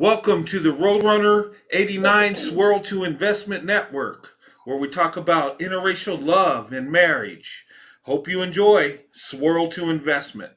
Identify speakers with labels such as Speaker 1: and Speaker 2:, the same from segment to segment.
Speaker 1: Welcome to the Roadrunner 89 Swirl to Investment Network, where we talk about interracial love and marriage. Hope you enjoy Swirl to Investment.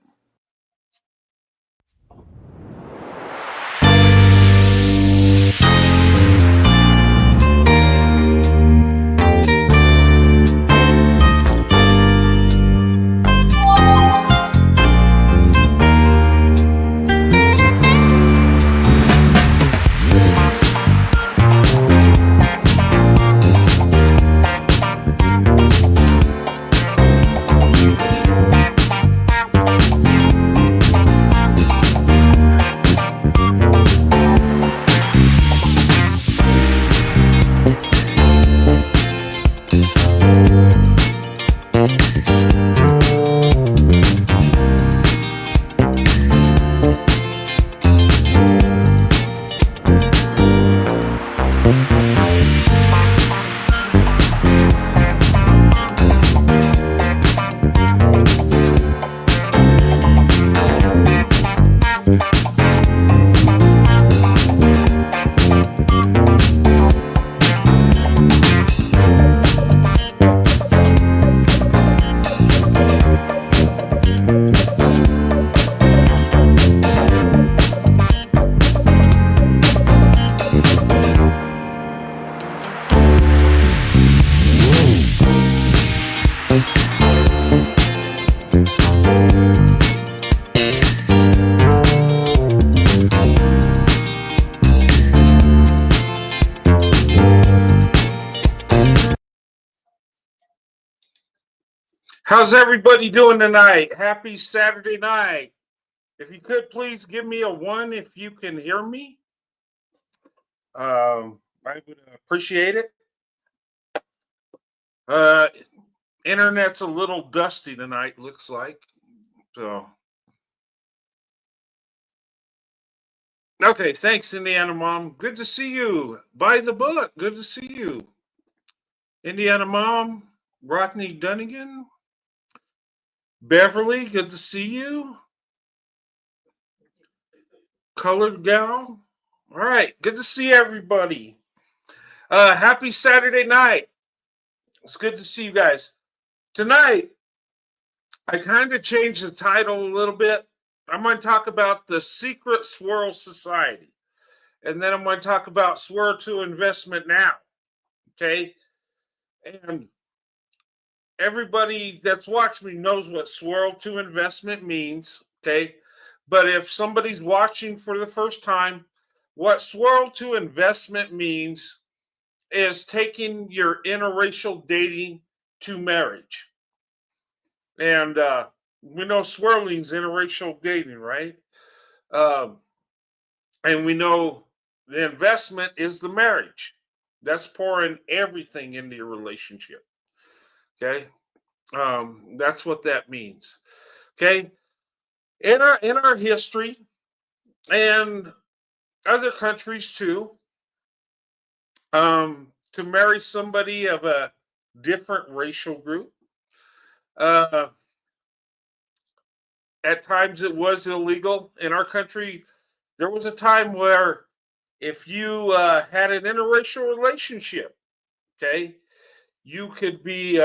Speaker 1: How's everybody doing tonight? Happy Saturday night. If you could please give me a 1 if you can hear me. I would appreciate it. Internet's a little dusty tonight, looks like. So, okay, thanks, Indiana Mom. Good to see you. Buy the book. Good to see you. Indiana Mom, Rodney Dunnigan, Beverly, good to see you. Colored Gal. All right, good to see everybody. Happy Saturday night. It's good to see you guys. Tonight, I kind of changed the title a little bit. I'm going to talk about the Secret Swirl Society. And then I'm going to talk about Swirl to Investment now. Okay? And everybody that's watched me knows what Swirl to Investment means. Okay? But if somebody's watching for the first time, what Swirl to Investment means is taking your interracial dating to marriage. And we know swirling's interracial dating, right? And we know the investment is the marriage. That's pouring everything into your relationship. Okay, that's what that means. Okay, in our history and other countries too, to marry somebody of a different racial group. At times it was illegal in our country. There was a time where if you had an interracial relationship, okay, you could be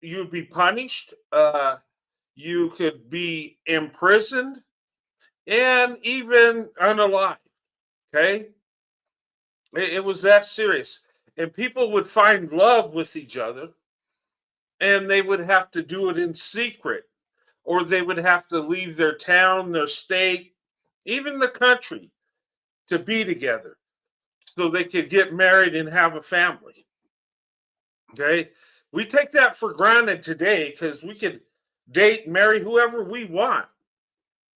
Speaker 1: you'd be punished. You could be imprisoned and even unalive. Okay, it was that serious, and people would find love with each other, and they would have to do it in secret, or they would have to leave their town, their state, even the country to be together so they could get married and have a family. Okay. We take that for granted today because we could date and marry whoever we want.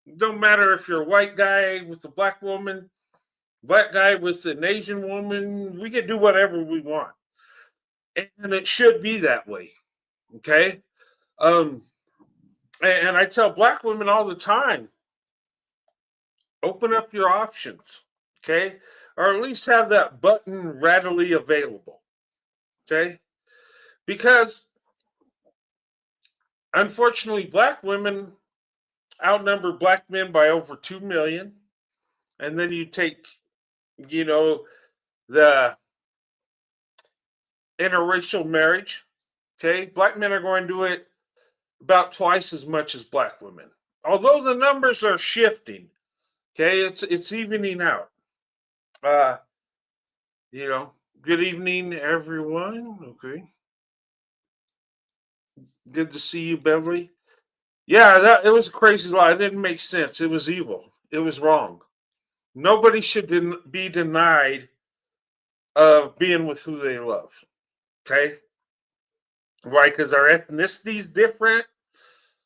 Speaker 1: It don't matter if you're a white guy with a black woman, black guy with an Asian woman, we could do whatever we want. And it should be that way. Okay. And I tell black women all the time, open up your options, okay? Or at least have that button readily available, okay? Because unfortunately, black women outnumber black men by over 2 million. And then you take you know, the interracial marriage. Okay, black men are going to do it about twice as much as black women. Although the numbers are shifting, okay, it's evening out. Uh, you know, good evening, everyone. Okay, good to see you, Beverly. Yeah, that it was a crazy lie. It didn't make sense. It was evil. It was wrong. Nobody should be denied of being with who they love. Okay, why? Because our ethnicity is different,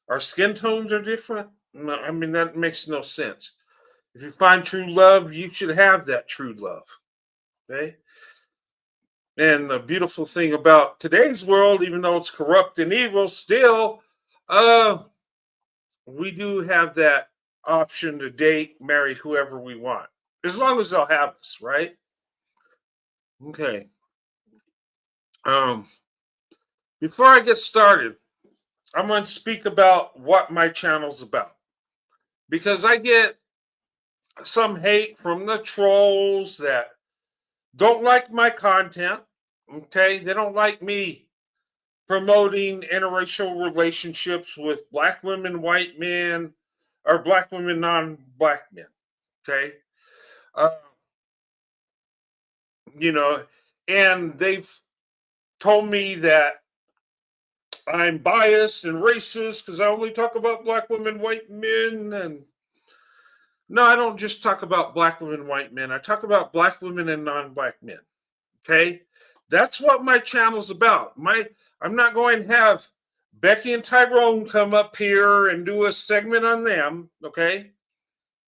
Speaker 1: our skin tones are different. No, I mean that makes no sense. If you find true love, you should have that true love. Okay. And the beautiful thing about today's world, even though it's corrupt and evil, still, uh, we do have that option to date, marry whoever we want, as long as they'll have us, right? Okay. Um, Before I get started, I'm going to speak about what my channel's about because I get some hate from the trolls that don't like my content. Okay, they don't like me promoting interracial relationships with black women, white men, or black women, non-black men. Okay, uh, you know, and they've told me that I'm biased and racist because I only talk about black women, white men, and no, I don't just talk about black women, white men. I talk about black women and non-black men. Okay, that's what my channel's about. I'm not going to have Becky and Tyrone come up here and do a segment on them. Okay,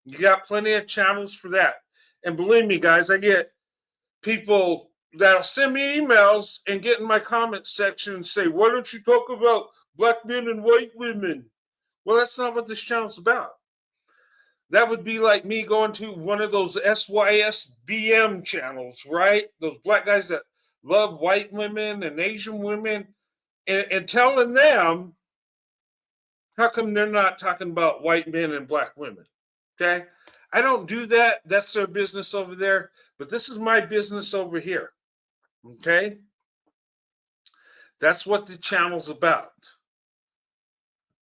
Speaker 1: you got plenty of channels for that. And believe me, guys, I get people that'll send me emails and get in my comment section and say, "Why don't you talk about black men and white women?" Well, that's not what this channel's about. That would be like me going to one of those SYSBM channels, right? Those black guys that love white women and Asian women, and telling them how come they're not talking about white men and black women. Okay. I don't do that. That's their business over there. But this is my business over here. Okay. That's what the channel's about.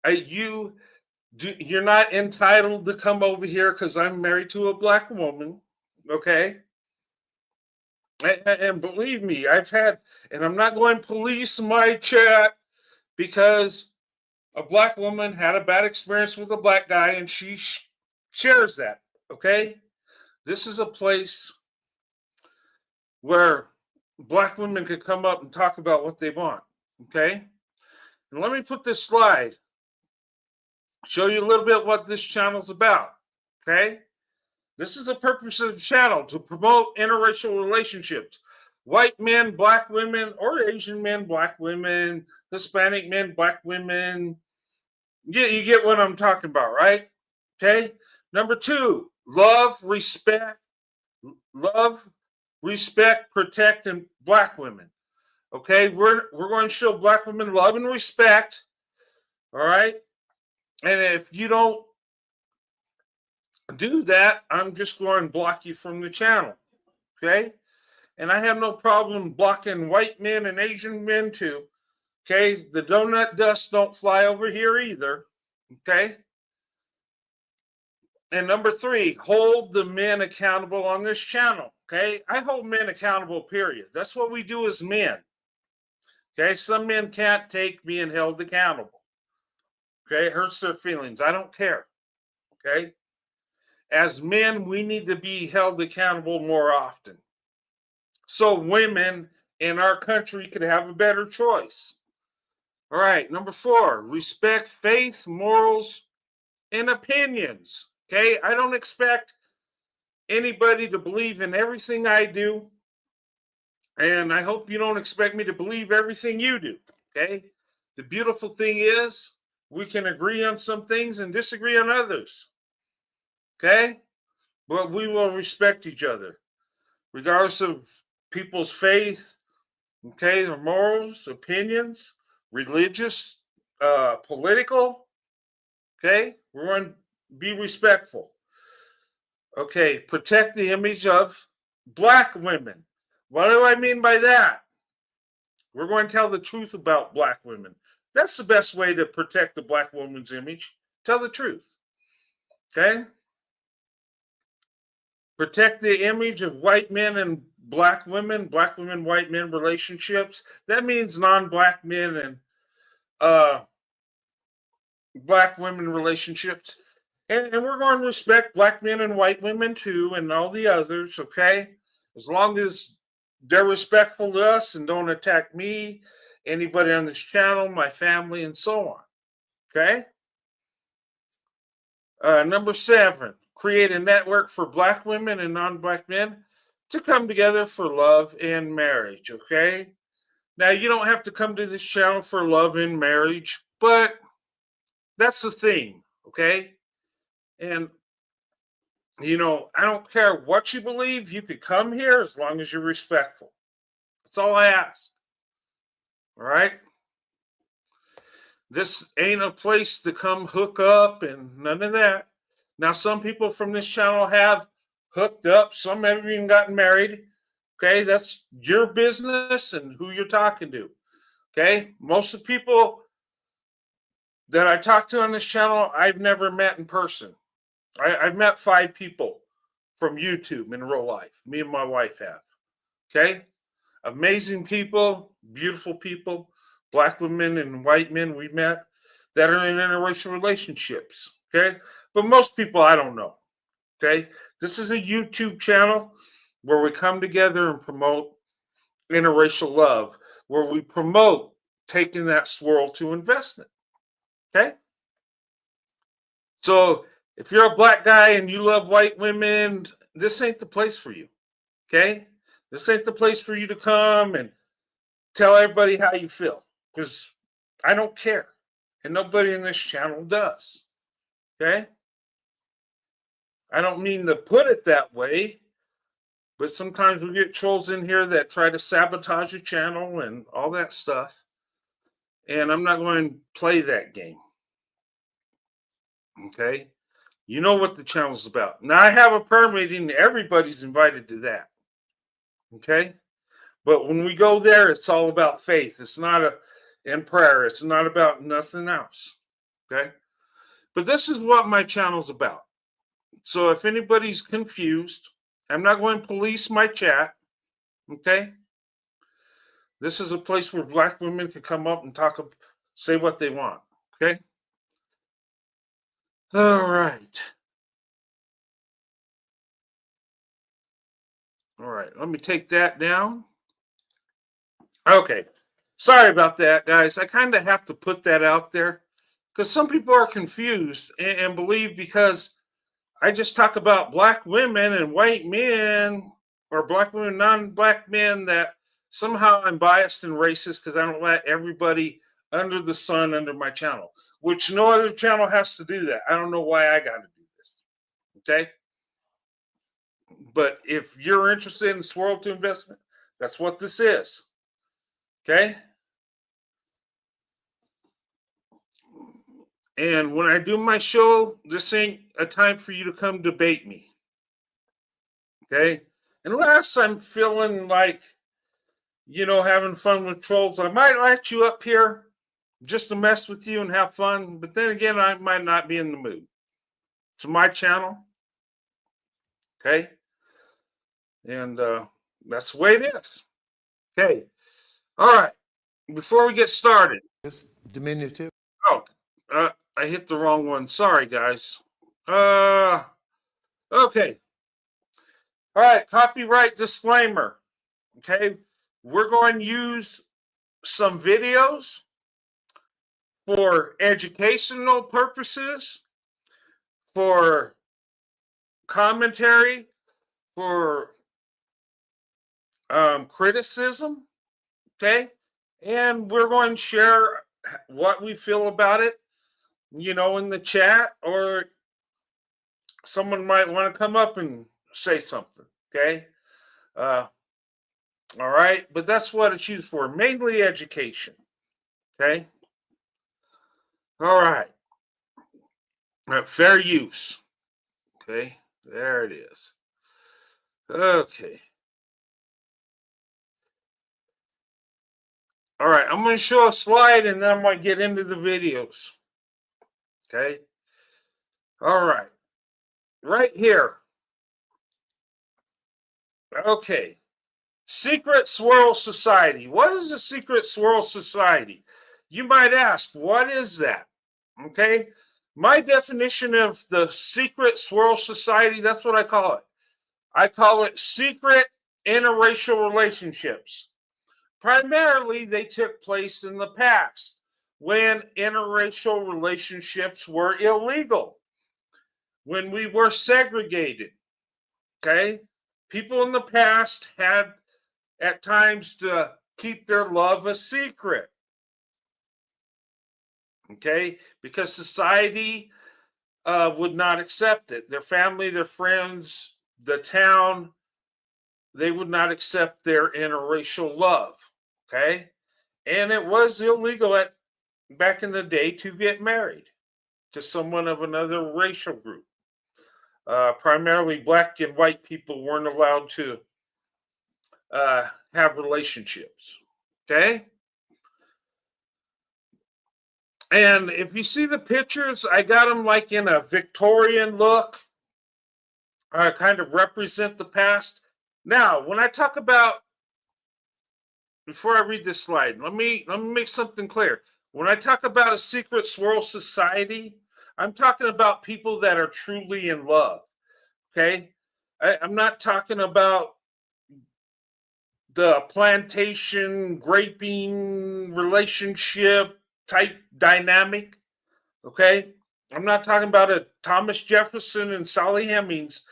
Speaker 1: You're not entitled to come over here because I'm married to a black woman. Okay. And believe me, and I'm not going to police my chat because a black woman had a bad experience with a black guy and she shares that. Okay. This is a place where black women could come up and talk about what they want. Okay. And let me put this slide, show you a little bit what this channel's about. Okay. This is the purpose of the channel, to promote interracial relationships. White men, black women, or Asian men, black women, Hispanic men, black women. You get what I'm talking about, right? Okay. Number two, love, respect, protect, and black women. Okay, we're going to show black women love and respect. All right. And if you don't do that, I'm just going to block you from the channel. Okay. And I have no problem blocking white men and Asian men too. Okay. The donut dust don't fly over here either. Okay. And number three, hold the men accountable on this channel. Okay. I hold men accountable, period. That's what we do as men. Okay. Some men can't take being held accountable. Okay. It hurts their feelings. I don't care. Okay. As men, we need to be held accountable more often, so women in our country could have a better choice. All right, number four, respect faith, morals, and opinions. Okay, I don't expect anybody to believe in everything I do, and I hope you don't expect me to believe everything you do. Okay, the beautiful thing is we can agree on some things and disagree on others. Okay, but we will respect each other, regardless of people's faith, okay, their morals, opinions, religious, political. Okay, we're going to be respectful. Okay, protect the image of black women. What do I mean by that? We're going to tell the truth about black women. That's the best way to protect the black woman's image. Tell the truth. Okay? Protect the image of white men and black women, white men relationships. That means non-black men and black women relationships. And we're going to respect black men and white women too, and all the others, okay? As long as they're respectful to us and don't attack me, anybody on this channel, my family, and so on, okay? Number 7, create a network for black women and non-black men to come together for love and marriage, okay? Now, you don't have to come to this channel for love and marriage, but that's the theme, okay? And, I don't care what you believe, you could come here as long as you're respectful. That's all I ask. All right? This ain't a place to come hook up and none of that. Now, some people from this channel have hooked up, some have even gotten married. Okay, that's your business and who you're talking to. Okay, most of the people that I talk to on this channel, I've never met in person. I've met 5 people from YouTube in real life. Me and my wife have. Okay, amazing people, beautiful people, black women and white men we met that are in interracial relationships. Okay, but most people I don't know. Okay, this is a YouTube channel where we come together and promote interracial love, where we promote taking that swirl to investment. Okay, so if you're a black guy and you love white women, this ain't the place for you. Okay, this ain't the place for you to come and tell everybody how you feel, because I don't care, and nobody in this channel does. Okay, I don't mean to put it that way, but sometimes we get trolls in here that try to sabotage a channel and all that stuff. And I'm not going to play that game. Okay? You know what the channel's about. Now, I have a prayer meeting. Everybody's invited to that. Okay? But when we go there, it's all about faith. It's not in prayer. It's not about nothing else. Okay? But this is what my channel's about. So if anybody's confused, I'm not going to police my chat. Okay? This is a place where black women can come up and say what they want. Okay? All right. All right. Let me take that down. Okay. Sorry about that, guys. I kind of have to put that out there because some people are confused and believe because I just talk about black women and white men, or black women, non-black men, that somehow I'm biased and racist because I don't let everybody under the sun under my channel, which no other channel has to do that. I don't know why I got to do this. Okay. But if you're interested in Swirl to investment, that's what this is. Okay. And when I do my show, this ain't a time for you to come debate me. Okay. Unless I'm feeling like, having fun with trolls, I might let you up here just to mess with you and have fun. But then again, I might not be in the mood. It's my channel. Okay. And that's the way it is. Okay. All right. Before we get started.
Speaker 2: This diminutive.
Speaker 1: Oh, I hit the wrong one. Sorry, guys. Okay. All right. Copyright disclaimer. Okay. We're going to use some videos for educational purposes, for commentary, for criticism. Okay. And we're going to share what we feel about it, in the chat, or someone might want to come up and say something. Okay. All right. But that's what it's used for, mainly education. Okay. All right. Fair use. Okay. There it is. Okay. All right, I'm going to show a slide and then I'm going to get into the videos. Okay. All right. Right here. Okay. Secret Swirl Society. What is a Secret Swirl Society? You might ask, what is that? Okay. My definition of the Secret Swirl Society, that's what I call it. I call it secret interracial relationships. Primarily, they took place in the past when interracial relationships were illegal, when we were segregated. Okay. People in the past had at times to keep their love a secret. Okay. Because society would not accept it. Their family, their friends, the town, they would not accept their interracial love. Okay. And it was illegal at back in the day to get married to someone of another racial group. Primarily black and white people weren't allowed to have relationships. Okay. And if you see the pictures, I got them like in a Victorian look, kind of represent the past. Now, when I talk about, before I read this slide, let me make something clear. When I talk about a secret swirl society, I'm talking about people that are truly in love. Okay, I'm not talking about the plantation graping relationship type dynamic. Okay, I'm not talking about a Thomas Jefferson and Sally Hemings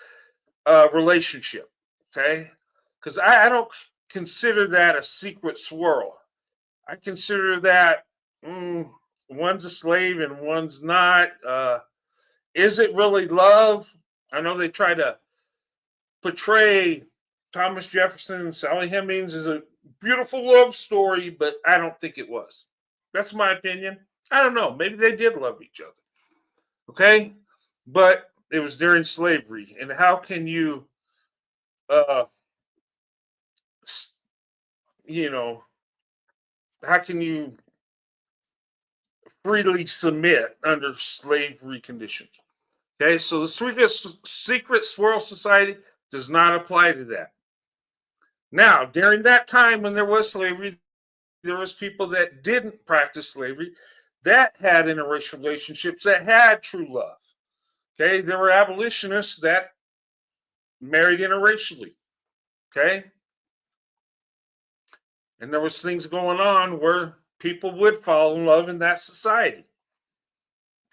Speaker 1: relationship. Okay, because I don't consider that a secret swirl. I consider that one's a slave and one's not. Is it really love? I know they try to portray Thomas Jefferson and Sally Hemings as a beautiful love story, but I don't think it was. That's my opinion. I don't know. Maybe they did love each other. Okay, but it was during slavery, and how can you, uh, you know, how can you freely submit under slavery conditions? Okay, so the secret swirl society does not apply to that. Now, during that time when there was slavery, there was people that didn't practice slavery that had interracial relationships that had true love. Okay, there were abolitionists that married interracially. Okay, and there was things going on where people would fall in love in that society.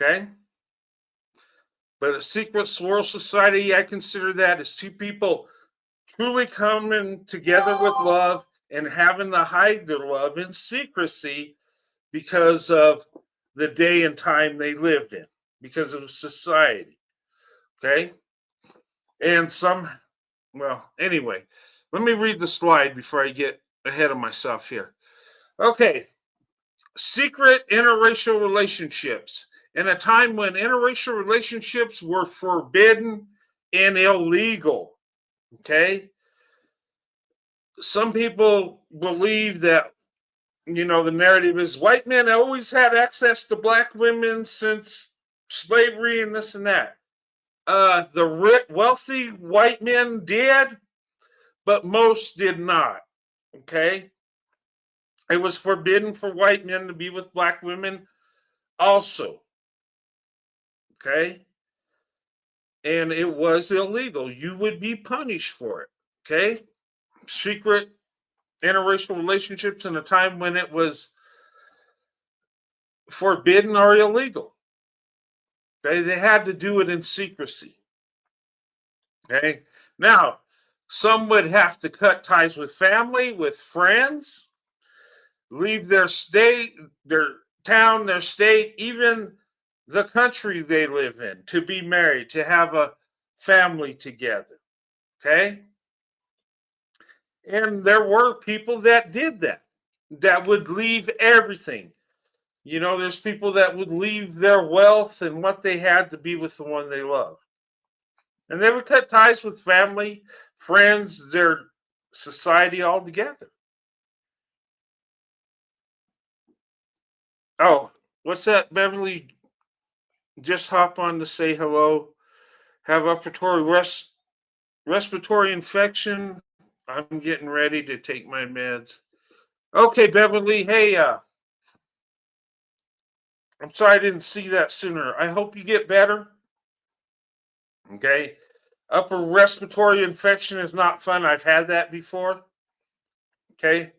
Speaker 1: Okay, but a secret swirl society, I consider that as two people truly coming together with love and having to hide their love in secrecy because of the day and time they lived in, because of society. Okay. And well, anyway, let me read the slide before I get ahead of myself here. Okay. Secret interracial relationships. In a time when interracial relationships were forbidden and illegal. Okay. Some people believe that, the narrative is white men always had access to black women since slavery and this and that. The wealthy white men did, but most did not. Okay. It was forbidden for white men to be with black women also. Okay. And it was illegal. You would be punished for it. Okay. Secret interracial relationships in a time when it was forbidden or illegal. Okay. They had to do it in secrecy. Okay. Now, some would have to cut ties with family, with friends, leave their state, their town, their state, even the country they live in to be married, to have a family together. Okay. And there were people that did that, that would leave everything. There's people that would leave their wealth and what they had to be with the one they love. And they would cut ties with family, friends, their society altogether. Oh, what's that, Beverly? Just hop on to say hello. Have respiratory infection. I'm getting ready to take my meds. Okay, Beverly. Hey, I'm sorry I didn't see that sooner. I hope you get better. Okay. Upper respiratory infection is not fun. I've had that before. Okay.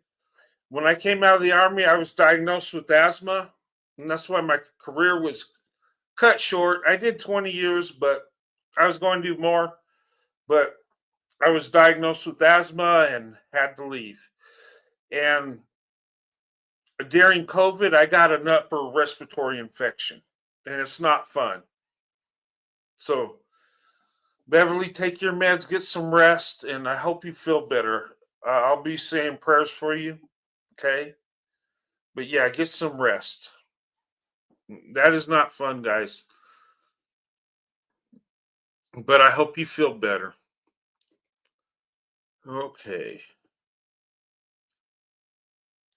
Speaker 1: When I came out of the army, I was diagnosed with asthma, and that's why my career was cut short. I did 20 years, but I was going to do more. But I was diagnosed with asthma and had to leave. And during COVID, I got an upper respiratory infection, and it's not fun. So, Beverly, take your meds, get some rest, and I hope you feel better. I'll be saying prayers for you, okay? But yeah, get some rest. That is not fun, guys. But I hope you feel better. Okay.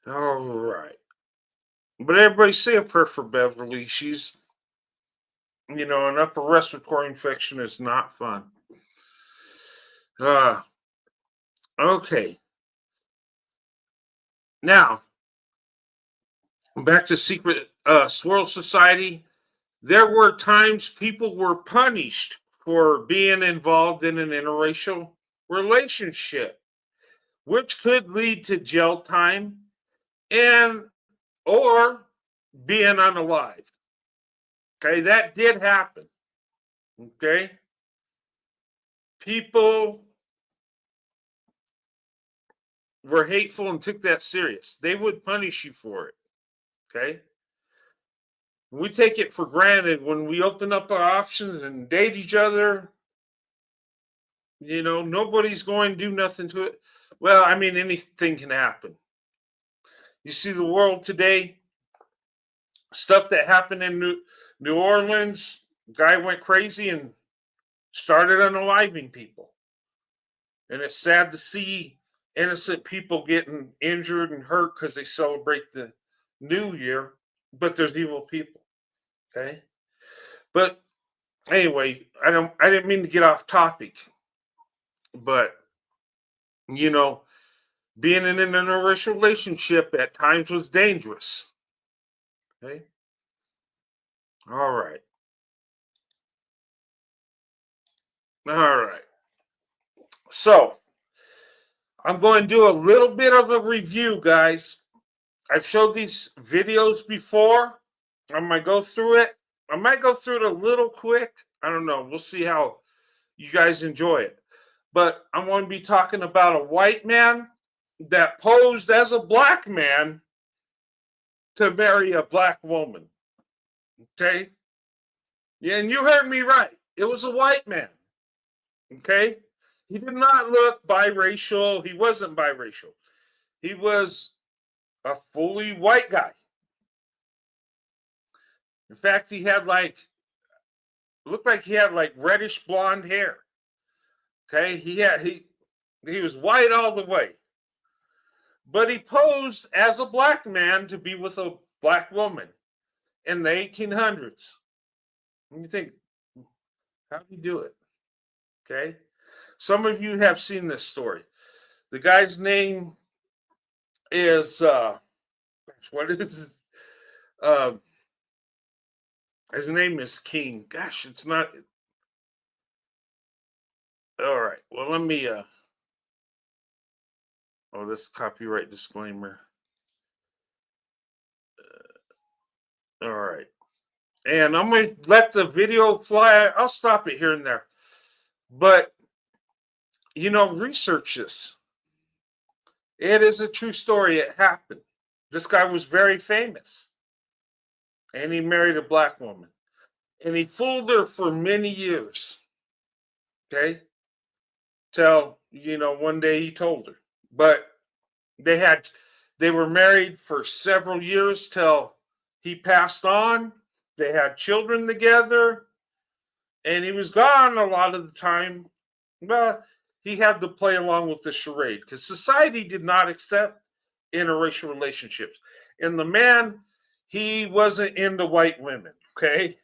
Speaker 1: All right. But everybody say a prayer for Beverly. She's, an upper respiratory infection is not fun. Uh, okay. Now, back to secret Swirl Society. There were times people were punished for being involved in an interracial relationship, which could lead to jail time and or being unalived. Okay, that did happen. Okay, people were hateful and took that serious. They would punish you for it. Okay, we take it for granted when we open up our options and date each other. Nobody's going to do nothing to it. Well, I mean, anything can happen. You see the world today, stuff that happened in New Orleans, guy went crazy and started unaliving people. And it's sad to see innocent people getting injured and hurt because they celebrate the new year, but there's evil people. Okay. But anyway, I didn't mean to get off topic, but you know, being in an interracial relationship at times was dangerous. Okay. All right. All right. So I'm going to do a little bit of a review, guys. I've showed these videos before. I might go through it. I might go through it a little quick. I don't know. We'll see how you guys enjoy it. But I'm going to be talking about a white man that posed as a black man to marry a black woman. Okay? Yeah, and you heard me right. It was a white man. Okay? He did not look biracial. He wasn't biracial. He was a fully white guy. In fact, he had looked like he had reddish blonde hair. Okay, he was white all the way. But he posed as a black man to be with a black woman in the 1800s. And you think, how did he do it? Okay. Some of you have seen this story. The guy's name is what is his name is King. Gosh, it's not all right. Well, let me this copyright disclaimer. All right. And I'm going to let the video fly. I'll stop it here and there. But, research this. It is a true story. It happened. This guy was very famous. And he married a black woman. And he fooled her for many years. Okay? Till, one day he told her. But they were married for several years till he passed on. They had children together, and he was gone a lot of the time. But he had to play along with the charade because society did not accept interracial relationships. And the man, he wasn't into white women, okay?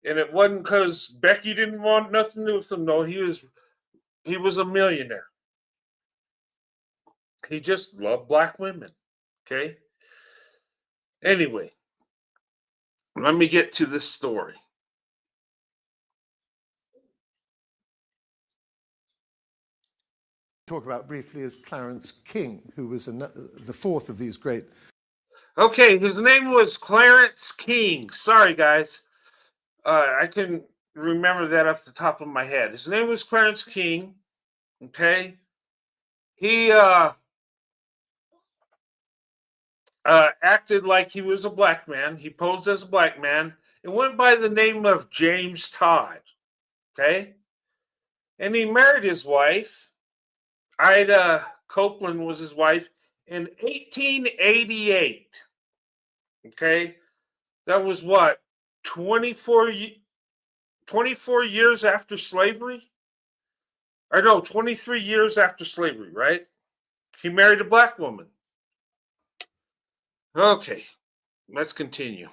Speaker 1: And it wasn't because Becky didn't want nothing to do with him. No, he was a millionaire. He just loved black women, okay? Anyway, let me get to this story.
Speaker 2: Talk about briefly is Clarence King, who was the fourth of these great.
Speaker 1: Okay, his name was Clarence King. Sorry, guys. I can remember that off the top of my head. His name was Clarence King. Okay. He acted like he was a black man. He posed as a black man and went by the name of James Todd. Okay. And he married his wife. Ida Copeland was his wife in 1888. Okay. That was what? 24 years after slavery? Or no, 23 years after slavery, right? He married a black woman. Okay, let's continue.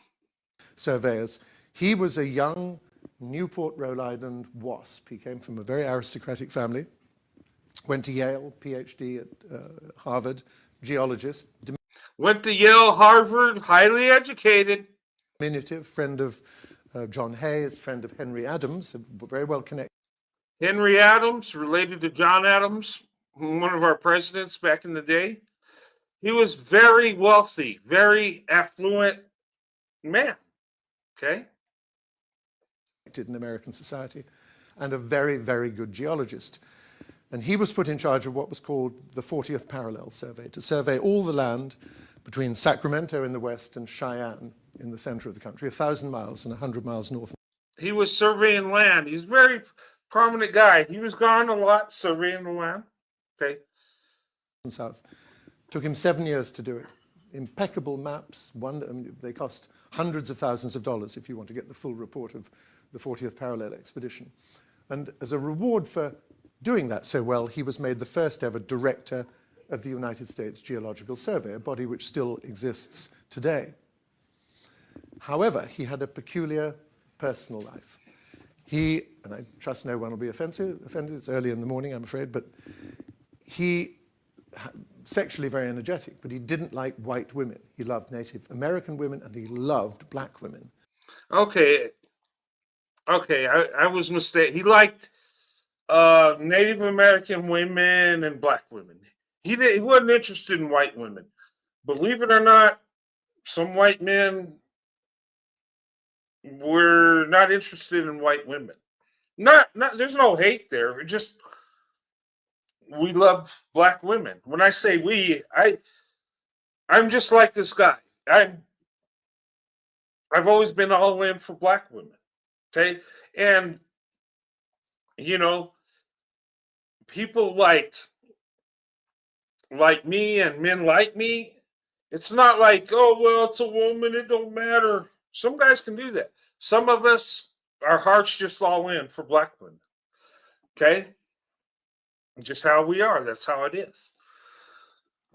Speaker 2: Surveyors. He was a young Newport, Rhode Island WASP. He came from a very aristocratic family, went to Yale, PhD at Harvard, geologist.
Speaker 1: Went to Yale, Harvard, highly educated.
Speaker 2: Diminutive, friend of John Hayes, friend of Henry Adams, very well connected.
Speaker 1: Henry Adams, related to John Adams, one of our presidents back in the day. He was very wealthy, very affluent man. Okay.
Speaker 2: In American society, and a very, very good geologist. And he was put in charge of what was called the 40th Parallel Survey, to survey all the land between Sacramento in the west and Cheyenne in the center of the country, 1,000 miles and 100 miles north.
Speaker 1: He was surveying land. He's a very prominent guy. He was gone a lot surveying the land. Okay.
Speaker 2: South. Took him 7 years to do it. Impeccable maps. They cost hundreds of thousands of dollars if you want to get the full report of the 40th Parallel Expedition. And as a reward for doing that so well, he was made the first ever director of the United States Geological Survey, a body which still exists today. However, he had a peculiar personal life. He, and I trust no one will be offended, it's early in the morning, I'm afraid, but he sexually very energetic, but he didn't like white women. He loved Native American women and he loved black women.
Speaker 1: Okay, I was mistaken. He liked Native American women and black women. He wasn't interested in white women. Believe it or not, some white men were not interested in white women. Not there's no hate there. Just we love black women. When I say we, I'm just like this guy. I've always been all in for black women. Okay? And you know, people like me and men like me, it's not like, oh well, it's a woman, it don't matter. Some guys can do that. Some of us, our hearts just all in for black women. Okay? Just how we are. That's how it is.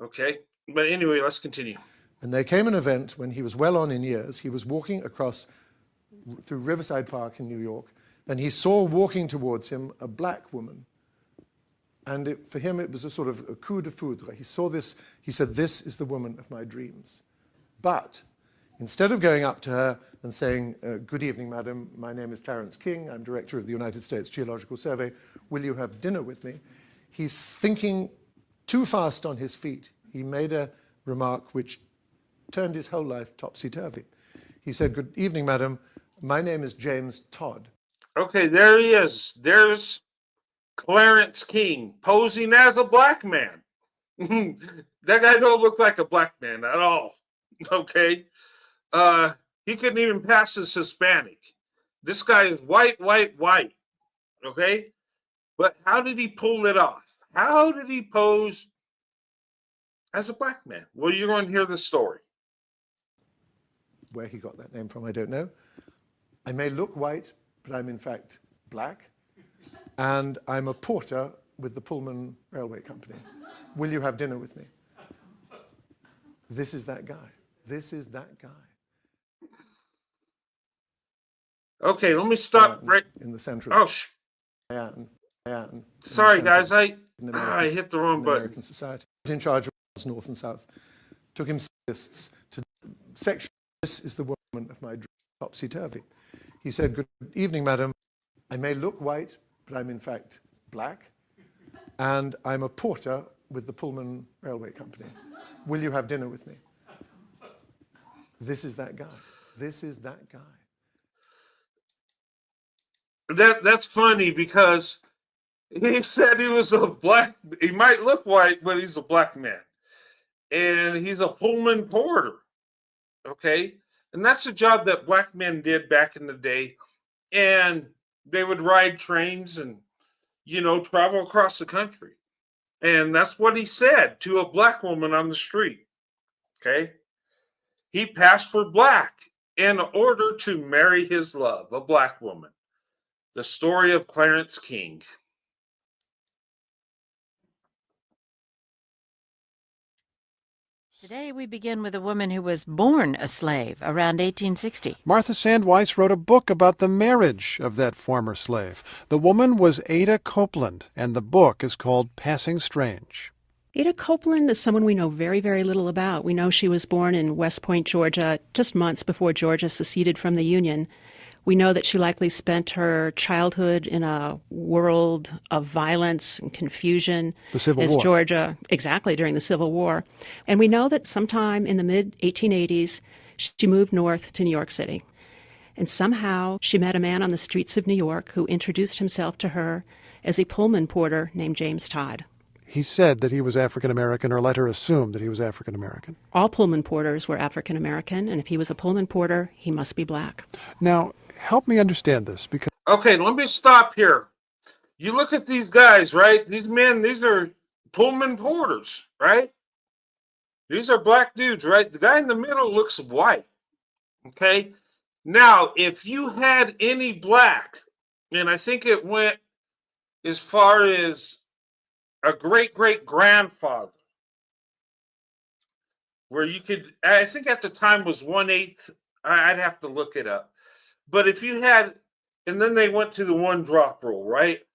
Speaker 1: Okay? But anyway, let's continue.
Speaker 2: And there came an event when he was well on in years. He was walking across through Riverside Park in New York, and he saw walking towards him a black woman. And for him, it was a sort of a coup de foudre. He saw this, he said, this is the woman of my dreams. But instead of going up to her and saying, good evening, madam, my name is Clarence King, I'm director of the United States Geological Survey, will you have dinner with me? He's thinking too fast on his feet. He made a remark which turned his whole life topsy-turvy. He said, good evening, madam, my name is James Todd.
Speaker 1: Okay, there he is. There's Clarence King posing as a black man. That guy don't look like a black man at all. Okay. He couldn't even pass as Hispanic. This guy is white. Okay. But how did he pull it off? How did he pose as a black man? Well, you're going to hear the story.
Speaker 2: Where he got that name from, I don't know. I may look white, but I'm in fact black. And I'm a porter with the Pullman Railway Company. Will you have dinner with me? This is that guy. This is that guy.
Speaker 1: Okay, let me stop right.
Speaker 2: in the center
Speaker 1: Oh,
Speaker 2: of Diane, in the
Speaker 1: sorry,
Speaker 2: center
Speaker 1: guys.
Speaker 2: of
Speaker 1: I hit the wrong button.
Speaker 2: American society. In charge of North and South. Took him scientists to section. This is the woman of my dream, topsy-turvy. He said, "Good evening, madam. I may look white, but I'm in fact black. And I'm a porter with the Pullman Railway Company. Will you have dinner with me?" This is that guy. This is that guy.
Speaker 1: That's funny because he said he was a black. He might look white, but he's a black man, and he's a Pullman porter. Okay, and that's a job that black men did back in the day, and they would ride trains and travel across the country, and that's what he said to a black woman on the street. Okay, he passed for black in order to marry his love, a black woman. The story of Clarence King.
Speaker 3: Today we begin with a woman who was born a slave around 1860.
Speaker 4: Martha Sandweiss wrote a book about the marriage of that former slave. The woman was Ada Copeland, and the book is called Passing Strange.
Speaker 5: Ada Copeland is someone we know very, very little about. We know she was born in West Point, Georgia, just months before Georgia seceded from the Union. We know that she likely spent her childhood in a world of violence and confusion.
Speaker 4: The Civil War.
Speaker 5: Georgia, exactly, during the Civil War. And we know that sometime in the mid-1880s, she moved north to New York City. And somehow she met a man on the streets of New York who introduced himself to her as a Pullman porter named James Todd.
Speaker 4: He said that he was African-American, or let her assume that he was African-American.
Speaker 5: All Pullman porters were African-American, and if he was a Pullman porter, he must be black.
Speaker 4: Now, help me understand this, because...
Speaker 1: Okay, let me stop here. You look at these guys, right? These men, these are Pullman porters, right? These are black dudes, right? The guy in the middle looks white. Okay? Now, if you had any black, and I think it went as far as a great-great-grandfather, where you could, I think at the time was 1/8, I'd have to look it up. But if you had, and then they went to the one drop rule, right?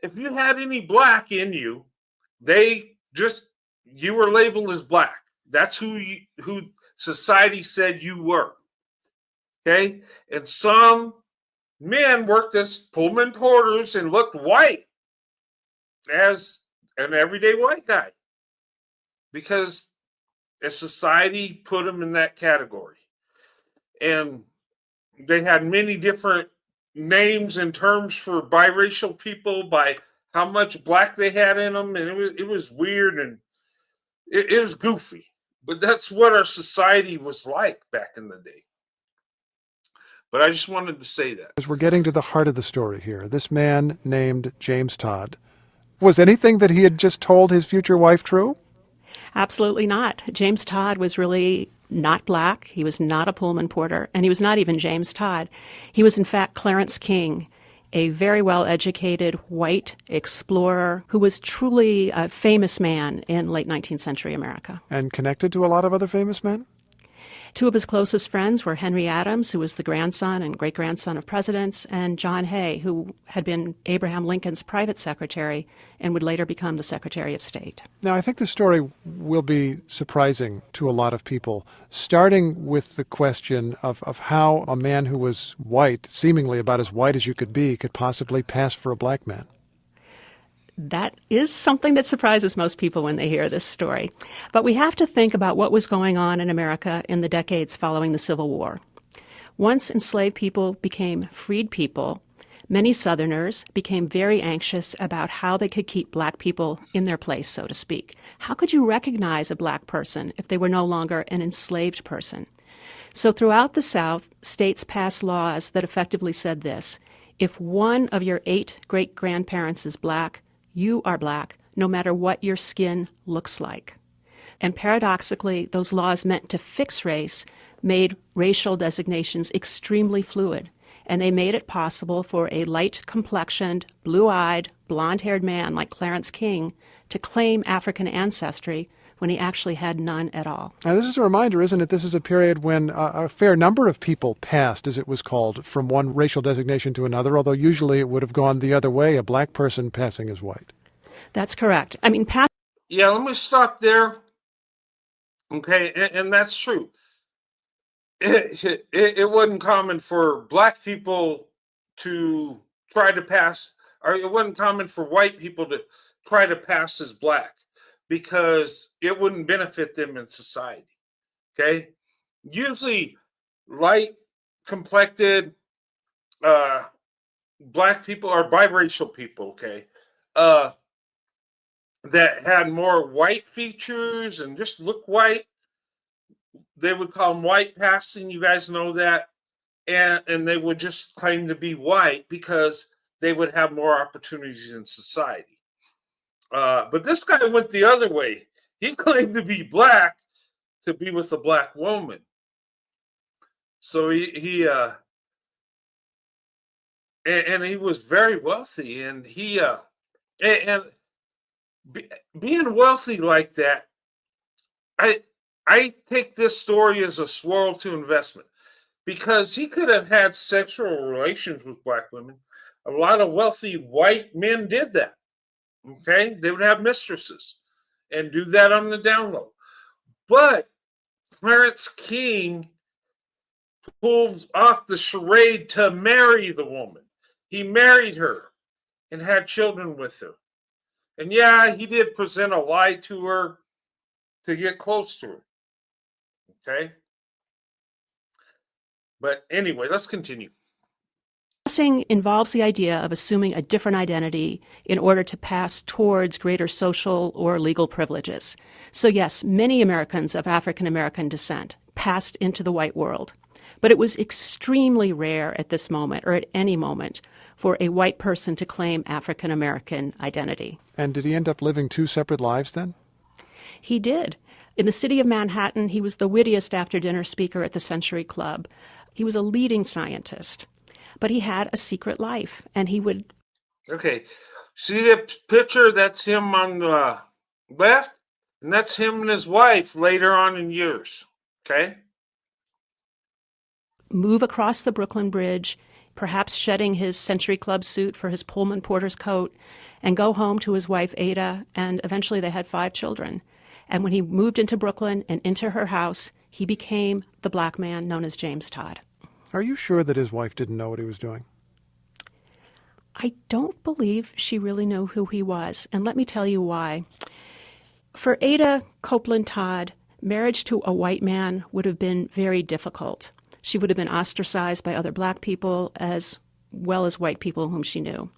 Speaker 1: If you had any black in you, you were labeled as black. That's who society said you were. Okay? And some men worked as Pullman porters and looked white as an everyday white guy because a society put them in that category. And they had many different names and terms for biracial people by how much black they had in them, and it was weird and it was goofy. But that's what our society was like back in the day. But I just wanted to say that.
Speaker 4: As we're getting to the heart of the story here, this man named James Todd, was anything that he had just told his future wife true?
Speaker 5: Absolutely not. James Todd was really not black. He was not a Pullman porter, and he was not even James Todd. He was, in fact, Clarence King, a very well-educated white explorer who was truly a famous man in late 19th century America.
Speaker 4: And connected to a lot of other famous men?
Speaker 5: Two of his closest friends were Henry Adams, who was the grandson and great-grandson of presidents, and John Hay, who had been Abraham Lincoln's private secretary and would later become the Secretary of State.
Speaker 4: Now, I think this story will be surprising to a lot of people, starting with the question of how a man who was white, seemingly about as white as you could be, could possibly pass for a black man.
Speaker 5: That is something that surprises most people when they hear this story. But we have to think about what was going on in America in the decades following the Civil War. Once enslaved people became freed people, many Southerners became very anxious about how they could keep black people in their place, so to speak. How could you recognize a black person if they were no longer an enslaved person? So throughout the South, states passed laws that effectively said this: if one of your 8 great-grandparents is black, you are black, no matter what your skin looks like. And paradoxically, those laws meant to fix race made racial designations extremely fluid, and they made it possible for a light-complexioned, blue-eyed, blonde-haired man like Clarence King to claim African ancestry when he actually had none at all.
Speaker 4: Now, this is a reminder, isn't it? This is a period when a fair number of people passed, as it was called, from one racial designation to another, although usually it would have gone the other way, a black person passing as white.
Speaker 5: That's correct. I mean,
Speaker 1: Yeah, let me stop there. Okay, and that's true. It wasn't common for black people to try to pass, or it wasn't common for white people to try to pass as black because it wouldn't benefit them in society. Okay, usually light complected black people or biracial people, okay, that had more white features and just look white, they would call them white passing. You guys know that. And they would just claim to be white because they would have more opportunities in society. But this guy went the other way. He claimed to be black to be with a black woman. So he was very wealthy, and being wealthy like that, I take this story as a swirl to investment because he could have had sexual relations with black women. A lot of wealthy white men did that. Okay, they would have mistresses and do that on the down low. But Clarence King pulled off the charade to marry the woman. He married her and had children with her. And yeah, he did present a lie to her to get close to her. Okay? But anyway, let's continue.
Speaker 5: Passing involves the idea of assuming a different identity in order to pass towards greater social or legal privileges. So yes, many Americans of African American descent passed into the white world. But it was extremely rare at this moment, or at any moment, for a white person to claim African American identity.
Speaker 4: And did he end up living two separate lives then?
Speaker 5: He did. In the city of Manhattan, he was the wittiest after-dinner speaker at the Century Club. He was a leading scientist. But he had a secret life, and he would...
Speaker 1: Okay, see the picture? That's him on the left, and that's him and his wife later on in years, okay?
Speaker 5: move across the Brooklyn Bridge, perhaps shedding his Century Club suit for his Pullman porter's coat, and go home to his wife Ada, and eventually they had 5 children. And when he moved into Brooklyn and into her house, he became the black man known as James Todd.
Speaker 4: Are you sure that his wife didn't know what he was doing?
Speaker 5: I don't believe she really knew who he was, and let me tell you why. For Ada Copeland Todd, marriage to a white man would have been very difficult. She would have been ostracized by other black people as well as white people whom she knew.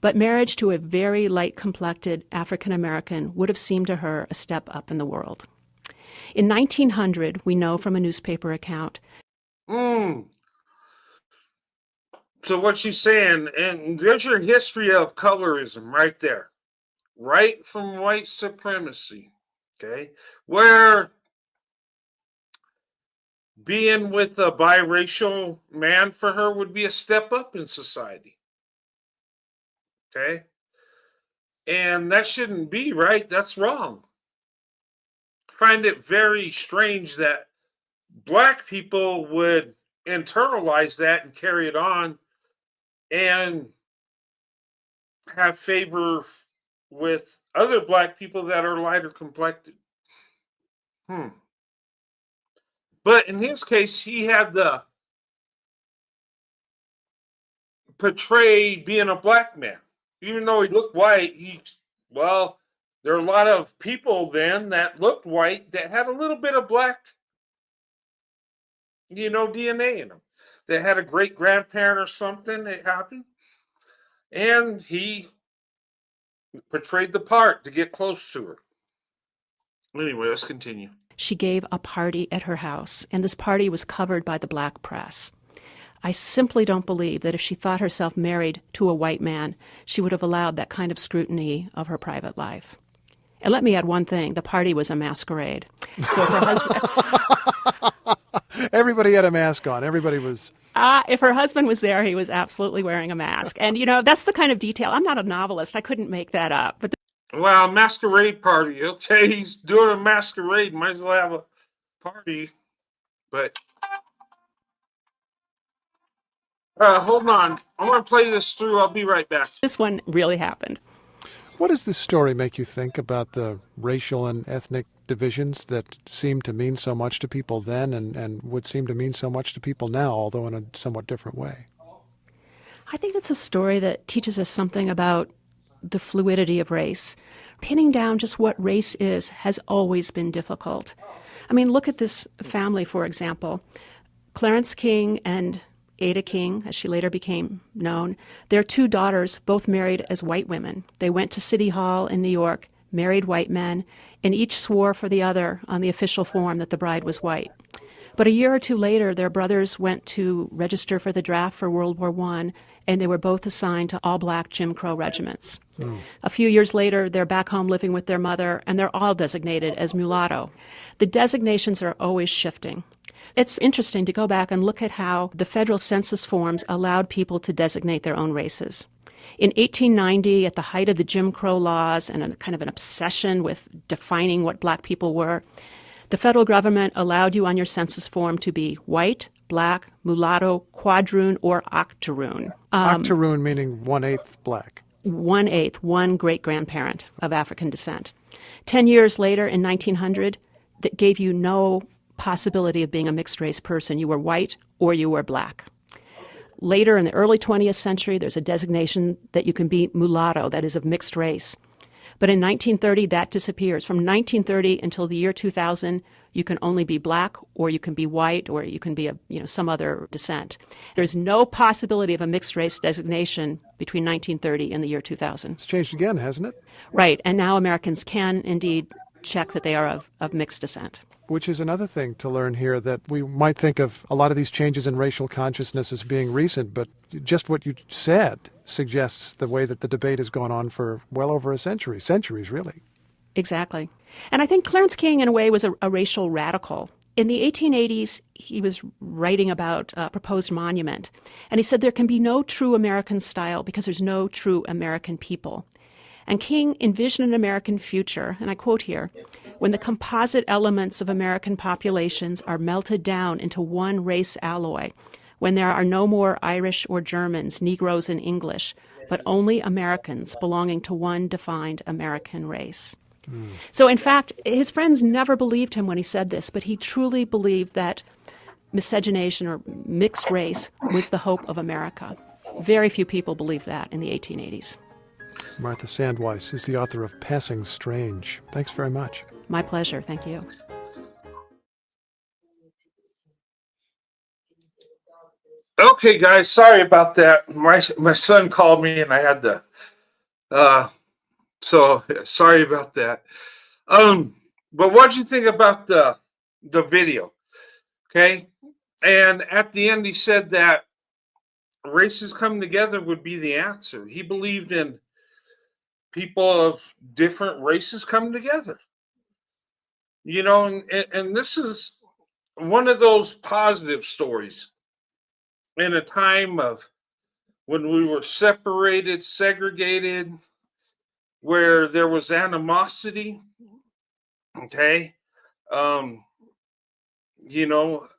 Speaker 5: But marriage to a very light-complected African American would have seemed to her a step up in the world. In 1900, we know from a newspaper account.
Speaker 1: So what she's saying, and there's your history of colorism right there, right from white supremacy, okay, where being with a biracial man for her would be a step up in society, okay, and that shouldn't be, right? That's wrong. I find it very strange that black people would internalize that and carry it on and have favor with other black people that are lighter complected. But in his case, he had to portray being a black man. Even though he looked white, there are a lot of people then that looked white that had a little bit of black, DNA in them. They had a great grandparent or something, it happened. And he portrayed the part to get close to her. Anyway, let's continue.
Speaker 5: She gave a party at her house, and this party was covered by the black press. I simply don't believe that if she thought herself married to a white man, she would have allowed that kind of scrutiny of her private life. And let me add one thing. The party was a masquerade. So if her husband...
Speaker 4: Everybody had a mask on. Everybody was...
Speaker 5: if her husband was there, he was absolutely wearing a mask. And, that's the kind of detail. I'm not a novelist. I couldn't make that up. But
Speaker 1: Well, masquerade party. Okay, he's doing a masquerade. Might as well have a party. But hold on. I want to play this through. I'll be right back.
Speaker 5: This one really happened.
Speaker 4: What does this story make you think about the racial and ethnic divisions that seemed to mean so much to people then and would seem to mean so much to people now, although in a somewhat different way?
Speaker 5: I think it's a story that teaches us something about the fluidity of race. Pinning down just what race is has always been difficult. I mean, look at this family, for example. Clarence King and Ada King, as she later became known, their two daughters both married as white women. They went to City Hall in New York, married white men, and each swore for the other on the official form that the bride was white. But a year or two later, their brothers went to register for the draft for World War I, and they were both assigned to all-black Jim Crow regiments. A few years later, they're back home living with their mother, and they're all designated as mulatto. The designations are always shifting. It's interesting to go back and look at how the federal census forms allowed people to designate their own races. In 1890, at the height of the Jim Crow laws and a kind of an obsession with defining what black people were, the federal government allowed you on your census form to be white, black, mulatto, quadroon, or octoroon.
Speaker 4: Octoroon meaning 1/8 black.
Speaker 5: 1/8, one great-grandparent of African descent. 10 years later, in 1900, that gave you no possibility of being a mixed-race person. You were white or you were black. Later, in the early 20th century, there's a designation that you can be mulatto, that is of mixed race. But in 1930, that disappears. From 1930 until the year 2000, you can only be black, or you can be white, or you can be some other descent. There's no possibility of a mixed race designation between 1930 and the year 2000.
Speaker 4: It's changed again, hasn't it?
Speaker 5: Right, and now Americans can indeed check that they are of mixed descent.
Speaker 4: Which is another thing to learn here, that we might think of a lot of these changes in racial consciousness as being recent, but just what you said suggests the way that the debate has gone on for well over a century, centuries really.
Speaker 5: Exactly. And I think Clarence King, in a way, was a racial radical. In the 1880s, he was writing about a proposed monument, and he said there can be no true American style because there's no true American people. And King envisioned an American future, and I quote here, when the composite elements of American populations are melted down into one race alloy, when there are no more Irish or Germans, Negroes and English, but only Americans belonging to one defined American race. So, in fact, his friends never believed him when he said this, but he truly believed that miscegenation or mixed race was the hope of America. Very few people believed that in the 1880s.
Speaker 4: Martha Sandweiss is the author of Passing Strange. Thanks very much.
Speaker 5: My pleasure. Thank you.
Speaker 1: Okay, guys, sorry about that. My son called me and I had to. So sorry about that. But what'd you think about the video? Okay, and at the end he said that races coming together would be the answer. He believed in people of different races coming together. And this is one of those positive stories in a time of when we were separated, segregated, where there was animosity. Okay. Um, you know,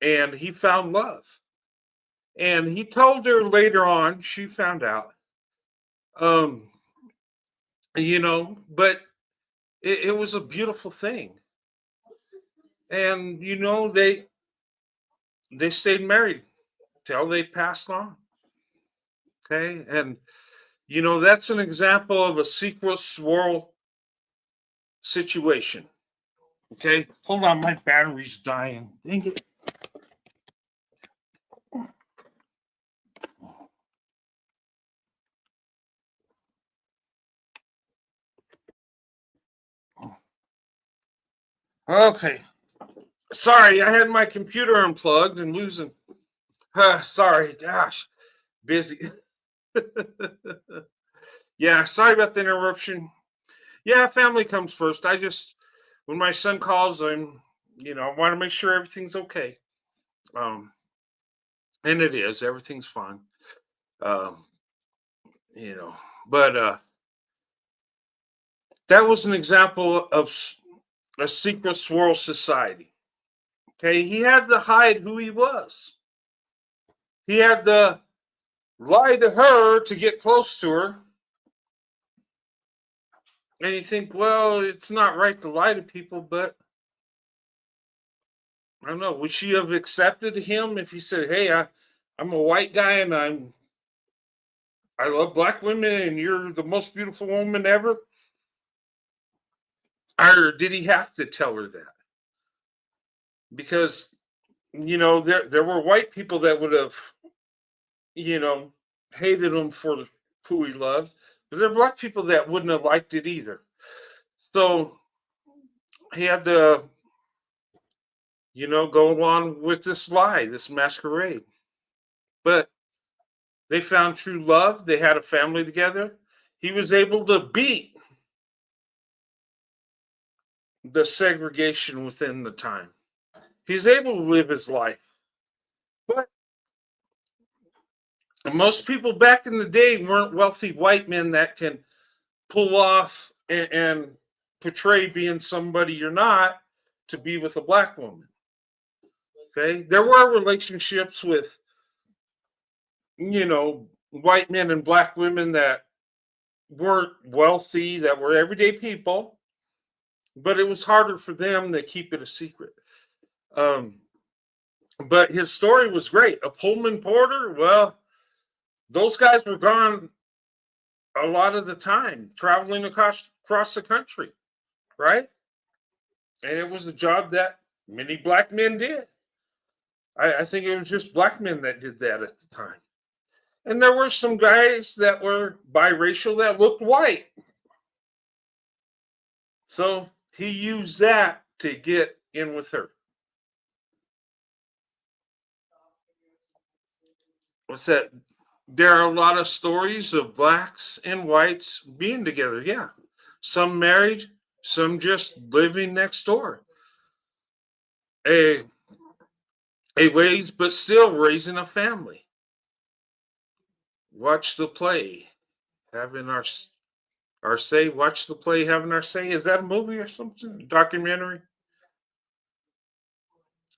Speaker 1: and he found love. And he told her later on, she found out. But it was a beautiful thing. And they stayed married till they passed on. Okay, and that's an example of a sequel swirl situation. Okay, hold on, my battery's dying. Dang it. Okay. Sorry, I had my computer unplugged and losing. Sorry, gosh, busy. Yeah, sorry about the interruption. Yeah, family comes first. When my son calls, I want to make sure everything's okay. And it is, everything's fine. Um, but That was an example of a secret swirl society. Okay, he had to hide who he was. He had to lie to her to get close to her. And you think, well, it's not right to lie to people, but I don't know. Would she have accepted him if he said, "Hey, I'm a white guy and I love black women and you're the most beautiful woman ever"? Or did he have to tell her that? Because there were white people that would have you know hated him for who he loved, but there are black people that wouldn't have liked it either. So he had to go along with this lie, this masquerade. But they found true love. They had a family together. He was able to beat the segregation within the time. He's able to live his life. But most people back in the day weren't wealthy white men that can pull off and portray being somebody you're not to be with a black woman. Okay. There were relationships with, white men and black women that weren't wealthy, that were everyday people, but it was harder for them to keep it a secret. Um, but his story was great. A Pullman porter, well, those guys were gone a lot of the time, traveling across the country, right? And it was a job that many black men did. I think it was just black men that did that at the time. And there were some guys that were biracial that looked white. So he used that to get in with her. What's that? There are a lot of stories of blacks and whites being together. Yeah. Some married, some just living next door. A ways, but still raising a family. Watch the play, having our say. Watch the play, having our say. Is that a movie or something? A documentary?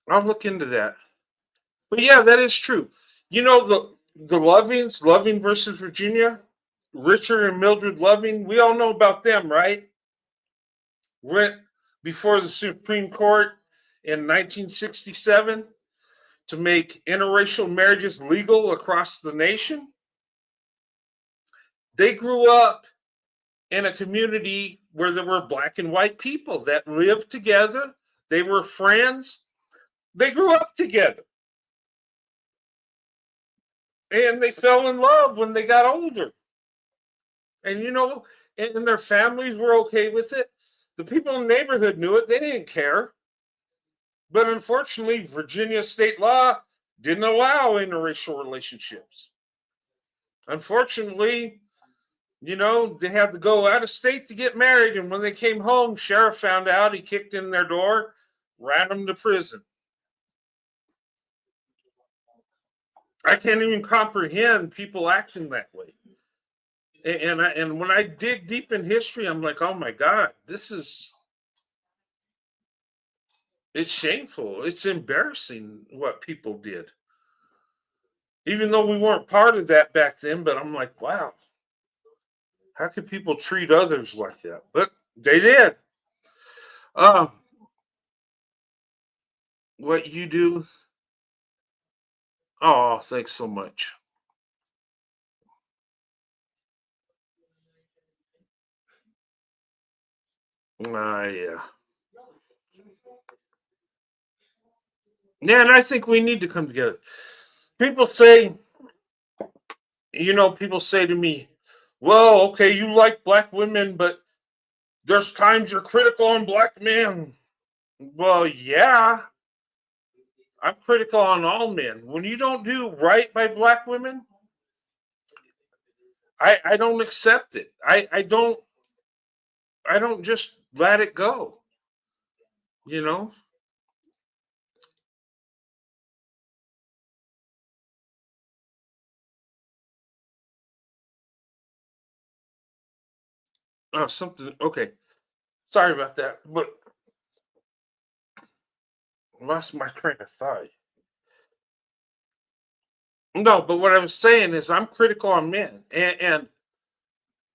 Speaker 1: I'll look into that. But yeah, that is true. The Lovings, Loving versus Virginia, Richard and Mildred Loving. We all know about them, right? Went before the Supreme Court in 1967 to make interracial marriages legal across the nation. They grew up in a community where there were black and white people that lived together. They were friends. They grew up together. And they fell in love when they got older. And and their families were okay with it. The people in the neighborhood knew it. They didn't care. But unfortunately, Virginia state law didn't allow interracial relationships. Unfortunately, they had to go out of state to get married. And when they came home, sheriff found out, he kicked in their door, ran them to prison. I can't even comprehend people acting that way. And when I dig deep in history, I'm like, oh my God, it's shameful. It's embarrassing what people did. Even though we weren't part of that back then, but I'm like, wow, how could people treat others like that? But they did. Uh, what you do? Oh, thanks so much. Yeah. Yeah, and I think we need to come together. People say, people say to me, well, okay, you like black women, but there's times you're critical on black men. Well, yeah, I'm critical on all men. When you don't do right by black women, I don't accept it. I don't just let it go. You know, Oh, something. Okay. Sorry about that. But I lost my train of thought. No, but what I was saying is I'm critical on men. And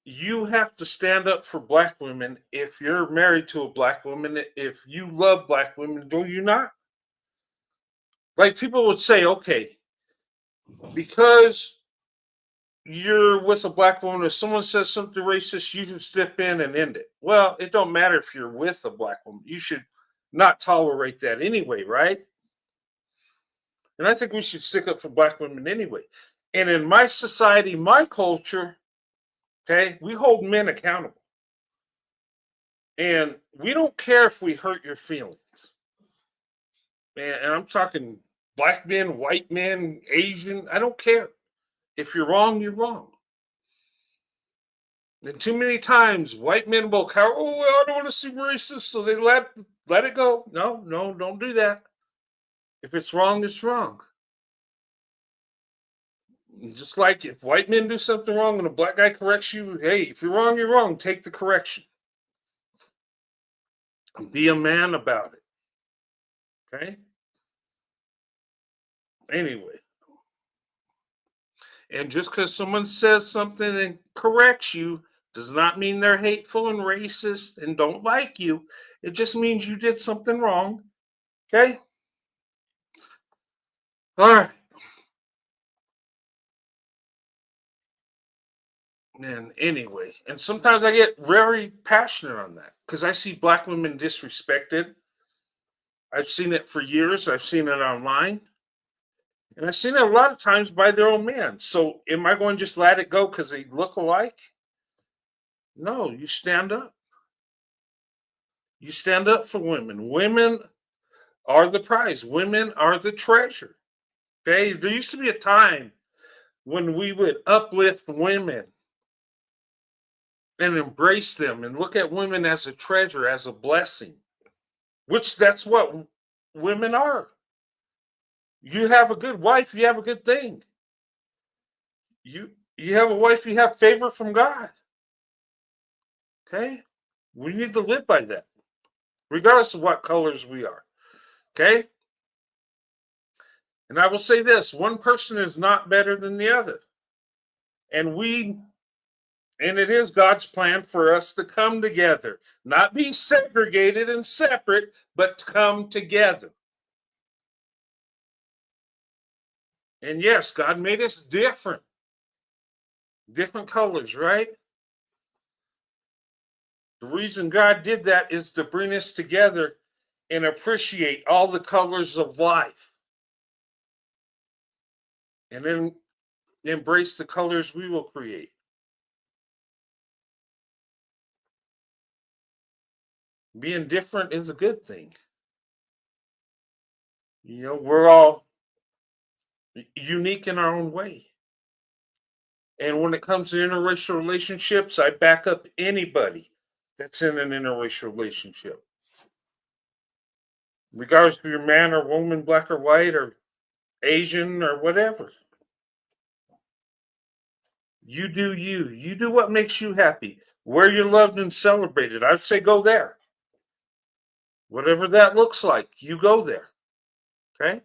Speaker 1: you have to stand up for black women if you're married to a black woman. If you love black women, do you not? Like people would say, okay, because you're with a black woman, if someone says something racist, you should step in and end it. Well, it don't matter if you're with a black woman. You should not tolerate that anyway, right? And I think we should stick up for black women anyway. And in my society, my culture, okay, we hold men accountable. And we don't care if we hurt your feelings. And I'm talking black men, white men, Asian. I don't care. If you're wrong, you're wrong. And too many times, white men will cower. Oh, well, I don't want to seem racist, so they let it go. No, no, don't do that. If it's wrong, it's wrong. Just like if white men do something wrong and a black guy corrects you, hey, if you're wrong, you're wrong. Take the correction. Be a man about it. Okay? Anyway. And just because someone says something and corrects you does not mean they're hateful and racist and don't like you. It just means you did something wrong. Okay? All right. And anyway, and sometimes I get very passionate on that because I see black women disrespected. I've seen it for years. I've seen it online. And I've seen it a lot of times by their own men. So am I going to just let it go because they look alike? No, you stand up. You stand up for women. Women are the prize. Women are the treasure. Okay? There used to be a time when we would uplift women and embrace them and look at women as a treasure, as a blessing, which that's what women are. You have a good wife, you have a good thing. You have a wife, you have favor from God. Okay? We need to live by that, regardless of what colors we are. Okay? And I will say this, one person is not better than the other. And it is God's plan for us to come together, not be segregated and separate, but to come together. And yes, God made us different colors, right? The reason God did that is to bring us together and appreciate all the colors of life. And then embrace the colors we will create. Being different is a good thing. You know, we're all unique in our own way. And when it comes to interracial relationships, I back up anybody that's in an interracial relationship. Regardless if you're man or woman, black or white or Asian or whatever. You do you. You do what makes you happy. Where you're loved and celebrated. I'd say go there. Whatever that looks like, you go there. Okay?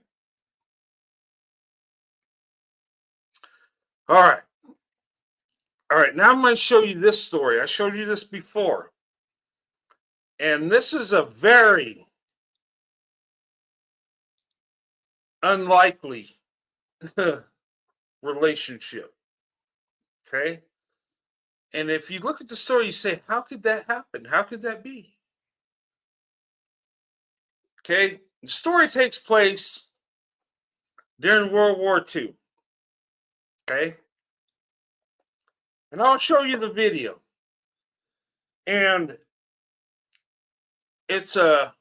Speaker 1: All right. All right, now I'm going to show you this story. I showed you this before. And this is a very unlikely relationship. Okay? And if you look at the story, you say, how could that happen? How could that be? Okay? The story takes place during World War II. Okay? And I'll show you the video. And it's a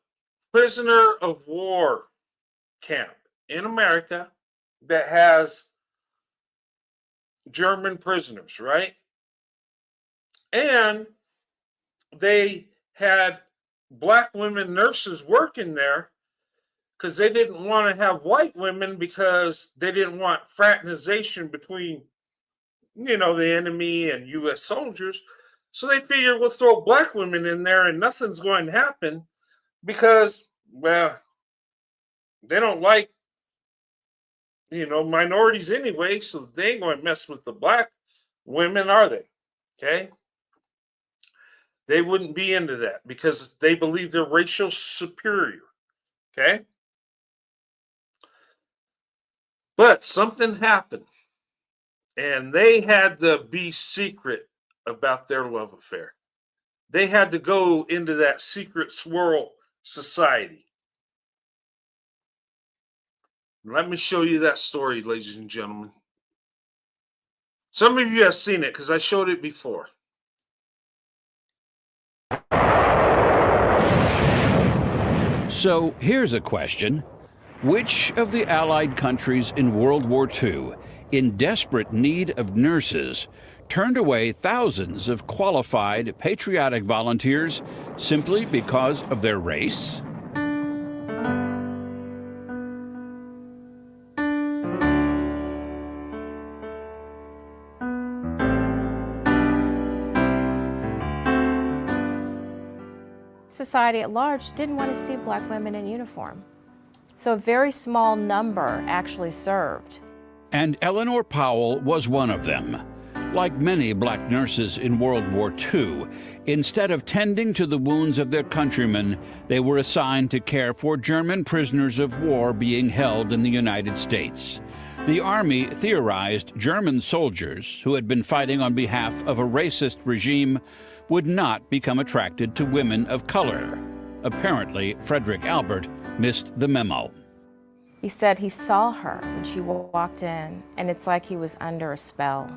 Speaker 1: prisoner of war camp in America that has German prisoners, right? And they had black women nurses working there because they didn't want to have white women because they didn't want fraternization between, the enemy and U.S. soldiers. So they figure we'll throw black women in there and nothing's going to happen because, well, they don't like, minorities anyway, so they ain't going to mess with the black women, are they? Okay. They wouldn't be into that because they believe they're racial superior. Okay. But something happened and they had to be secret about their love affair. They had to go into that secret swirl society. Let me show you that story, ladies and gentlemen. Some of you have seen it because I showed it before.
Speaker 6: So here's a question. Which of the Allied countries in World War II, in desperate need of nurses, turned away thousands of qualified patriotic volunteers simply because of their race?
Speaker 7: Society at large didn't want to see black women in uniform. So a very small number actually served.
Speaker 6: And Eleanor Powell was one of them. Like many black nurses in World War II, instead of tending to the wounds of their countrymen, they were assigned to care for German prisoners of war being held in the United States. The Army theorized German soldiers who had been fighting on behalf of a racist regime would not become attracted to women of color. Apparently, Frederick Albert missed the memo.
Speaker 7: He said he saw her when she walked in, and it's like he was under a spell.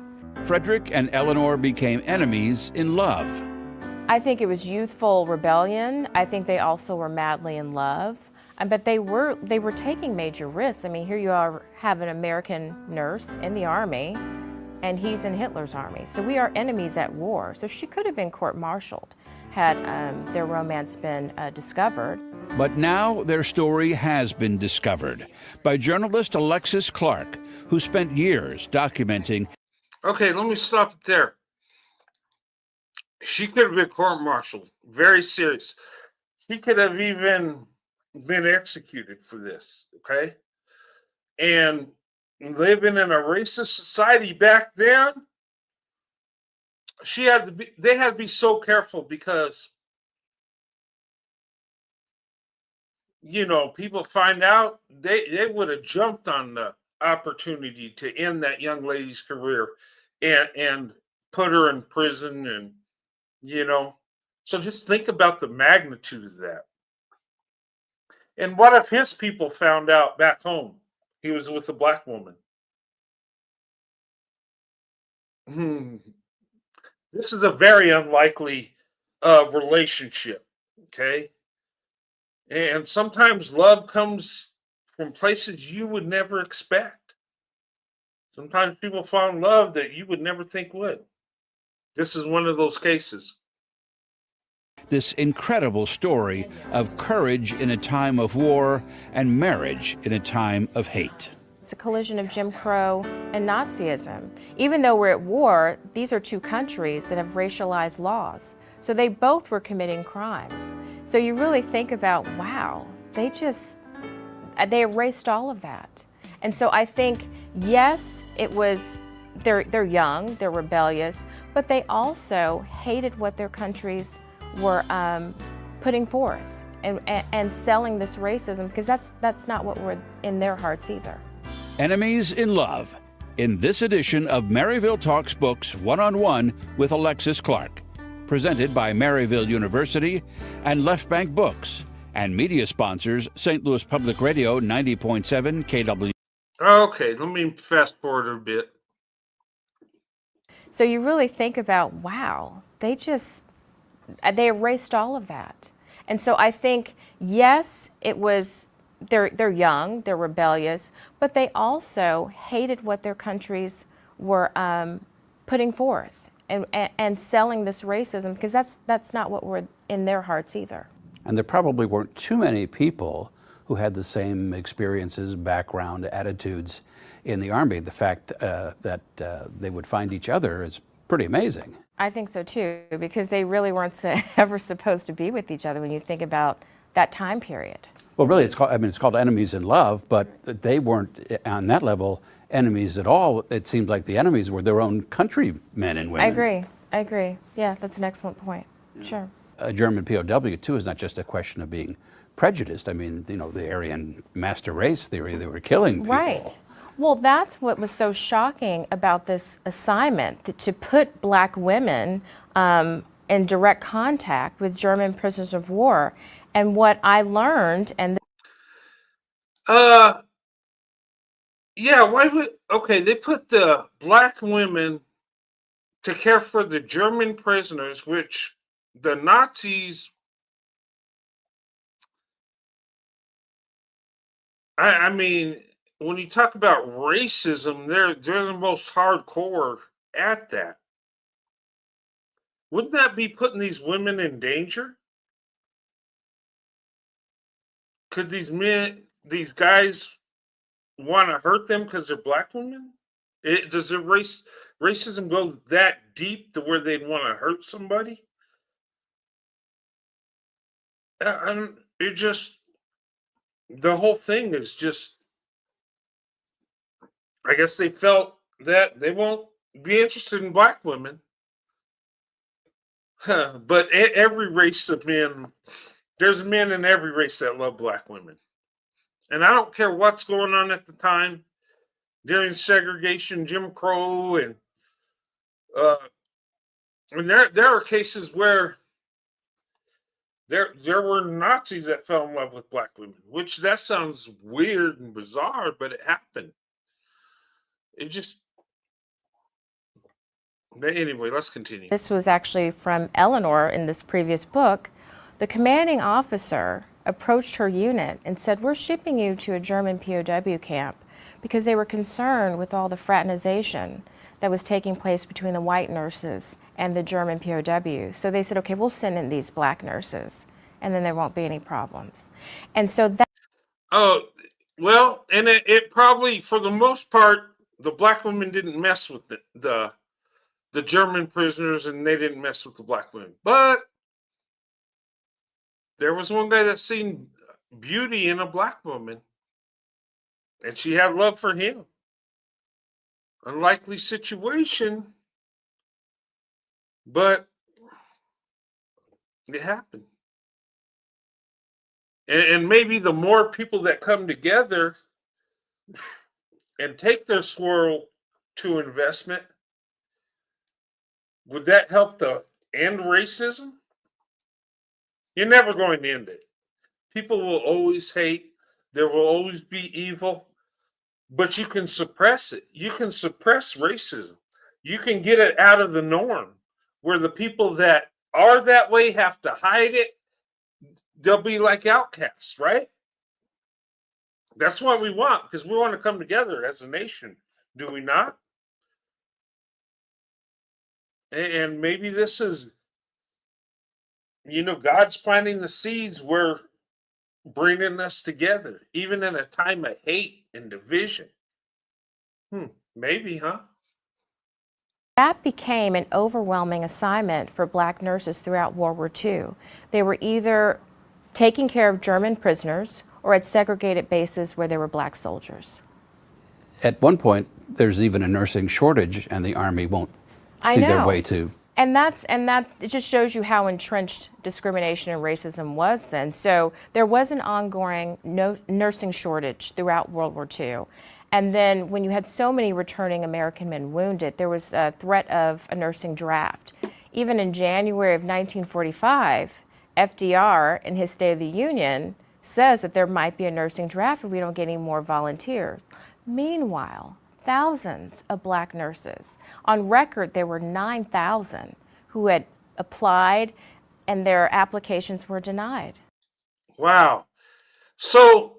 Speaker 6: Frederick and Eleanor became enemies in love.
Speaker 7: I think it was youthful rebellion. I think they also were madly in love. But they were taking major risks. I mean, here you are, have an American nurse in the Army, and he's in Hitler's army. So we are enemies at war. So she could have been court-martialed had their romance been discovered.
Speaker 6: But now their story has been discovered by journalist Alexis Clark, who spent years documenting.
Speaker 1: Okay, let me stop it there. She could have been court-martialed. Very serious. She could have even been executed for this, okay? And living in a racist society back then, they had to be so careful because, people find out, they would have jumped on the opportunity to end that young lady's career and put her in prison and, so just think about the magnitude of that. And what if his people found out back home he was with a black woman? This is a very unlikely relationship, okay? And sometimes love comes from places you would never expect. Sometimes people find love that you would never think would. This is one of those cases.
Speaker 6: This incredible story of courage in a time of war and marriage in a time of hate.
Speaker 7: It's a collision of Jim Crow and Nazism. Even though we're at war, these are two countries that have racialized laws. So they both were committing crimes. So you really think about, wow, they erased all of that. And so I think, yes, they're young, they're rebellious, but they also hated what their countries were putting forth and selling this racism, because that's not what were in their hearts either.
Speaker 6: Enemies in Love, in this edition of Maryville Talks Books One-on-One with Alexis Clark, presented by Maryville University and Left Bank Books, and media sponsors St. Louis Public Radio 90.7 KW.
Speaker 1: Okay, let me fast forward a bit.
Speaker 7: So you really think about, wow, they erased all of that. And so I think, yes, they're young, they're rebellious, but they also hated what their countries were putting forth and selling this racism, because that's not what were in their hearts either.
Speaker 8: And there probably weren't too many people who had the same experiences, background, attitudes in the Army. The fact that they would find each other is pretty amazing.
Speaker 7: I think so too, because they really weren't ever supposed to be with each other when you think about that time period.
Speaker 8: Well, really, it's called enemies in love, but they weren't on that level enemies at all. It seems like the enemies were their own countrymen and women.
Speaker 7: I agree. Yeah, that's an excellent point. Sure.
Speaker 8: A German POW, too, is not just a question of being prejudiced. I mean, you know, the Aryan master race theory, they were killing people.
Speaker 7: Right. Well, that's what was so shocking about this assignment, to put black women in direct contact with German prisoners of war. And what I learned, and
Speaker 1: Yeah, why would okay, they put the black women to care for the German prisoners, which the Nazis, I mean, when you talk about racism, they're the most hardcore at that. Wouldn't that be putting these women in danger? Could these guys want to hurt them because they're black women? Does the racism go that deep to where they'd want to hurt somebody? It just, the whole thing is just, I guess they felt that they won't be interested in black women. But every race of men, there's men in every race that love black women. And I don't care what's going on at the time during segregation, Jim Crow, and there are cases where there were Nazis that fell in love with black women, which that sounds weird and bizarre, but it happened. It just, anyway, let's continue.
Speaker 7: this was actually from Eleanor in this previous book, the commanding officer approached her unit and said, "We're shipping you to a German POW camp," because they were concerned with all the fraternization that was taking place between the white nurses and the German POWs. So they said, okay, we'll send in these black nurses, and then there won't be any problems. And so that.
Speaker 1: Oh, well, and it probably, for the most part, the black women didn't mess with the German prisoners, and they didn't mess with the black women. But there was one guy that seen beauty in a black woman, and she had love for him. Unlikely situation, but it happened. And maybe the more people that come together and take their swirl to investment, would that help to end racism? You're never going to end it. People will always hate. There will always be evil. But you can suppress it. You can suppress racism. You can get it out of the norm, where the people that are that way have to hide it. They'll be like outcasts, right? That's what we want, because we want to come together as a nation. Do we not? And maybe this is, God's planting the seeds. We're bringing us together, even in a time of hate and division. Maybe, huh?
Speaker 7: That became an overwhelming assignment for black nurses throughout World War II. They were either taking care of German prisoners or at segregated bases where there were black soldiers.
Speaker 8: At one point, there's even a nursing shortage, and the Army won't see their way to.
Speaker 7: And that it just shows you how entrenched discrimination and racism was then. So there was an ongoing nursing shortage throughout World War II. And then when you had so many returning American men wounded, there was a threat of a nursing draft. Even in January of 1945, FDR, in his State of the Union, says that there might be a nursing draft if we don't get any more volunteers. Meanwhile, thousands of black nurses. On record, there were 9,000 who had applied, and their applications were denied.
Speaker 1: Wow. So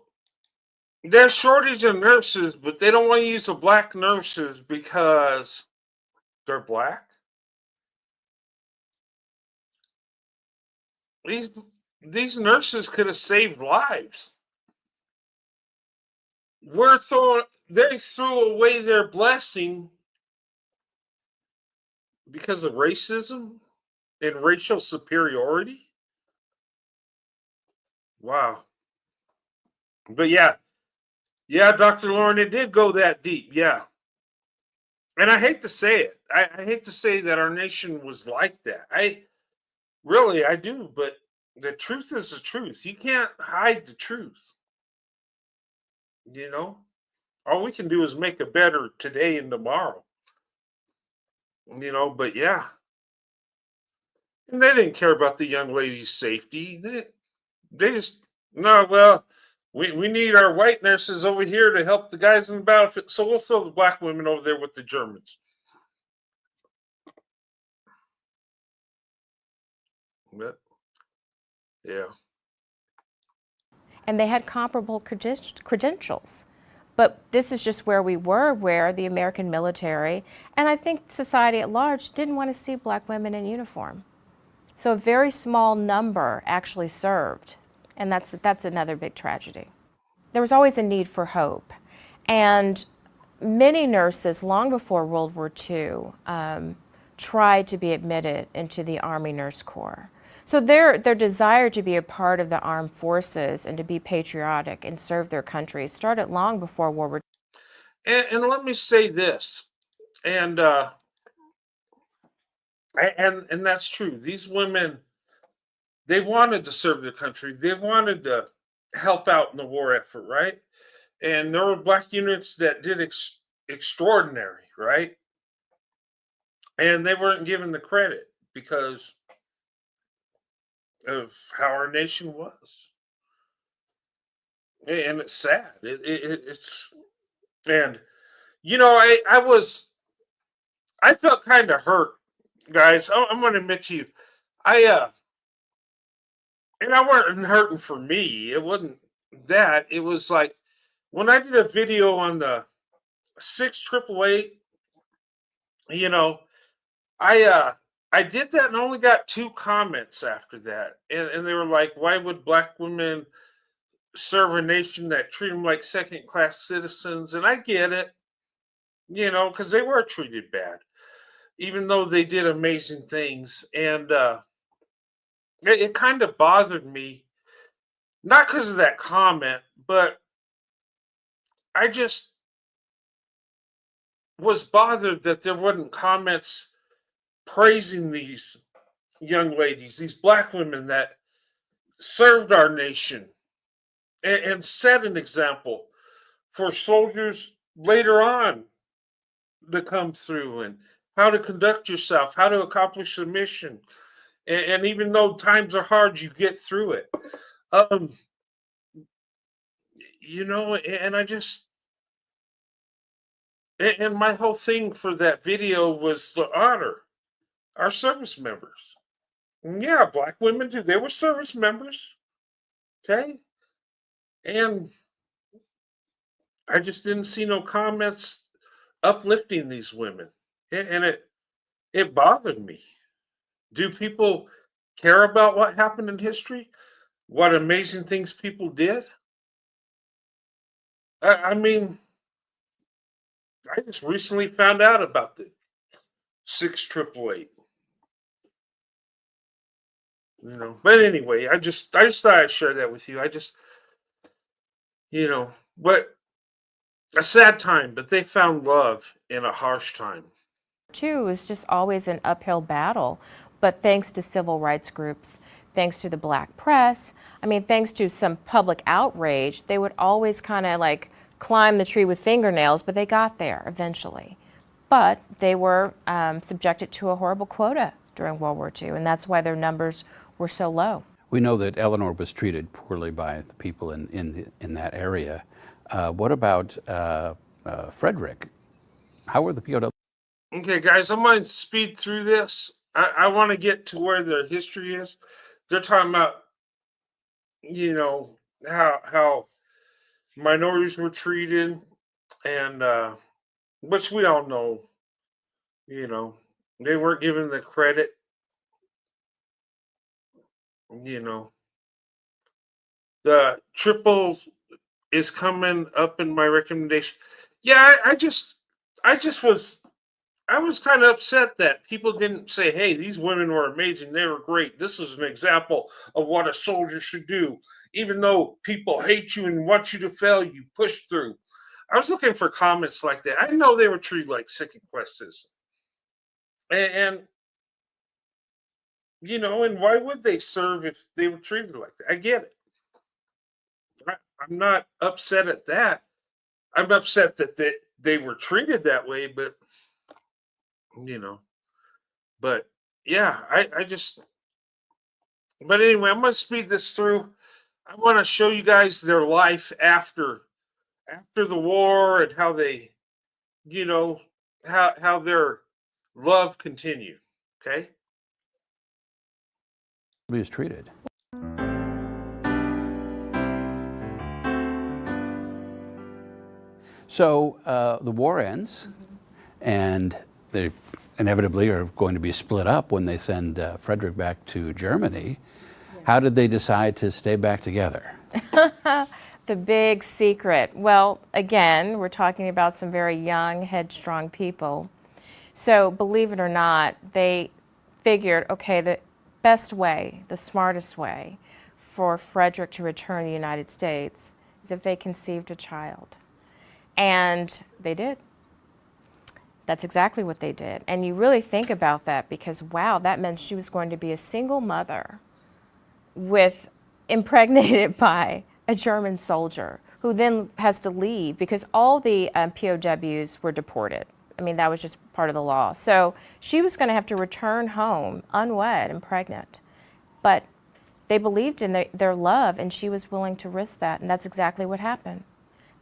Speaker 1: there's shortage of nurses, but they don't want to use the black nurses because they're black. These nurses could have saved lives. They threw away their blessing because of racism and racial superiority. Wow. But yeah, Dr. Lauren, it did go that deep. Yeah. And I hate to say it. I hate to say that our nation was like that. I do, but the truth is the truth. You can't hide the truth. You know? All we can do is make it better today and tomorrow. But yeah. And they didn't care about the young lady's safety. They just, no, well, we need our white nurses over here to help the guys in the battlefield. So we'll throw the black women over there with the Germans. But, yeah.
Speaker 7: And they had comparable credentials. But this is just where we were, where the American military, and I think society at large, didn't want to see black women in uniform. So a very small number actually served. And that's another big tragedy. There was always a need for hope. And many nurses, long before World War II, tried to be admitted into the Army Nurse Corps. So their desire to be a part of the armed forces and to be patriotic and serve their country started long before World War II.
Speaker 1: And let me say this, and that's true. These women, they wanted to serve their country. They wanted to help out in the war effort, right? And there were black units that did extraordinary, right? And they weren't given the credit because of how our nation was. And it's sad. It's and I felt kind of hurt, guys. I'm going to admit to you, and I wasn't hurting for me. It wasn't that. It was like when I did a video on the 688, you know, I did that and only got 2 comments after that, and they were like, "Why would black women serve a nation that treat them like second-class citizens?" And I get it, because they were treated bad, even though they did amazing things. And it kind of bothered me, not because of that comment, but I just was bothered that there wasn't comments praising these young ladies, these black women that served our nation and set an example for soldiers later on to come through, and how to conduct yourself, how to accomplish a mission. And even though times are hard, you get through it. Um, and I just, and my whole thing for that video was to honor our service members. And yeah, black women too. They were service members. Okay. And I just didn't see no comments uplifting these women. And it bothered me. Do people care about what happened in history? What amazing things people did? I mean, I just recently found out about the 6888. But anyway, I just thought I'd share that with you. But a sad time, but they found love in a harsh time.
Speaker 7: II was just always an uphill battle, but thanks to civil rights groups, thanks to the black press, thanks to some public outrage, they would always kind of like climb the tree with fingernails, but they got there eventually. But they were subjected to a horrible quota during World War II, and that's why their numbers were so low.
Speaker 8: We know that Eleanor was treated poorly by the people in that area. What about Frederick? How were the POW?
Speaker 1: Okay, guys, I'm going to speed through this. I want to get to where their history is. They're talking about, how minorities were treated, and which we all know, they weren't given the credit. The triple is coming up in my recommendation. Yeah, I just was I was kind of upset that people didn't say, hey, these women were amazing. They were great. This is an example of what a soldier should do. Even though people hate you and want you to fail, you push through. I was looking for comments like that. I know they were treated like second class citizens. And and why would they serve if they were treated like that? I get it. I'm not upset at that. I'm upset that they were treated that way, but but yeah, I just, but anyway, I'm going to speed this through. I want to show you guys their life after the war, and how they, how their love continued. Okay.
Speaker 8: He was treated. So the war ends, and they inevitably are going to be split up when they send Frederick back to Germany. How did they decide to stay back together?
Speaker 7: The big secret. Well, again, we're talking about some very young, headstrong people. So believe it or not, they figured, okay, the best way, the smartest way for Frederick to return to the United States is if they conceived a child. And they did. That's exactly what they did. And you really think about that, because, wow, that meant she was going to be a single mother impregnated by a German soldier who then has to leave because all the POWs were deported. I mean, that was just part of the law. So she was going to have to return home unwed and pregnant. But they believed in their love, and she was willing to risk that. And that's exactly what happened.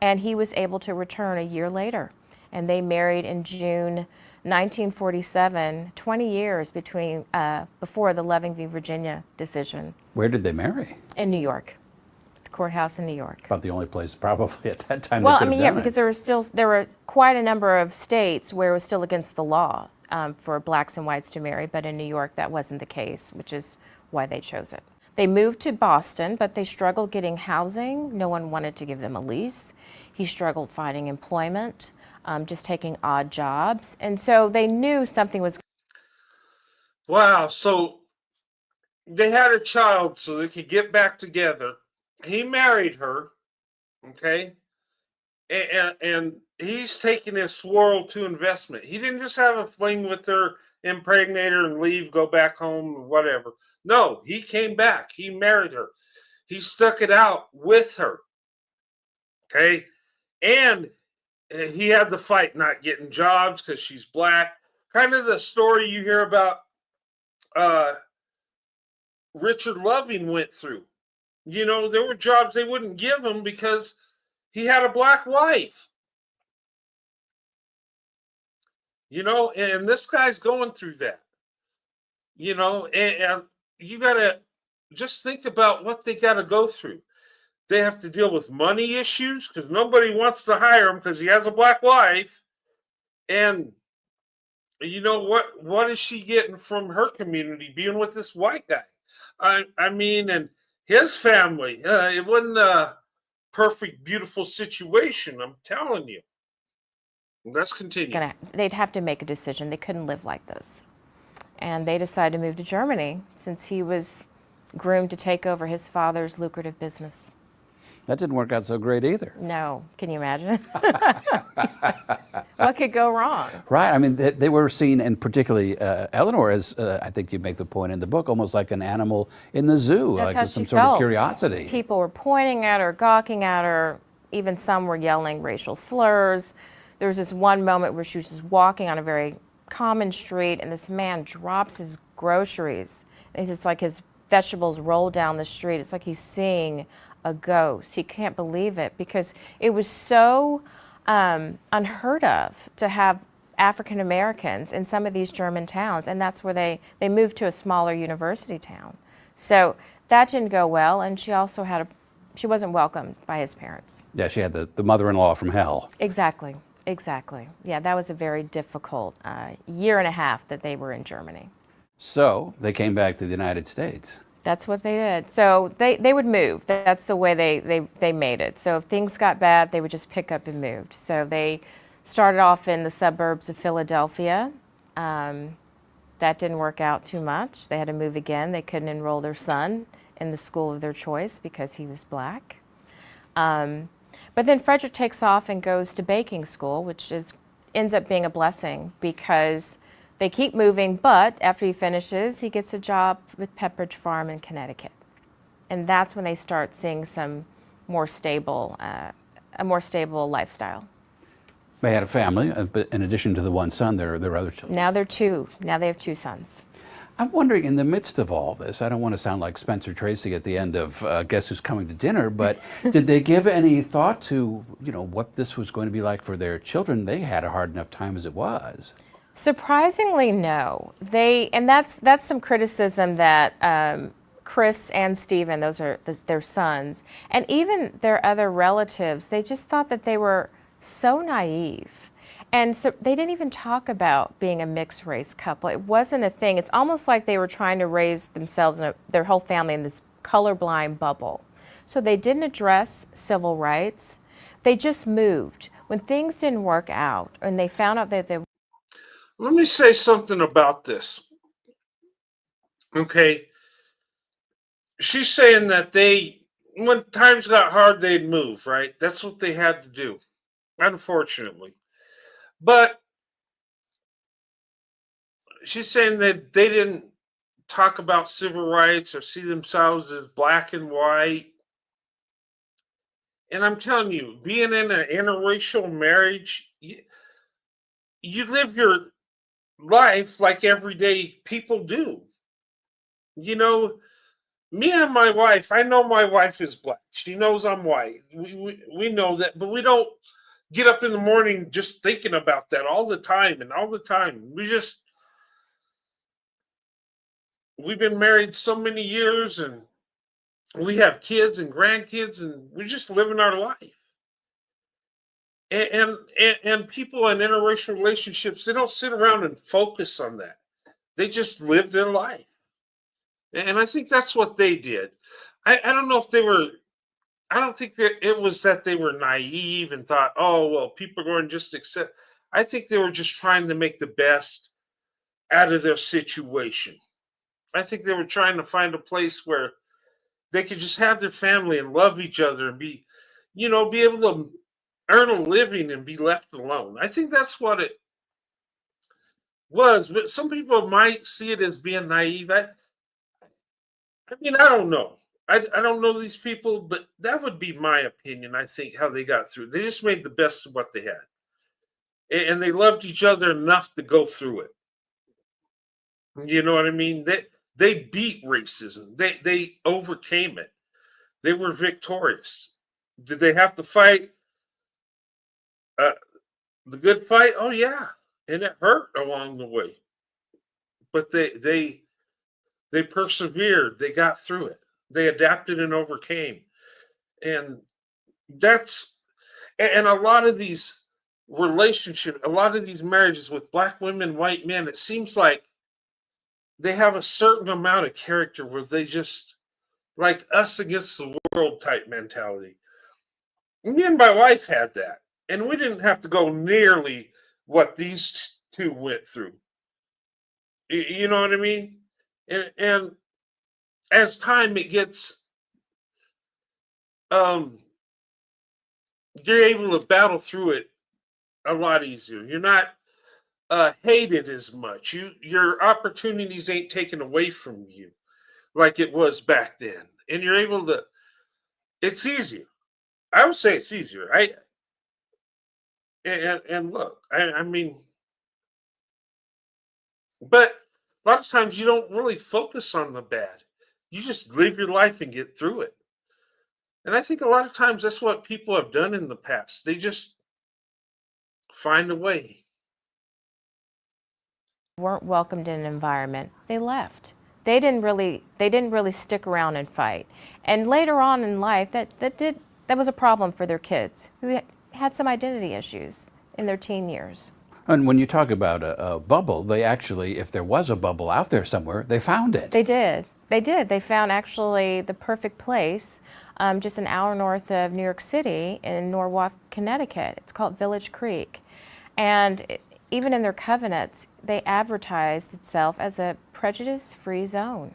Speaker 7: And he was able to return a year later. And they married in June 1947, 20 years before the Loving v. Virginia decision.
Speaker 8: Where did they marry?
Speaker 7: In New York, the courthouse in New York.
Speaker 8: About the only place probably at that time.
Speaker 7: Well,
Speaker 8: they
Speaker 7: I mean,
Speaker 8: could have done
Speaker 7: because there were quite a number of states where it was still against the law for blacks and whites to marry, but in New York that wasn't the case, which is why they chose it. They moved to Boston, but they struggled getting housing. No one wanted to give them a lease. He struggled finding employment. Just taking odd jobs. And so they knew something was.
Speaker 1: Wow. So they had a child so they could get back together. He married her. Okay. And he's taking his Swirl to investment. He didn't just have a fling with her, impregnate her, and leave, go back home, or whatever. No, he came back. He married her. He stuck it out with her. Okay. And he had the fight not getting jobs because she's black. Kind of the story you hear about Richard Loving went through. There were jobs they wouldn't give him because he had a black wife. And this guy's going through that. And you got to just think about what they got to go through. They have to deal with money issues because nobody wants to hire him because he has a black wife. And what is she getting from her community being with this white guy? I mean, and his family. It wasn't a perfect, beautiful situation, I'm telling you. Let's continue.
Speaker 7: They'd have to make a decision. They couldn't live like this. And they decided to move to Germany since he was groomed to take over his father's lucrative business.
Speaker 8: That didn't work out so great either.
Speaker 7: No. Can you imagine? What could go wrong?
Speaker 8: Right. I mean, they were seen, and particularly Eleanor, as I think you make the point in the book, almost like an animal in the zoo,
Speaker 7: That's
Speaker 8: like some sort of curiosity.
Speaker 7: People were pointing at her, gawking at her. Even some were yelling racial slurs. There was this one moment where she was just walking on a very common street, and this man drops his groceries. And it's like his vegetables roll down the street. It's like he's seeing a ghost. He can't believe it because it was so unheard of to have African Americans in some of these German towns, and that's where they moved to a smaller university town. So that didn't go well, and she also she wasn't welcomed by his parents.
Speaker 8: Yeah, she had the mother-in-law from hell.
Speaker 7: Exactly. Yeah, that was a very difficult year and a half that they were in Germany.
Speaker 8: So they came back to the United States.
Speaker 7: That's what they did. So they would move. That's the way they made it. So if things got bad, they would just pick up and move. So they Started off in the suburbs of Philadelphia. That didn't work out too much. They had to move again. They couldn't enroll their son in the school of their choice because he was black. But then Frederick takes off and goes to baking school, which ends up being a blessing because they keep moving, but after he finishes, he gets a job with Pepperidge Farm in Connecticut. And that's when they start seeing some more stable, a more stable lifestyle.
Speaker 8: They had a family, but in addition to the one son, there are other children.
Speaker 7: Now they're two. Now they have two sons.
Speaker 8: I'm wondering, in the midst of all this, I don't want to sound like Spencer Tracy at the end of Guess Who's Coming to Dinner, but did they give any thought to, what this was going to be like for their children? They had a hard enough time as it was.
Speaker 7: Surprisingly, no. And that's some criticism that Chris and Stephen, those are their sons, and even their other relatives, they just thought that they were so naive. And so they didn't even talk about being a mixed race couple. It wasn't a thing. It's almost like they were trying to raise themselves and their whole family in this colorblind bubble. So they didn't address civil rights. They just moved. When things didn't work out and they found out that they...
Speaker 1: Let me say something about this. Okay. She's saying that when times got hard, they'd move, right? That's what they had to do, unfortunately. But she's saying that they didn't talk about civil rights or see themselves as black and white. And I'm telling you, being in an interracial marriage, you live your life like everyday people do. Me and my wife, I know my wife is black. She knows I'm white. We know that, but we don't get up in the morning just thinking about that all the time and all the time. We've been married so many years and we have kids and grandkids and we're just living our life. And people in interracial relationships, they don't sit around and focus on that. They just live their life. And I think that's what they did. I don't know if they were, I don't think that it was that they were naive and thought, oh, well, people are going to just accept. I think they were just trying to make the best out of their situation. I think they were trying to find a place where they could just have their family and love each other and be able to earn a living and be left alone. I think that's what it was. But some people might see it as being naive. I don't know. I don't know these people, but that would be my opinion, I think, how they got through. They just made the best of what they had. And they loved each other enough to go through it. You know what I mean? They beat racism. They overcame it. They were victorious. Did they have to fight the good fight? Oh, yeah. And it hurt along the way. But they persevered. They got through it. They adapted and overcame. And a lot of these relationships, a lot of these marriages with black women, white men, it seems like they have a certain amount of character where they just like us against the world type mentality. Me and my wife had that. And we didn't have to go nearly what these two went through. You know what I mean? And as time it gets, you're able to battle through it a lot easier. You're not hated as much. Your opportunities ain't taken away from you like it was back then, and you're able to. It's easier. I would say it's easier. And look, I mean, but a lot of times you don't really focus on the bad. You just live your life and get through it. And I think a lot of times that's what people have done in the past. They just find a way.
Speaker 7: Weren't welcomed in an environment. They left. They didn't really stick around and fight. And later on in life, that was a problem for their kids who had some identity issues in their teen years.
Speaker 8: And when you talk about a bubble, they actually, if there was a bubble out there somewhere, they found it.
Speaker 7: They did. They found actually the perfect place, just an hour north of New York City in Norwalk, Connecticut. It's called Village Creek. And even in their covenants, they advertised itself as a prejudice-free zone.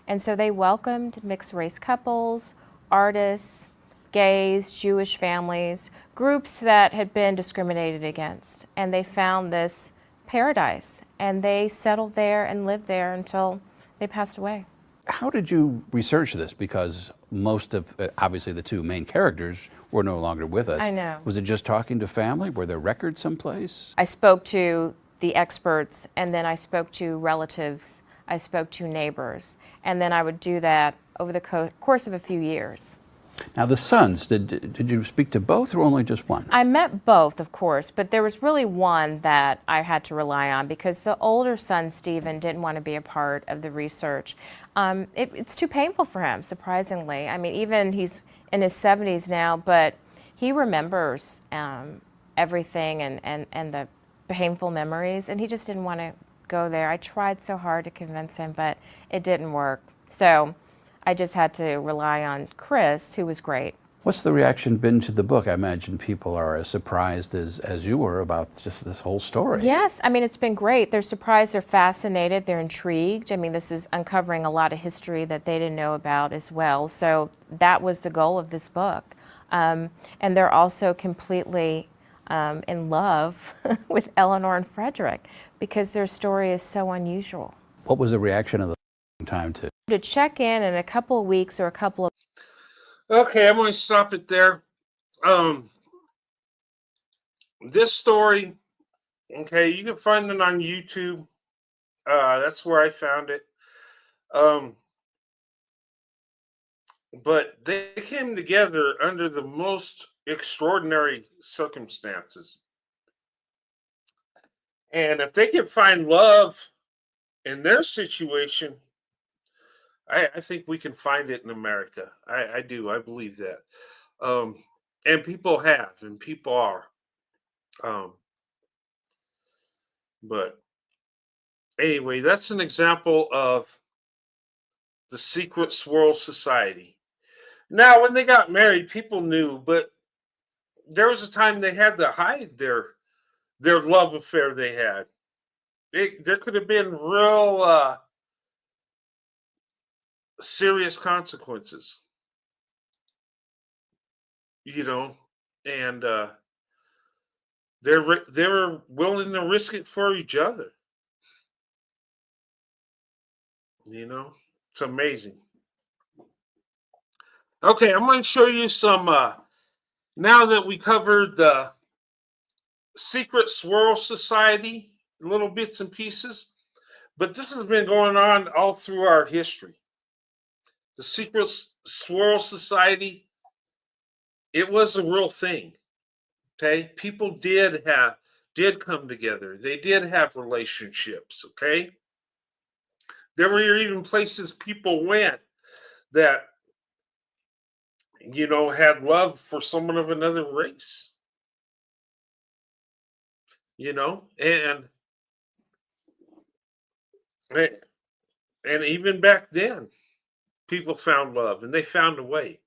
Speaker 7: And so they welcomed mixed-race couples, artists, gays, Jewish families, groups that had been discriminated against. And they found this paradise, and they settled there and lived there until they passed away.
Speaker 8: How did you research this? Because most of, obviously, the two main characters were no longer with us.
Speaker 7: I know.
Speaker 8: Was it just talking to family? Were there records someplace?
Speaker 7: I spoke to the experts, and then I spoke to relatives, I spoke to neighbors, and then I would do that over the course of a few years.
Speaker 8: Now, the sons, did you speak to both or only just one?
Speaker 7: I met both, of course, but there was really one that I had to rely on because the older son, Stephen, didn't want to be a part of the research. It's too painful for him, surprisingly. I mean, even he's in his 70s now, but he remembers everything and the painful memories, and he just didn't want to go there. I tried so hard to convince him, but it didn't work. So I just had to rely on Chris, who was great.
Speaker 8: What's the reaction been to the book? I imagine people are as surprised as you were about just this whole story.
Speaker 7: Yes, I mean, it's been great. They're surprised, they're fascinated, they're intrigued. I mean, this is uncovering a lot of history that they didn't know about as well. So that was the goal of this book. And they're also completely in love with Eleanor and Frederick because their story is so unusual.
Speaker 8: What was the reaction of the time to
Speaker 7: check in a couple of weeks or a couple of...
Speaker 1: Okay, I'm going to stop it there. This story, okay, you can find it on YouTube. That's where I found it. But they came together under the most extraordinary circumstances. And if they can find love in their situation, I think we can find it in America. I do. I believe that. And people have, and people are. But anyway, that's an example of the secret Swirl Society. Now, when they got married, people knew, but there was a time they had to hide their love affair they had. There could have been real serious consequences, and they were willing to risk it for each other. It's amazing. Okay, I'm going to show you some. Now that we covered the secret Swirl Society, little bits and pieces, but this has been going on all through our history. The secret Swirl Society, it was a real thing. Okay, people did come together. They did have relationships. Okay, there were even places people went that had love for someone of another race. And even back then, people found love and they found a way.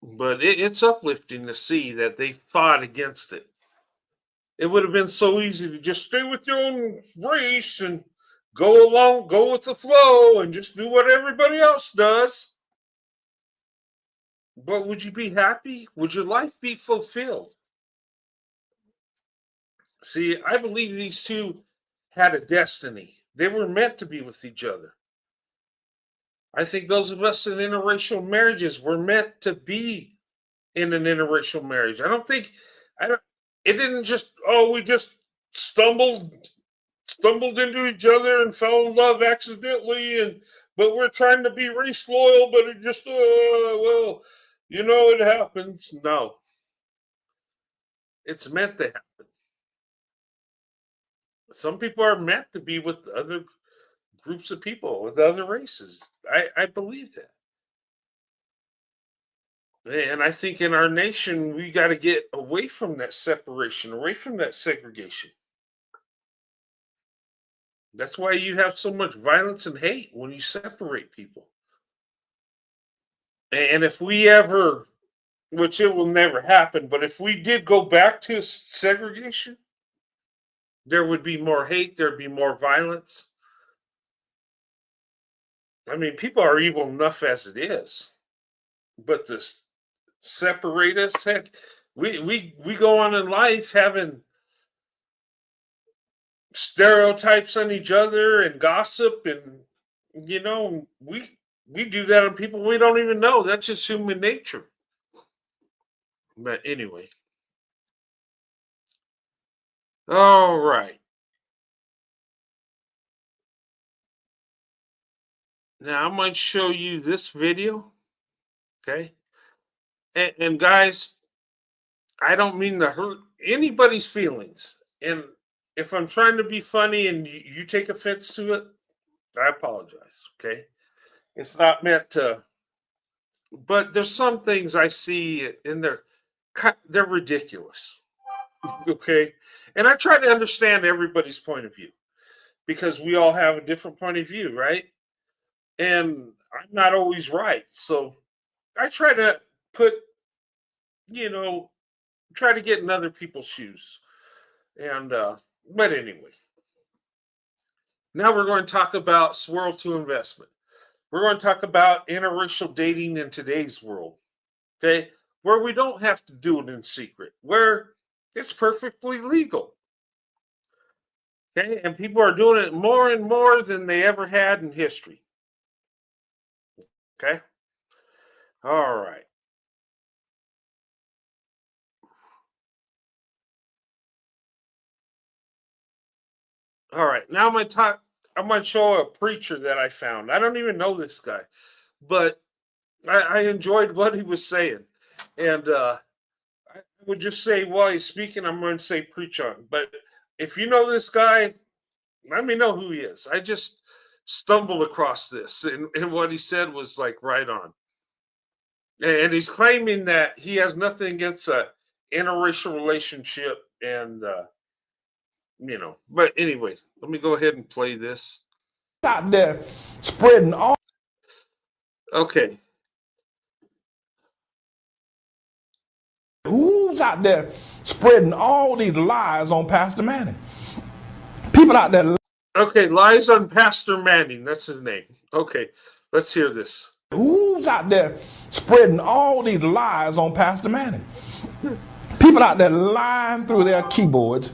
Speaker 1: But it's uplifting to see that they fought against it. It would have been so easy to just stay with your own race and go with the flow and just do what everybody else does. But would you be happy? Would your life be fulfilled? See, I believe these two had a destiny. They were meant to be with each other. I think those of us in interracial marriages were meant to be in an interracial marriage. It didn't just, we just stumbled into each other and fell in love accidentally, but we're trying to be race loyal, but it just, it happens. No. It's meant to happen. Some people are meant to be with other groups of people, with other races. I believe that. And I think in our nation, we got to get away from that separation, away from that segregation. That's why you have so much violence and hate when you separate people. And if we ever, which it will never happen, but if we did go back to segregation, there would be more hate, there'd be more violence. I mean, people are evil enough as it is, but to separate us, heck, we go on in life having stereotypes on each other and gossip, and we do that on people we don't even know. That's just human nature. But anyway, all right. Now I might show you this video, okay? And guys, I don't mean to hurt anybody's feelings. And if I'm trying to be funny and you take offense to it, I apologize, okay? It's not meant to, but there's some things I see in there, they're ridiculous, okay? And I try to understand everybody's point of view because we all have a different point of view, right? And I'm not always right. So I try to try to get in other people's shoes. And, but anyway, now we're going to talk about Swirl to investment. We're going to talk about interracial dating in today's world, okay? Where we don't have to do it in secret, where it's perfectly legal, okay? And people are doing it more and more than they ever had in history, okay? All right. All right, now I'm going to show a preacher that I found. I don't even know this guy, but I enjoyed what he was saying. And I would just say while he's speaking, I'm going to say preach on. But if you know this guy, let me know who he is. I just stumbled across this, and what he said was like right on. And he's claiming that he has nothing against a interracial relationship and but anyway, let me go ahead and play this.
Speaker 9: Out there spreading all.
Speaker 1: Okay.
Speaker 9: Who's out there spreading all these lies on Pastor Manning? People out there.
Speaker 1: Okay, lies on Pastor Manning. That's his name. Okay, let's hear this.
Speaker 9: Who's out there spreading all these lies on Pastor Manning? People out there lying through their keyboards.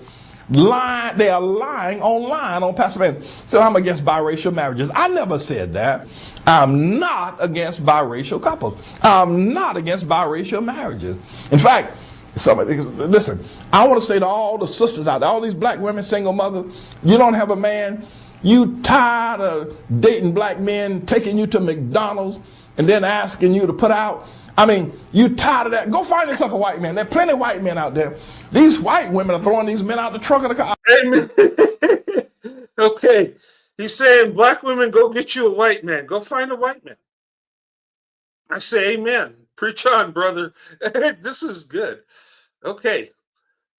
Speaker 9: They are lying online on Pastor Manning. So I'm against biracial marriages. I never said that. I'm not against biracial couples. I'm not against biracial marriages. In fact, listen, I want to say to all the sisters out there, all these black women, single mothers, you don't have a man, you tired of dating black men, taking you to McDonald's and then asking you to put out. I mean, you tired of that? Go find yourself a white man. There are plenty of white men out there. These white women are throwing these men out the trunk of the car.
Speaker 1: Amen. Okay. He's saying, black women, go get you a white man. Go find a white man. I say amen. Preach on, brother. This is good. Okay.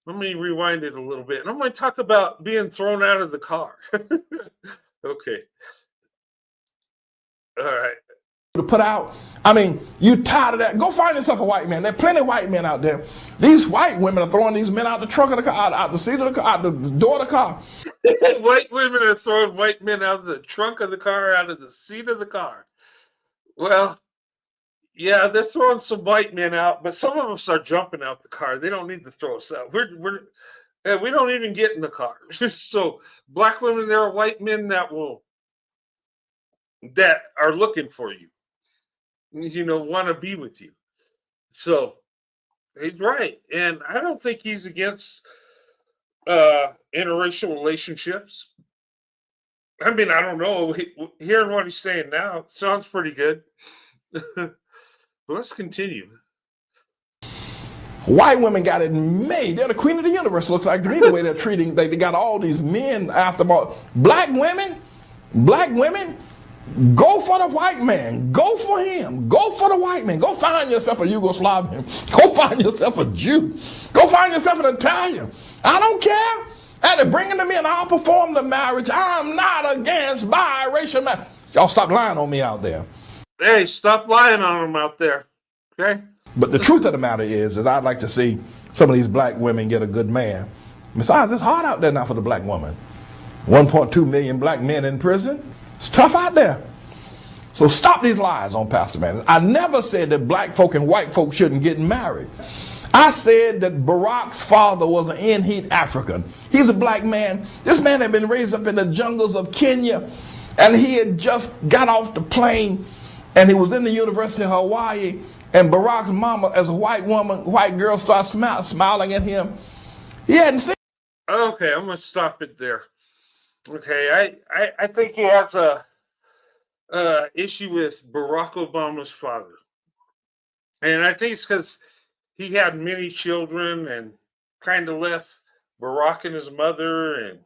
Speaker 1: Let me rewind it a little bit. And I'm going to talk about being thrown out of the car. Okay. All right.
Speaker 9: To put out. I mean, you tired of that? Go find yourself a white man. There are plenty of white men out there. These white women are throwing these men out the trunk of the car, out the seat of the car, out the door of the car.
Speaker 1: White women are throwing white men out of the trunk of the car, out of the seat of the car. Well, yeah, they're throwing some white men out, but some of us are jumping out the car. They don't need to throw us out. We don't even get in the car. So black women, there are white men that are looking for you. Want to be with you. So he's right. And I don't think he's against interracial relationships. I mean, I don't know. Hearing what he's saying now sounds pretty good. But let's continue.
Speaker 9: White women got it made. They're the queen of the universe, looks like to me, the way they're treating. They got all these men after about black women, go for the white man. Go for him. Go for the white man. Go find yourself a Yugoslavian. Go find yourself a Jew. Go find yourself an Italian. I don't care. And they're bringing them in. I'll perform the marriage. I'm not against biracial marriage. Y'all stop lying on me out there.
Speaker 1: Hey, stop lying on them out there. Okay?
Speaker 9: But the truth of the matter is that I'd like to see some of these black women get a good man. Besides, it's hard out there now for the black woman. 1.2 million black men in prison. It's tough out there. So stop these lies on Pastor Manning. I never said that black folk and white folk shouldn't get married. I said that Barack's father was an in-heat African. He's a black man. This man had been raised up in the jungles of Kenya, and he had just got off the plane, and he was in the University of Hawaii, and Barack's mama, as a white woman, white girl, started smiling at him. He hadn't seen.
Speaker 1: Okay, I'm gonna stop it there. Okay, I think he has a issue with Barack Obama's father, and I think it's because he had many children and kind of left Barack and his mother, and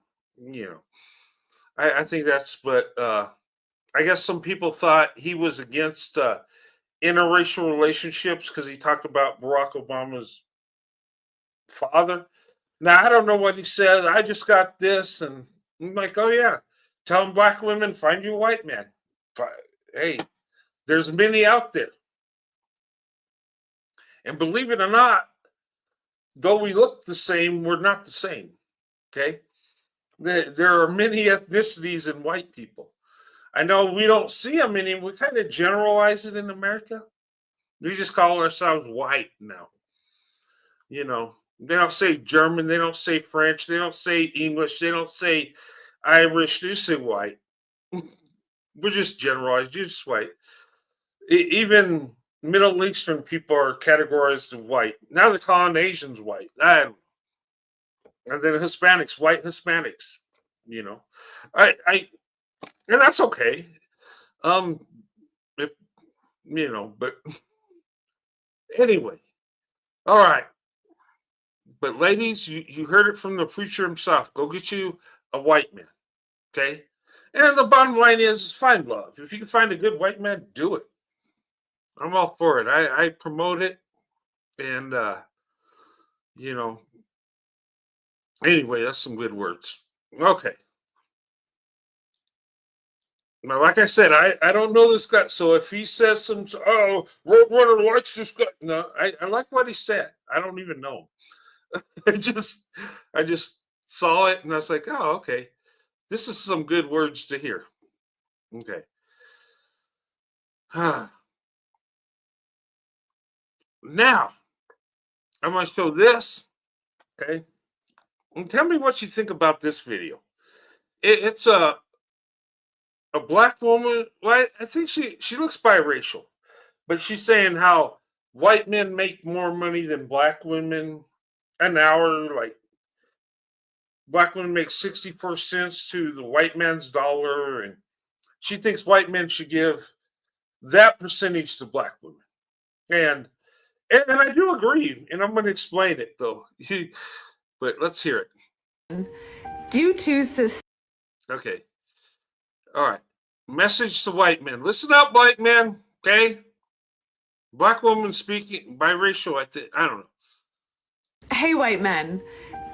Speaker 1: I think that's. But I guess some people thought he was against interracial relationships because he talked about Barack Obama's father. Now I don't know what he said. I just got this, and I'm like, oh yeah, telling black women find you a white man. Hey, there's many out there. And believe it or not, though we look the same, we're not the same. Okay? There are many ethnicities in white people. I know we don't see them anymore. We kind of generalize it in America. We just call ourselves white now. They don't say German, they don't say French, they don't say English, they don't say Irish, they just say white. We're just generalized, you're just white. Even Middle Eastern people are categorized as white. Now they're calling Asians white. And then Hispanics, white Hispanics, and that's okay. But anyway, all right. But ladies, you heard it from the preacher himself. Go get you a white man, okay? And the bottom line is find love. If you can find a good white man, do it. I'm all for it. I promote it, and anyway, that's some good words. Okay. Now, like I said, I don't know this guy, so if he says some, Roadrunner likes this guy. No, I like what he said. I don't even know him. I just saw it, and I was like, oh, okay. This is some good words to hear. Okay. Now, I'm going to show this, okay? And tell me what you think about this video. It's a black woman. Well, I think she looks biracial, but she's saying how white men make more money than black women an hour. Like, black women make 64 cents to the white man's dollar, and she thinks white men should give that percentage to black women. And I do agree, and I'm going to explain it, though. But let's hear it.
Speaker 10: Due to
Speaker 1: Okay. All right. Message to white men. Listen up, white men, okay? Black woman speaking, biracial, I don't know.
Speaker 10: Hey, white men.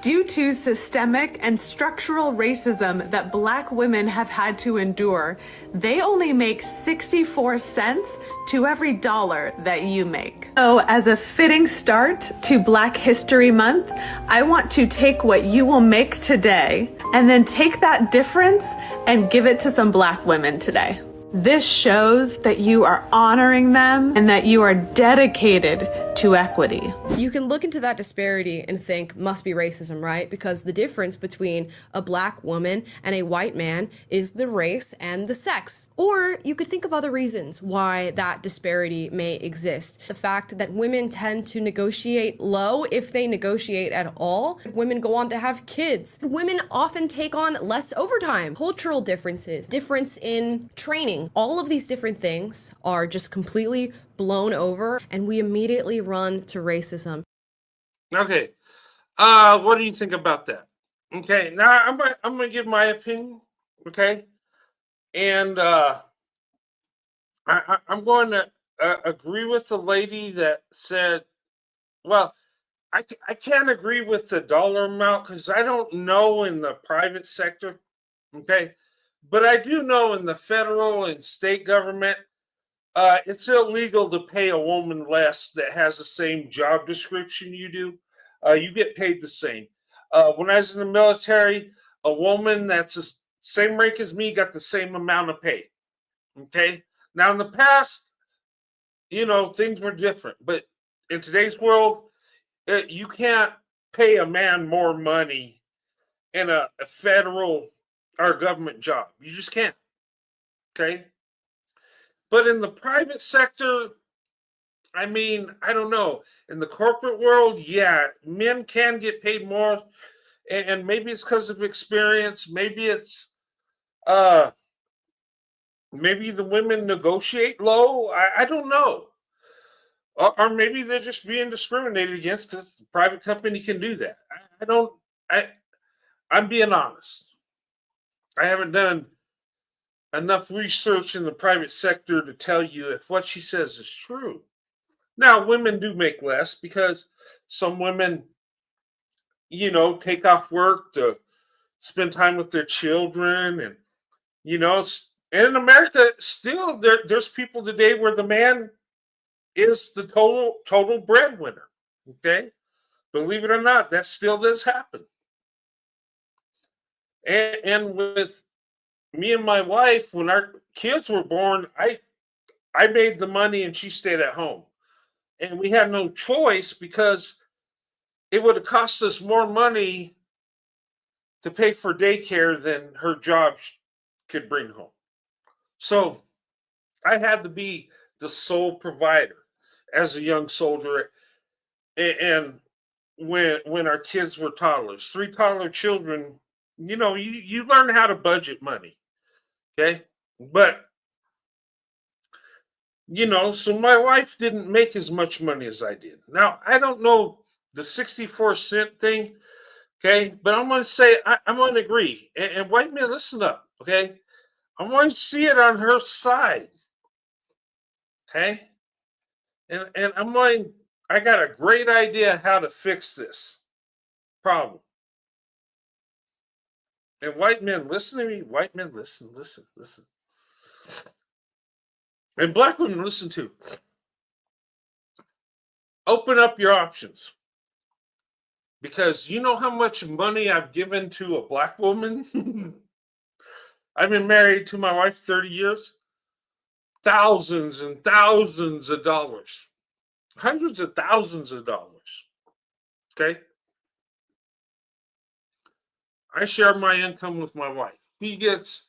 Speaker 10: Due to systemic and structural racism that black women have had to endure, they only make 64 cents to every dollar that you make. So, as a fitting start to Black History Month, I want to take what you will make today and then take that difference and give it to some black women today. This shows that you are honoring them and that you are dedicated to equity.
Speaker 11: You can look into that disparity and think must be racism, right? Because the difference between a black woman and a white man is the race and the sex. Or you could think of other reasons why that disparity may exist. The fact that women tend to negotiate low if they negotiate at all. Women go on to have kids. Women often take on less overtime. Cultural differences, difference in training. All of these different things are just completely blown over, and we immediately run to racism.
Speaker 1: Okay. What do you think about that? Okay, now I'm gonna give my opinion, okay? And I'm going to agree with the lady that said, well, I can't agree with the dollar amount because I don't know in the private sector, okay? But I do know in the federal and state government, It's illegal to pay a woman less that has the same job description you do. You get paid the same. When I was in the military, a woman that's the same rank as me got the same amount of pay. Okay. Now, in the past, things were different, but in today's world, you can't pay a man more money in a federal or government job. You just can't. Okay. But in the private sector, I mean, I don't know. In the corporate world, yeah, men can get paid more, and maybe it's because of experience. Maybe it's maybe the women negotiate low. I don't know, or maybe they're just being discriminated against because the private company can do that. I don't. I'm being honest. I haven't done enough research in the private sector to tell you if what she says is true. Now, women do make less because some women, take off work to spend time with their children, and and in America, still there's people today where the man is the total breadwinner. Okay, believe it or not, that still does happen. And with me and my wife, when our kids were born, I made the money and she stayed at home, and we had no choice because it would have cost us more money to pay for daycare than her job could bring home. So I had to be the sole provider as a young soldier. And when our kids were toddlers, 3 toddler children, you learn how to budget money. Okay. But, so my wife didn't make as much money as I did. Now, I don't know the 64-cent thing. Okay. But I'm going to say, I'm going to agree. And white men, listen up. Okay. I'm going to see it on her side. Okay. And I got a great idea how to fix this problem. And white men, listen to me. White men, listen. And black women, listen too. Open up your options. Because you know how much money I've given to a black woman? I've been married to my wife 30 years. Thousands and thousands of dollars. Hundreds of thousands of dollars. Okay? I share my income with my wife. He gets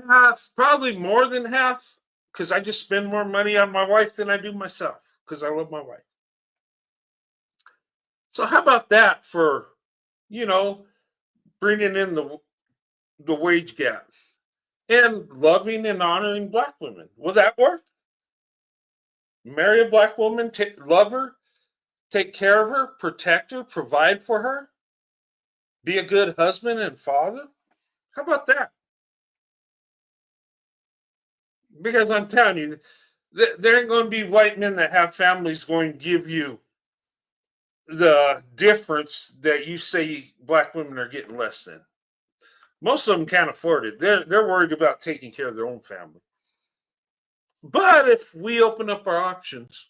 Speaker 1: half, probably more than half, because I just spend more money on my wife than I do myself, because I love my wife. So how about that for, bringing in the wage gap and loving and honoring black women? Will that work? Marry a black woman, love her, take care of her, protect her, provide for her, be a good husband and father? How about that? Because I'm telling you, there ain't going to be white men that have families going to give you the difference that you say black women are getting less than. Most of them can't afford it. They're worried about taking care of their own family. But if we open up our options,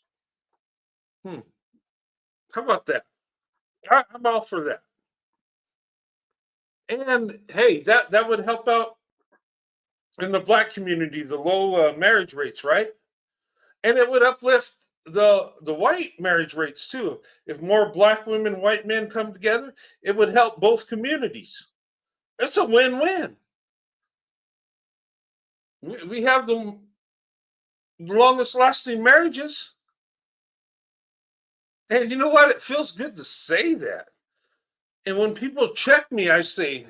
Speaker 1: how about that? I'm all for that. And hey, that would help out in the black community, the low marriage rates, right? And it would uplift the white marriage rates too. If more black women, white men come together, it would help both communities. It's a win-win. We have the longest lasting marriages. And you know what? It feels good to say that. And when people check me, I say,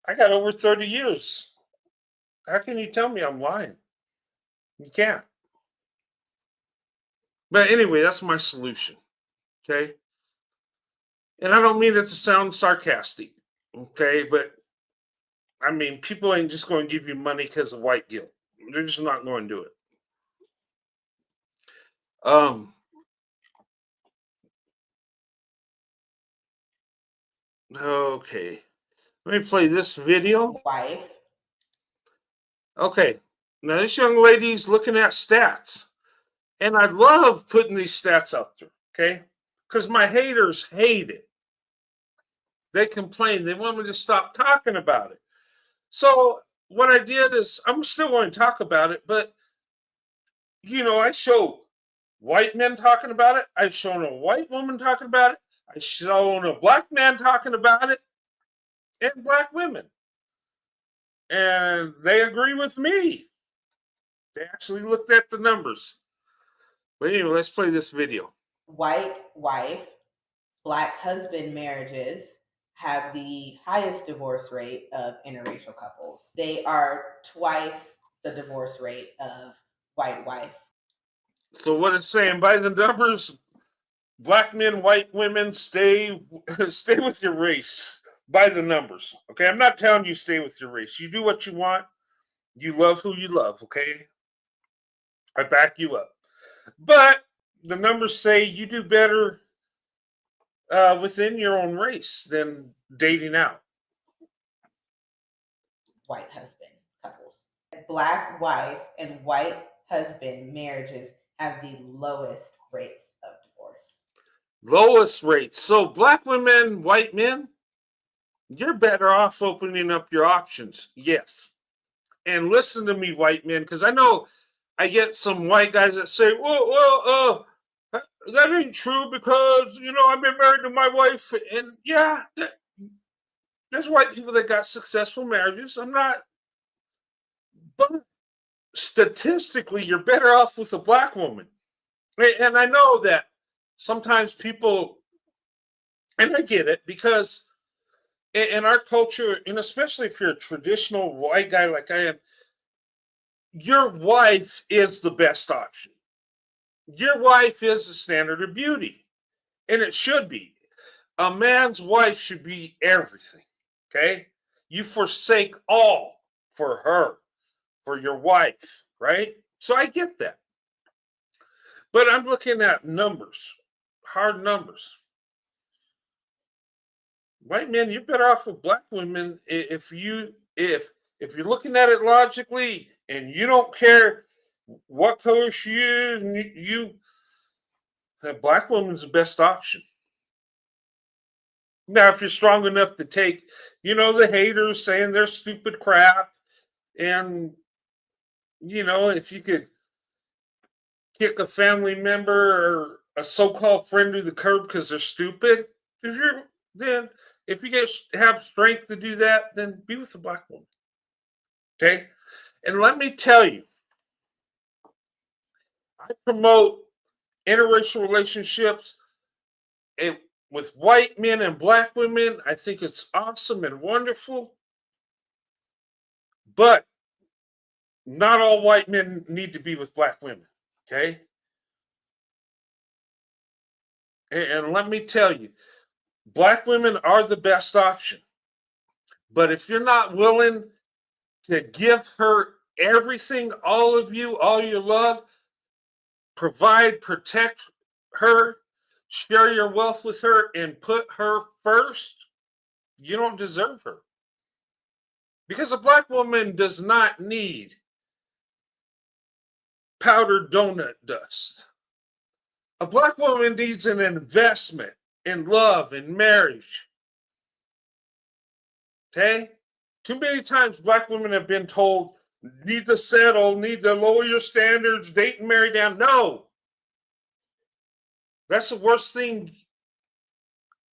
Speaker 1: I got over 30 years. How can you tell me I'm lying? You can't. But anyway, that's my solution. Okay. And I don't mean it to sound sarcastic. Okay. But I mean, people ain't just going to give you money because of white guilt. They're just not going to do it. Okay. Let me play this video.
Speaker 12: Wife.
Speaker 1: Okay. Now, this young lady's looking at stats, and I love putting these stats out there, okay? Because my haters hate it. They complain. They want me to stop talking about it. So what I did is I'm still going to talk about it, but I show white men talking about it. I've shown a white woman talking about it. I've shown a black man talking about it, and black women. And they agree with me. They actually looked at the numbers. But anyway, let's play this video.
Speaker 12: White wife, black husband marriages have the highest divorce rate of interracial couples. They are twice the divorce rate of white wife.
Speaker 1: So what it's saying by the numbers, black men, white women, stay with your race by the numbers. Okay, I'm not telling you stay with your race. You do what you want. You love who you love. Okay, I back you up. But the numbers say you do better within your own race than dating out.
Speaker 12: White husband couples. Black wife and white husband marriages have the lowest rates of divorce.
Speaker 1: Lowest rates. So black women, white men, you're better off opening up your options. Yes. And listen to me, white men, because I know I get some white guys that say, well, that ain't true because, I've been married to my wife. And yeah, there's white people that got successful marriages. I'm not. But statistically, you're better off with a black woman. And I know that sometimes people, and I get it, because in our culture, and especially if you're a traditional white guy like I am, your wife is the best option. Your wife is the standard of beauty, and it should be. A man's wife should be everything, okay? You forsake all for her, for your wife, right? So I get that. But I'm looking at numbers, hard numbers. White men, you're better off with black women if you're looking at it logically and you don't care what color she is, and a black woman's the best option. Now, if you're strong enough to take, the haters saying they're stupid crap, and if you could kick a family member or a so-called friend to the curb because they're stupid, then if you have strength to do that, then be with a black woman. Okay? And let me tell you, I promote interracial relationships with white men and black women. I think it's awesome and wonderful. But not all white men need to be with black women. Okay? And let me tell you, black women are the best option. But if you're not willing to give her everything, all of you, all your love, provide, protect her, share your wealth with her, and put her first, you don't deserve her. Because a black woman does not need powdered donut dust. A black woman needs an investment in love and marriage. Okay? Too many times black women have been told, need to settle, need to lower your standards, date and marry down. No. That's the worst thing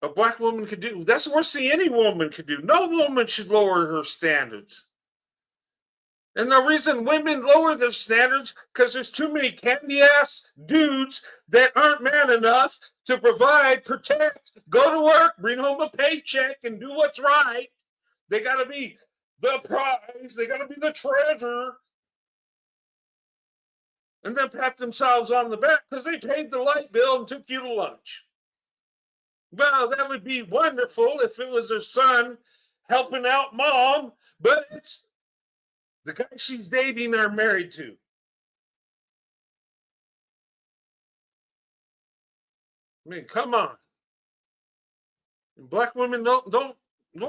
Speaker 1: a black woman could do. That's the worst thing any woman could do. No woman should lower her standards. And the reason women lower their standards, because there's too many candy-ass dudes that aren't man enough to provide, protect, go to work, bring home a paycheck, and do what's right. They got to be the prize. They got to be the treasure. And then pat themselves on the back because they paid the light bill and took you to lunch. Well, that would be wonderful if it was her son helping out mom, but it's the guy she's dating or married to. I mean, come on. And black women don't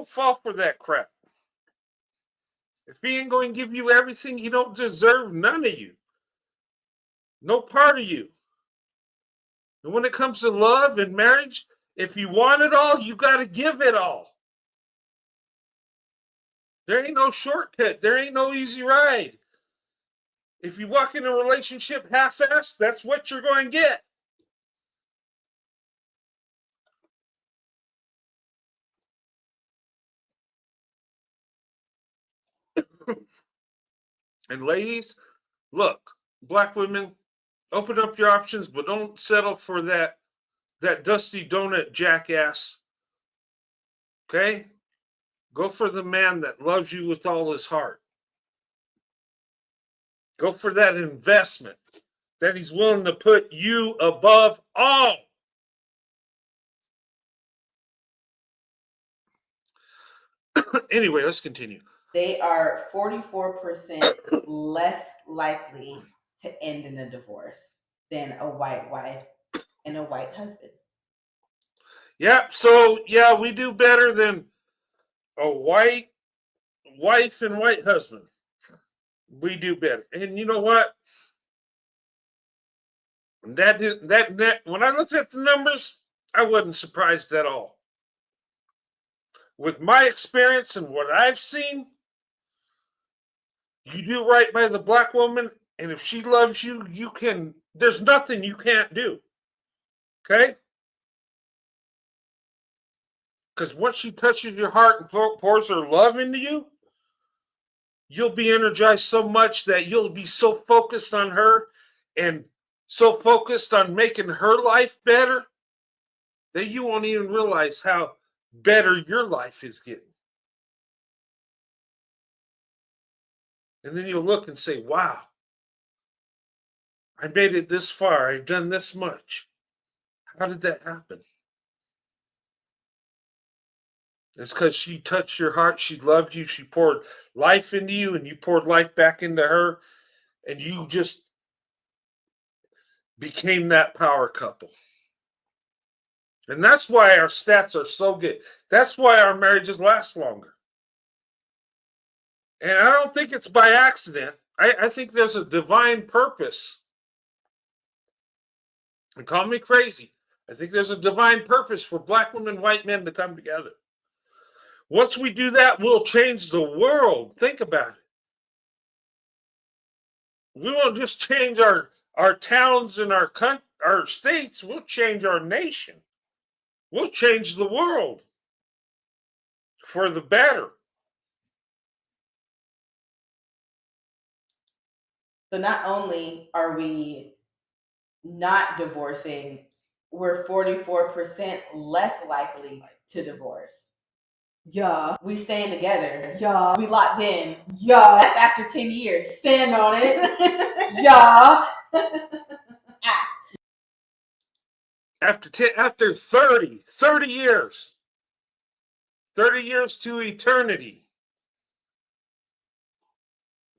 Speaker 1: fall for that crap. If he ain't going to give you everything, he don't deserve none of you. No part of you. And when it comes to love and marriage, if you want it all, you got to give it all. There ain't no shortcut. There ain't no easy ride. If you walk in a relationship half-assed, that's what you're going to get. And ladies, look, black women, open up your options, but don't settle for that dusty donut jackass. Okay? Go for the man that loves you with all his heart. Go for that investment that he's willing to put you above all. Anyway, let's continue.
Speaker 12: They are 44% less likely to end in a divorce than a white wife and a white husband.
Speaker 1: Yep. So, yeah, we do better than a white wife and white husband. We do better. And you know what? That when I looked at the numbers, I wasn't surprised at all. With my experience and what I've seen, you do right by the black woman, and if she loves you, there's nothing you can't do. Okay? Because once she touches your heart and pours her love into you, you'll be energized so much that you'll be so focused on her and so focused on making her life better that you won't even realize how better your life is getting. And then you'll look and say, wow, I made it this far. I've done this much. How did that happen? It's because she touched your heart. She loved you. She poured life into you, and you poured life back into her. And you just became that power couple. And that's why our stats are so good. That's why our marriages last longer. And I don't think it's by accident. I think there's a divine purpose. And call me crazy. I think there's a divine purpose for black women, white men to come together. Once we do that, we'll change the world. Think about it. We won't just change our towns and our states. We'll change our nation. We'll change the world for the better.
Speaker 12: So not only are we not divorcing, we're 44% less likely to divorce. Yeah. We staying together. Yeah. We locked in. Yeah. That's after 10 years. Stand on it. Yeah.
Speaker 1: After 30 years. 30 years to eternity.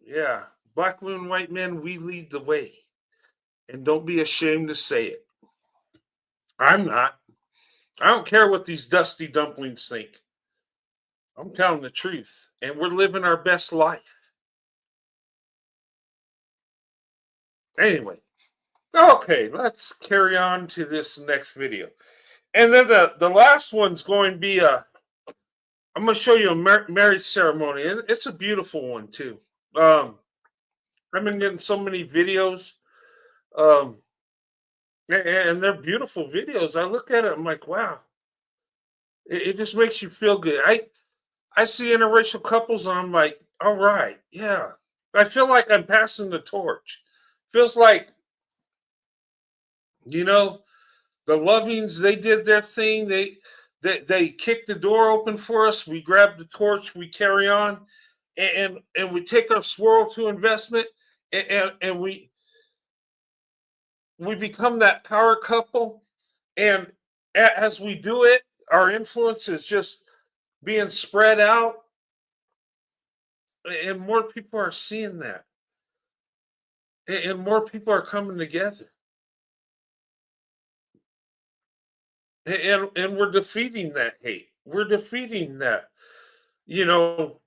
Speaker 1: Yeah. Black women, white men, we lead the way. And don't be ashamed to say it. I'm not. I don't care what these dusty dumplings think. I'm telling the truth. And we're living our best life. Anyway. Okay, let's carry on to this next video. And then the last one's going to be I'm going to show you a marriage ceremony. It's a beautiful one, too. I've been getting so many videos. And they're beautiful videos. I look at it, I'm like, wow. It just makes you feel good. I see interracial couples and I'm like, all right, yeah. I feel like I'm passing the torch. Feels like, you know, the Lovings, they did their thing. They kicked the door open for us. We grab the torch, we carry on, and we take our Swirl to investment, and we become that power couple. And as we do it, our influence is just being spread out, and more people are seeing that, and more people are coming together. And we're defeating that hate. We're defeating that, you know,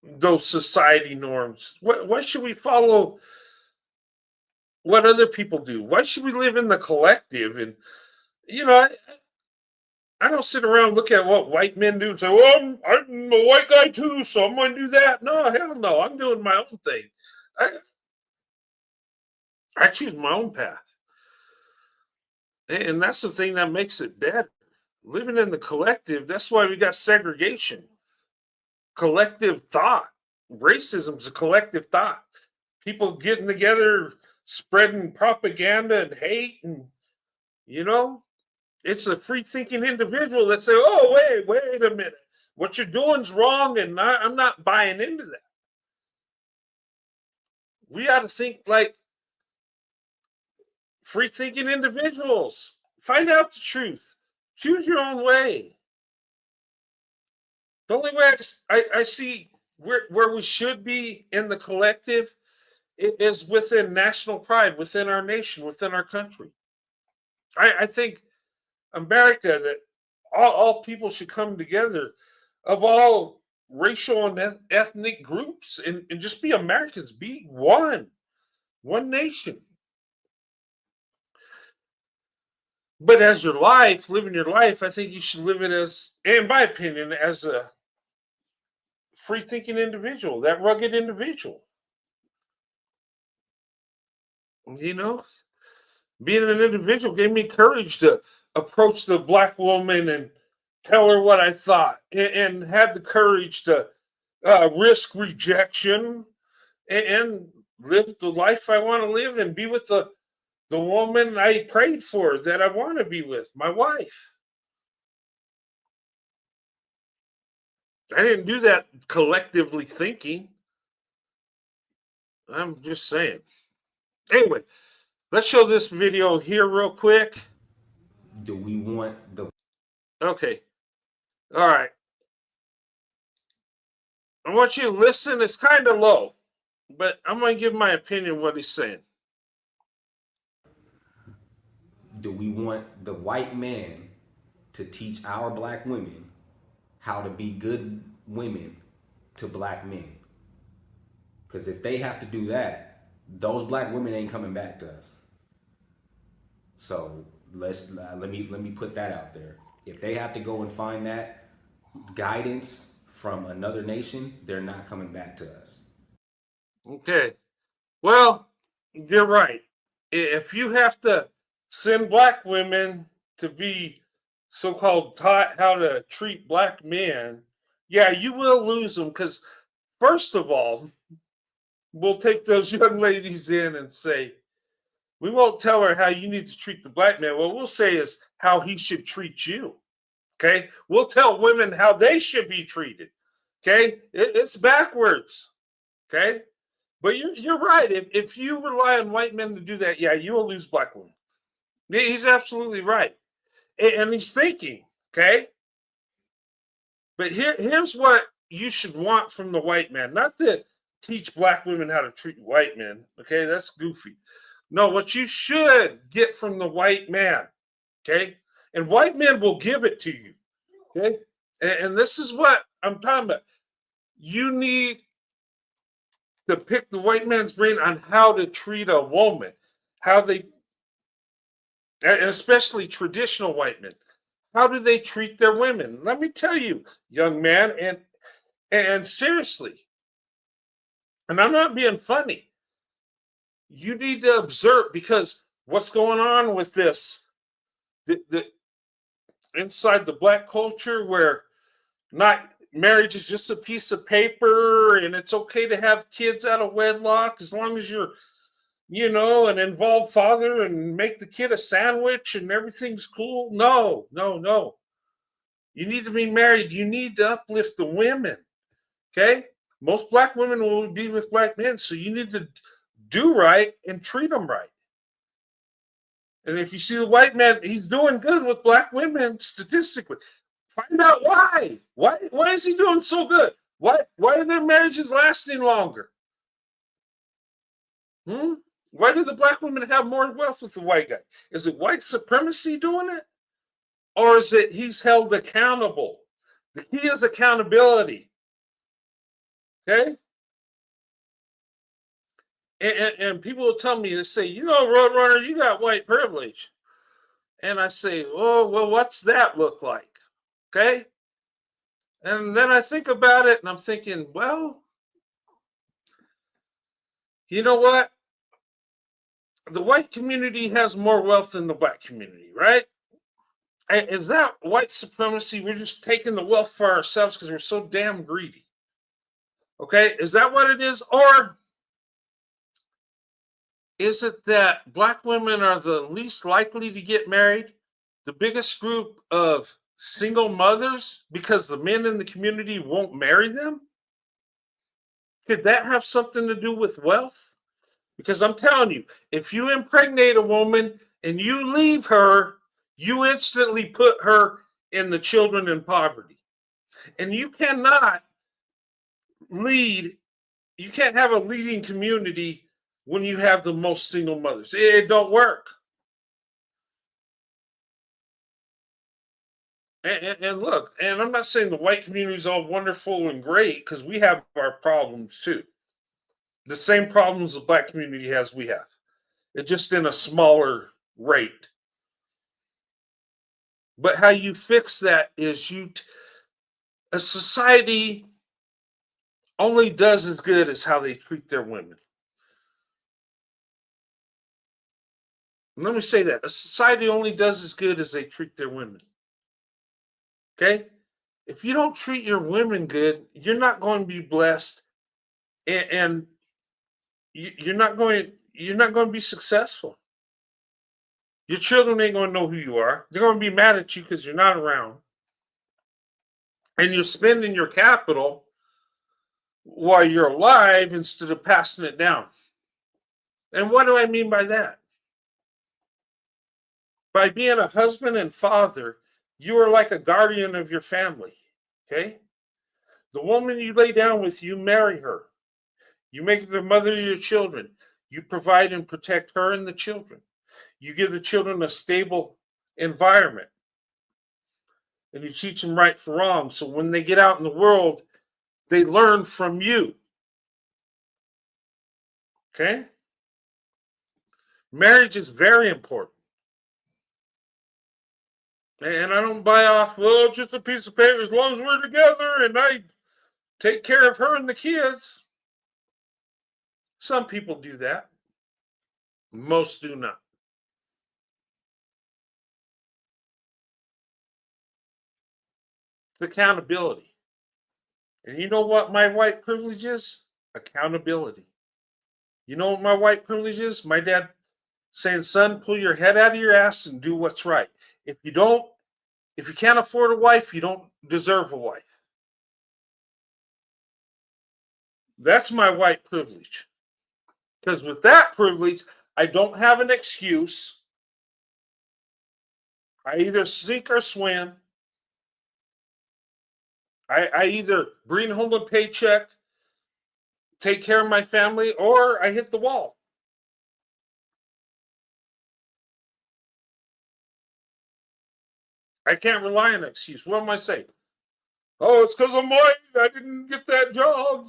Speaker 1: those society norms? Why should we follow what other people do? Why should we live in the collective? And you know, I don't sit around and look at what white men do and say, "Well, I'm a white guy too, so I'm going to do that." No, hell no. I'm doing my own thing. I I choose my own path, and that's the thing that makes it better. Living in the collective. That's why we got segregation, collective thought. Racism's a collective thought. People getting together, spreading propaganda and hate, and you know, it's a free thinking individual that say, "Oh, wait a minute, what you're doing's wrong," and I'm not buying into that. We ought to think like free thinking individuals. Find out the truth. Choose your own way. The only way I see where we should be in the collective is within national pride, within our nation, within our country. I think America, that all people should come together of all racial and ethnic groups, and just be Americans, be one nation. But as your life, living your life, I think you should live it as, in my opinion, as a free thinking individual, that rugged individual. You know, being an individual gave me courage to approach the black woman and tell her what I thought, and had the courage to risk rejection, and live the life I want to live, and be with the woman I prayed for, that I want to be with, my wife. I didn't do that collectively thinking. I'm just saying. Anyway, let's show this video here real quick.
Speaker 13: Do we want the...
Speaker 1: Okay. All right. I want you to listen. It's kind of low, but I'm going to give my opinion what he's saying.
Speaker 13: Do we want the white man to teach our black women how to be good women to black men? Because if they have to do that, those black women ain't coming back to us. So let me put that out there. If they have to go and find that guidance from another nation, they're not coming back to us.
Speaker 1: Okay. Well, you're right. If you have to send black women to be so-called taught how to treat black men, yeah, you will lose them, because first of all, we'll take those young ladies in and say, we won't tell her how you need to treat the black man. What we'll say is how he should treat you. Okay. We'll tell women how they should be treated. Okay. It's backwards. Okay. But you're right. If you rely on white men to do that, yeah, you will lose black women. He's absolutely right. And he's thinking, okay? But here's what you should want from the white man. Not to teach black women how to treat white men. Okay, that's goofy. No, what you should get from the white man, okay? And white men will give it to you, okay? And this is what I'm talking about. You need to pick the white man's brain on how to treat a woman, how they, and especially traditional white men, how do they treat their women? Let me tell you, young man, and seriously, and I'm not being funny, you need to observe, because what's going on with this, the inside the black culture, where not marriage is just a piece of paper, and it's okay to have kids out of wedlock as long as you're, an involved father, and make the kid a sandwich and everything's cool. No. You need to be married. You need to uplift the women. Okay? Most black women will be with black men, so you need to do right and treat them right. And if you see the white man, he's doing good with black women statistically. Find out why. Why is he doing so good? Why are their marriages lasting longer? Why do the black women have more wealth with the white guy? Is it white supremacy doing it? Or is it he's held accountable? The key is accountability. Okay? And people will tell me, they say, you know, Roadrunner, you got white privilege. And I say, oh, well, what's that look like? Okay? And then I think about it and I'm thinking, well, you know what? The white community has more wealth than the black community, right? Is that white supremacy? We're just taking the wealth for ourselves because we're so damn greedy. Okay? Is that what it is? Or is it that black women are the least likely to get married? The biggest group of single mothers because the men in the community won't marry them? Could that have something to do with wealth? Because I'm telling you, if you impregnate a woman and you leave her, you instantly put her and the children in poverty. And you cannot lead, you can't have a leading community when you have the most single mothers. It don't work. And look, and I'm not saying the white community is all wonderful and great because we have our problems too. The same problems the black community has, we have. It's just in a smaller rate. But how you fix that is a society only does as good as how they treat their women. Let me say that. A society only does as good as they treat their women. Okay? If you don't treat your women good, you're not going to be blessed and you're not going to be successful. Your children ain't going to know who you are. They're going to be mad at you because you're not around. And you're spending your capital while you're alive instead of passing it down. And what do I mean by that? By being a husband and father, you are like a guardian of your family. Okay? The woman you lay down with, you marry her. You make her the mother of your children. You provide and protect her and the children. You give the children a stable environment. And you teach them right from wrong. So when they get out in the world, they learn from you. Okay? Marriage is very important. And I don't buy off, well, it's just a piece of paper as long as we're together and I take care of her and the kids. Some people do that. Most do not. Accountability. And you know what my white privilege is? Accountability. You know what my white privilege is? My dad saying, son, pull your head out of your ass and do what's right. If you can't afford a wife, you don't deserve a wife. That's my white privilege. Because with that privilege, I don't have an excuse. I either sink or swim. I either bring home a paycheck, take care of my family, or I hit the wall. I can't rely on an excuse. What am I saying? Oh, it's because I'm white. I didn't get that job.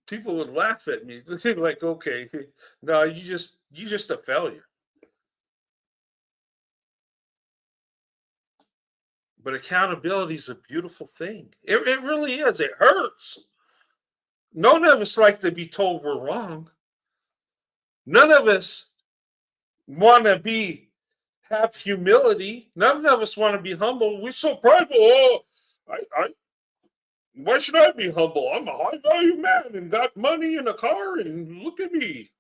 Speaker 1: People would laugh at me. They'd be like, okay, no, you just a failure. But accountability is a beautiful thing. It really is. It hurts. None of us like to be told we're wrong. None of us want to have humility. None of us want to be humble. We're so prideful. Oh, why should I be humble? I'm a high value man and got money and a car and look at me.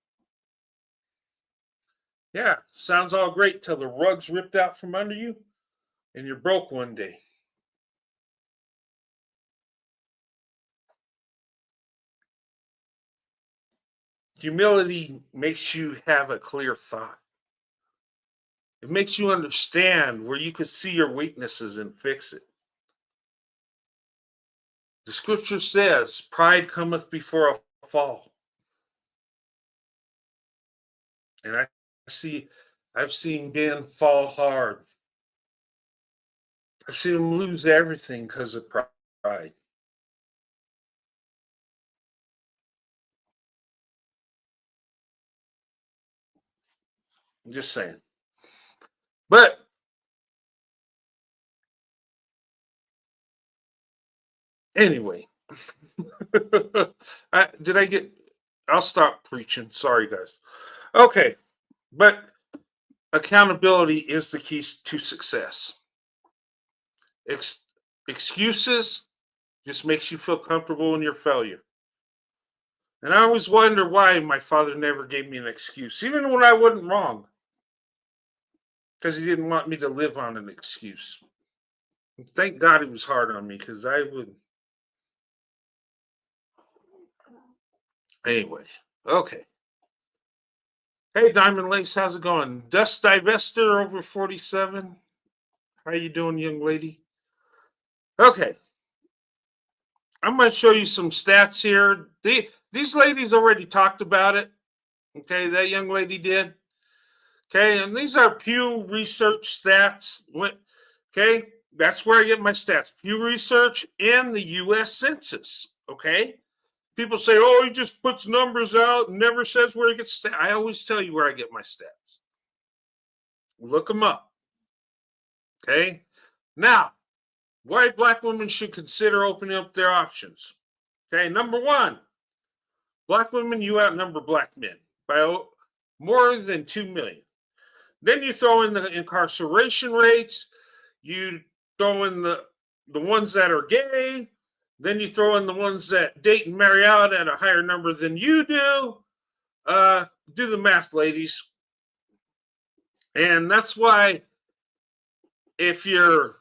Speaker 1: Yeah, sounds all great till the rug's ripped out from under you and you're broke one day. Humility makes you have a clear thought. It makes you understand where you could see your weaknesses and fix it. The scripture says, pride cometh before a fall. And I've seen Ben fall hard. I've seen him lose everything because of pride. I'm just saying. But anyway, I'll stop preaching. Sorry, guys. Okay, but accountability is the key to success. Excuses just makes you feel comfortable in your failure. And I always wonder why my father never gave me an excuse, even when I wasn't wrong, because he didn't want me to live on an excuse. And thank God he was hard on me, because I would. Anyway, okay. Hey, Diamond Lace, how's it going? Dust Divester over 47. How you doing, young lady? Okay. I'm going to show you some stats here. These ladies already talked about it. Okay, that young lady did. Okay, and these are Pew Research stats. Okay, that's where I get my stats. Pew Research and the U.S. Census. Okay, people say, "Oh, he just puts numbers out and never says where he gets stats." I always tell you where I get my stats. Look them up. Okay, now why Black women should consider opening up their options. Okay, number one, Black women, you outnumber Black men by more than 2 million. Then you throw in the incarceration rates, you throw in the ones that are gay, then you throw in the ones that date and marry out at a higher number than you do. Do the math, ladies. And that's why if you're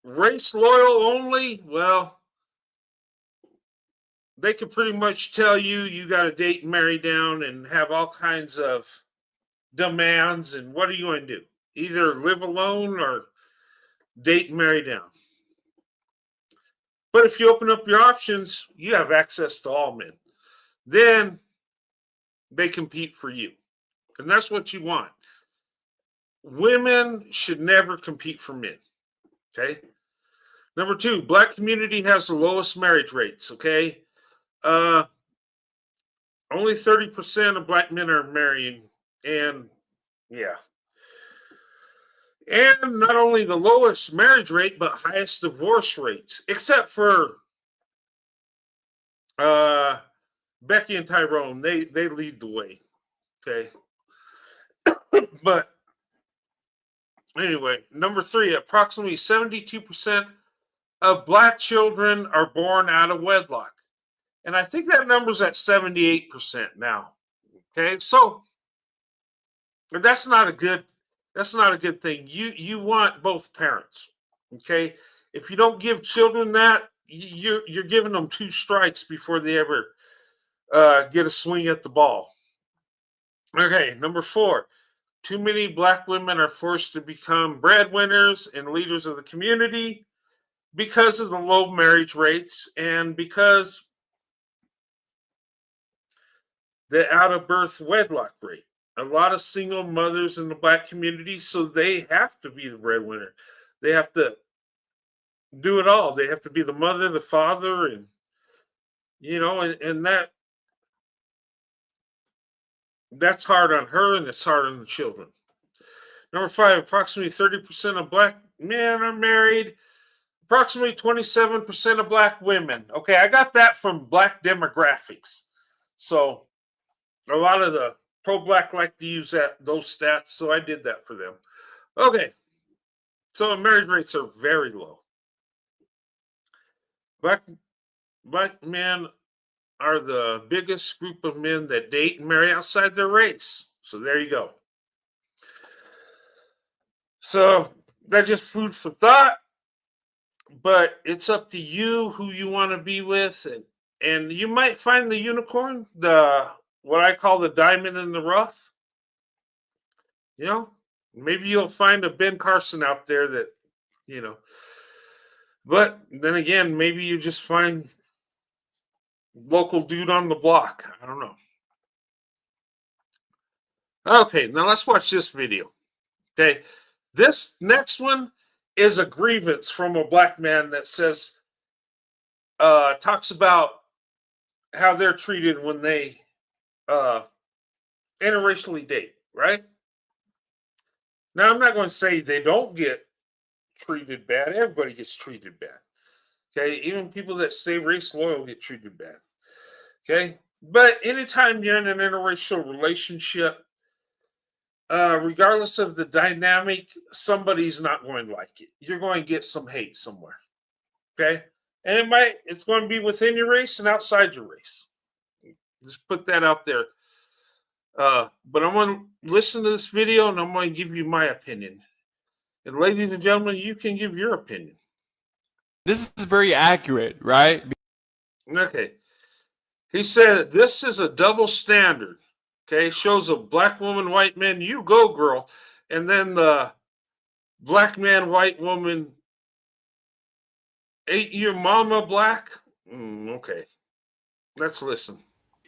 Speaker 1: race loyal only, well, they can pretty much tell you got to date and marry down and have all kinds of demands. And what are you going to do? Either live alone or date and marry down. But if you open up your options, you have access to all men. Then they compete for you. And that's what you want. Women should never compete for men. Okay. Number two, Black community has the lowest marriage rates. Okay. Only 30% of Black men are marrying. And yeah. And not only the lowest marriage rate, but highest divorce rates, except for Becky and Tyrone. They lead the way. Okay. But anyway, number three, approximately 72% of Black children are born out of wedlock. And I think that number's at 78% now. Okay, so that's not a good thing. You want both parents. Okay, if you don't give children that, you're giving them two strikes before they ever get a swing at the ball. Okay, number four, too many Black women are forced to become breadwinners and leaders of the community because of the low marriage rates and because the out of birth wedlock rate. A lot of single mothers in the Black community, so they have to be the breadwinner. They have to do it all. They have to be the mother, the father, and and that's hard on her and it's hard on the children. Number five, approximately 30% of Black men are married. Approximately 27% of Black women. Okay, I got that from Black demographics. So a lot of the pro-Black like to use those stats, so I did that for them. Okay, so marriage rates are very low. Black men are the biggest group of men that date and marry outside their race. So there you go. So that's just food for thought, but it's up to you who you want to be with, and you might find the unicorn, what I call the diamond in the rough. Maybe you'll find a Ben Carson out there that, but then again, maybe you just find local dude on the block. I don't know. Okay, now let's watch this video. Okay, this next one is a grievance from a Black man that says, talks about how they're treated when they interracially date, right? Now, I'm not going to say they don't get treated bad. Everybody gets treated bad. Okay, even people that stay race loyal get treated bad. Okay, but anytime you're in an interracial relationship, regardless of the dynamic, somebody's not going to like it. You're going to get some hate somewhere. Okay, and it's going to be within your race and outside your race. Just put that out there. But I'm going to listen to this video and I'm going to give you my opinion. And ladies and gentlemen, you can give your opinion.
Speaker 14: This is very accurate, right?
Speaker 1: Okay. He said, this is a double standard. Okay. Shows a black woman, white man, you go, girl. And then the black man, white woman, ain't your mama black? Okay. Let's listen.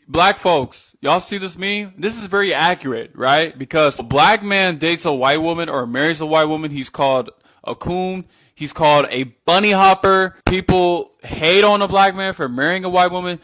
Speaker 14: Black folks, y'all see this meme? This is very accurate, right? Because a black man dates a white woman or marries a white woman, he's called a coon. He's called a bunny hopper. People hate on a black man for marrying a white woman,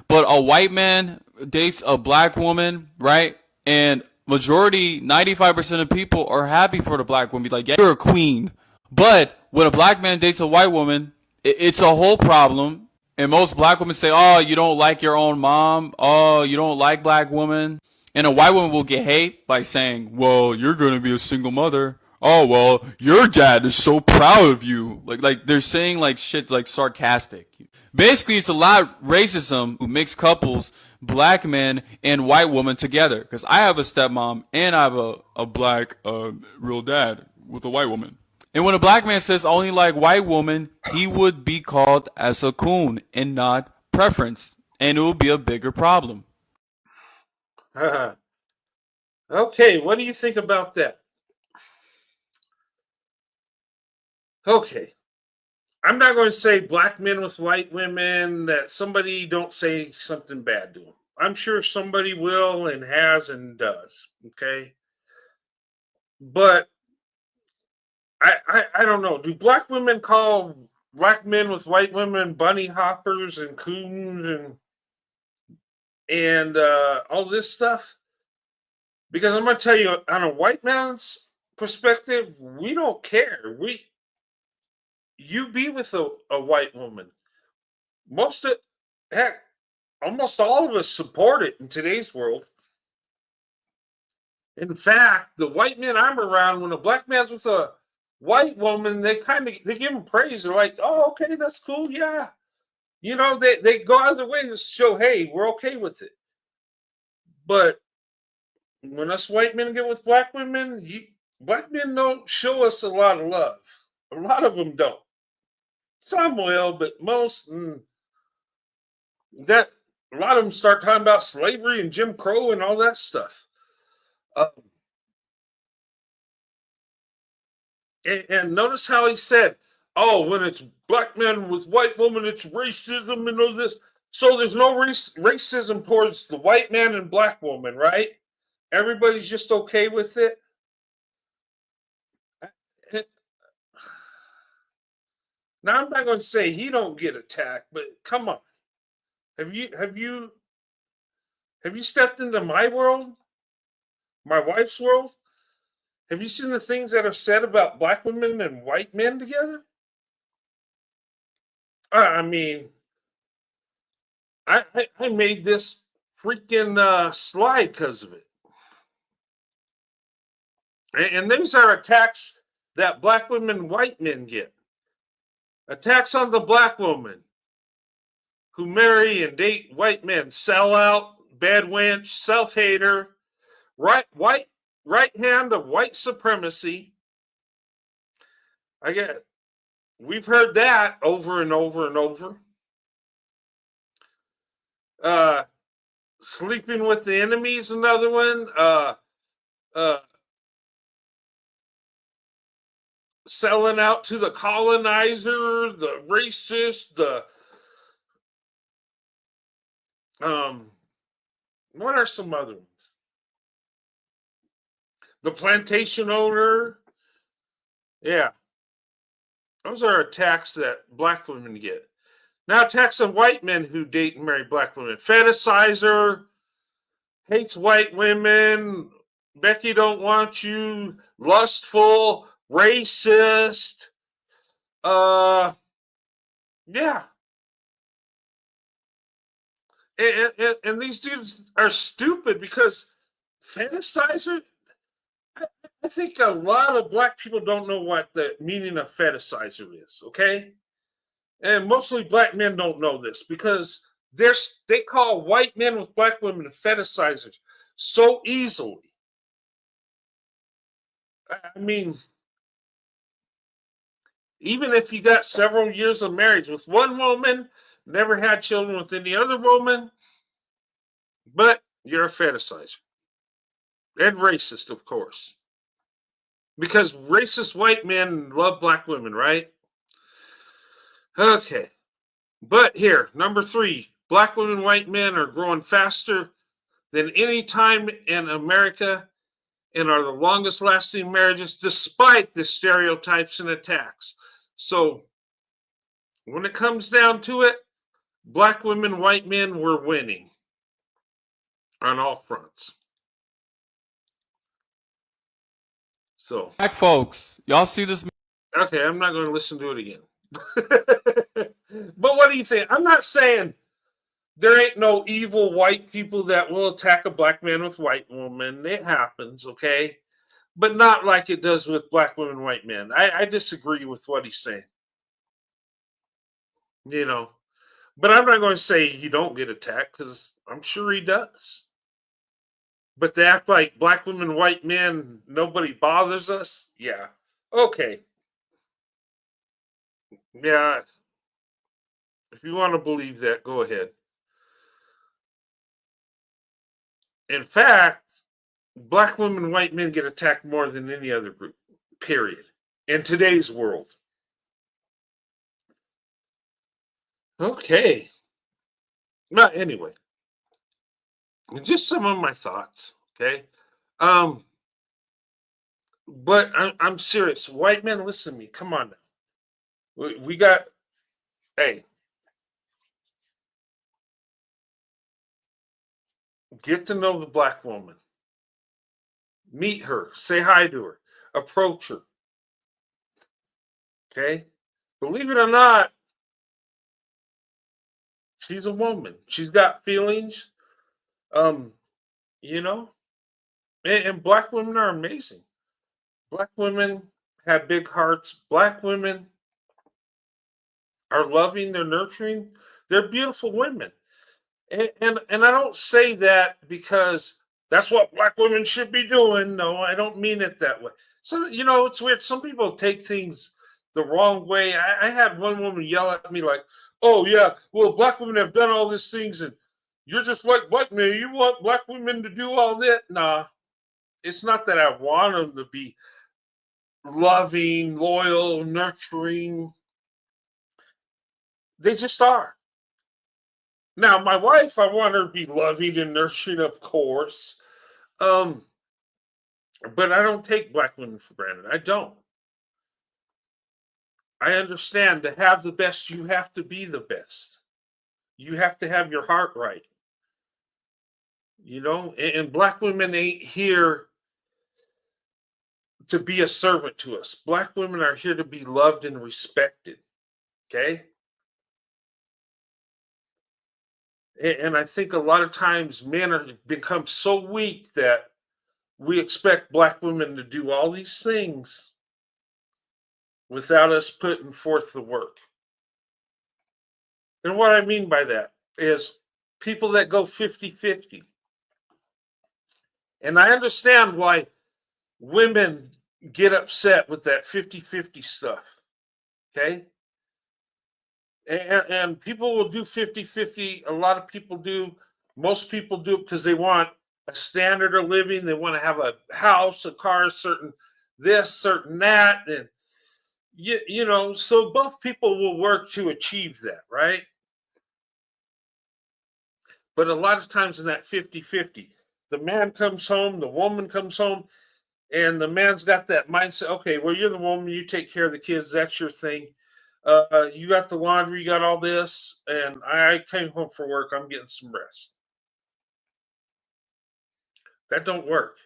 Speaker 14: but a white man dates a black woman, right? And majority, 95% of people are happy for the black woman. Be like, yeah, you're a queen. But when a black man dates a white woman, it's a whole problem. And most black women say, oh, you don't like your own mom. Oh, you don't like black women. And a white woman will get hate by saying, well, you're going to be a single mother. Oh, well, your dad is so proud of you. Like they're saying like shit like sarcastic. Basically, it's a lot of racism who mix couples, black men and white women together. Because I have a stepmom and I have a black real dad with a white woman. And when a black man says only like white woman, he would be called as a coon and not preference. And it will be a bigger problem.
Speaker 1: Okay, what do you think about that? Okay. I'm not going to say black men with white women, that somebody don't say something bad to them. I'm sure somebody will and has and does. Okay. But I don't know. Do black women call black men with white women bunny hoppers and coons and all this stuff? Because I'm going to tell you, on a white man's perspective, we don't care. You be with a white woman. Almost all of us support it in today's world. In fact, the white men I'm around, when a black man's with a white woman, they give him praise. They're like, oh, okay, that's cool, yeah. You know, they go out of their way to show, hey, we're okay with it. But when us white men get with black women, black men don't show us a lot of love. A lot of them don't. Some will, but most a lot of them start talking about slavery and Jim Crow and all that stuff. And notice how he said, oh, when it's black men with white women, it's racism and all this. So there's no racism towards the white man and black woman, right? Everybody's just okay with it. Now, I'm not going to say he don't get attacked, but come on. Have you stepped into my world? My wife's world? Have you seen the things that are said about black women and white men together? I mean, I made this freaking slide because of it. And these are attacks that black women and white men get. Attacks on the black woman who marry and date white men, sellout, bad wench, self-hater, right hand of white supremacy. We've heard that over and over and over. Sleeping with the enemy is another one. Selling out to the colonizer, the racist, what are some other ones? The plantation owner. Yeah. Those are attacks that black women get. Now attacks on white men who date and marry black women. Fetishizer, hates white women, Becky don't want you, lustful, racist. Yeah. And these dudes are stupid because fetishizers. I think a lot of black people don't know what the meaning of fetishizer is, okay? And mostly black men don't know this because they call white men with black women fetishizers so easily. I mean, even if you got several years of marriage with one woman, never had children with any other woman, but you're a fetishizer. And racist, of course. Because racist white men love black women, right? Okay. But here, number 3, black women, white men are growing faster than any time in America and are the longest lasting marriages despite the stereotypes and attacks. So when it comes down to it, black women, white men were winning on all fronts. So,
Speaker 14: Black folks, y'all see this?
Speaker 1: okay, I'm not going to listen to it again. But what do you think? I'm not saying there ain't no evil white people that will attack a black man with white woman. It happens, okay? But not like it does with black women, white men. I disagree with what he's saying. You know, but I'm not going to say he don't get attacked because I'm sure he does. But to act like black women, white men, nobody bothers us, yeah, okay, yeah. If you want to believe that, go ahead. In fact, black women, white men get attacked more than any other group, period, in today's world. Okay. Well, anyway, just some of my thoughts, okay? But I'm serious. White men, listen to me. Come on now. We got, hey, get to know the black woman. Meet her. Say hi to her. Approach her. Okay? Believe it or not, she's a woman. She's got feelings. Um, you know, and black women are amazing. Black women have big hearts. Black women are loving, they're nurturing, they're beautiful women. And I don't say that because that's what black women should be doing. No, I don't mean it that way. So, it's weird. Some people take things the wrong way. I had one woman yell at me like, oh, yeah, well, black women have done all these things and you're just like black men. You want black women to do all that? Nah, it's not that I want them to be loving, loyal, nurturing. They just are. Now, my wife, I want her to be loving and nurturing, of course. But I don't take black women for granted. I don't. I understand to have the best, you have to be the best. You have to have your heart right. And black women ain't here to be a servant to us. Black women are here to be loved and respected. Okay? And I think a lot of times men have become so weak that we expect black women to do all these things without us putting forth the work. And what I mean by that is people that go 50-50. And I understand why women get upset with that 50-50 stuff. Okay? And people will do 50-50. A lot of people do. Most people do it because they want a standard of living. They want to have a house, a car, certain this, certain that. And, so both people will work to achieve that, right? But a lot of times in that 50-50, the man comes home, the woman comes home, and the man's got that mindset, okay, well, you're the woman, you take care of the kids, that's your thing. You got the laundry, you got all this, and I came home from work, I'm getting some rest. That don't work.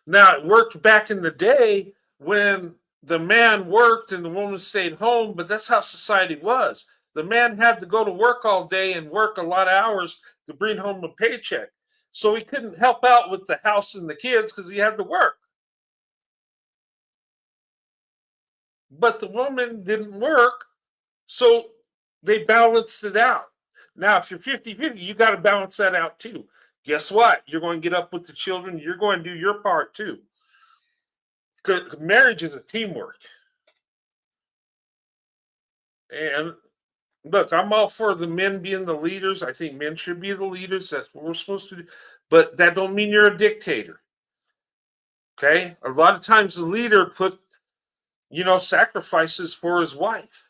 Speaker 1: Now, it worked back in the day when the man worked and the woman stayed home, but that's how society was. The man had to go to work all day and work a lot of hours to bring home a paycheck. So he couldn't help out with the house and the kids because he had to work. But the woman didn't work, so they balanced it out. Now, if you're 50-50, you got to balance that out too. Guess what? You're going to get up with the children. You're going to do your part too. Because marriage is a teamwork. And look, I'm all for the men being the leaders. I think men should be the leaders. That's what we're supposed to do. But that don't mean you're a dictator. Okay? A lot of times the leader put, sacrifices for his wife.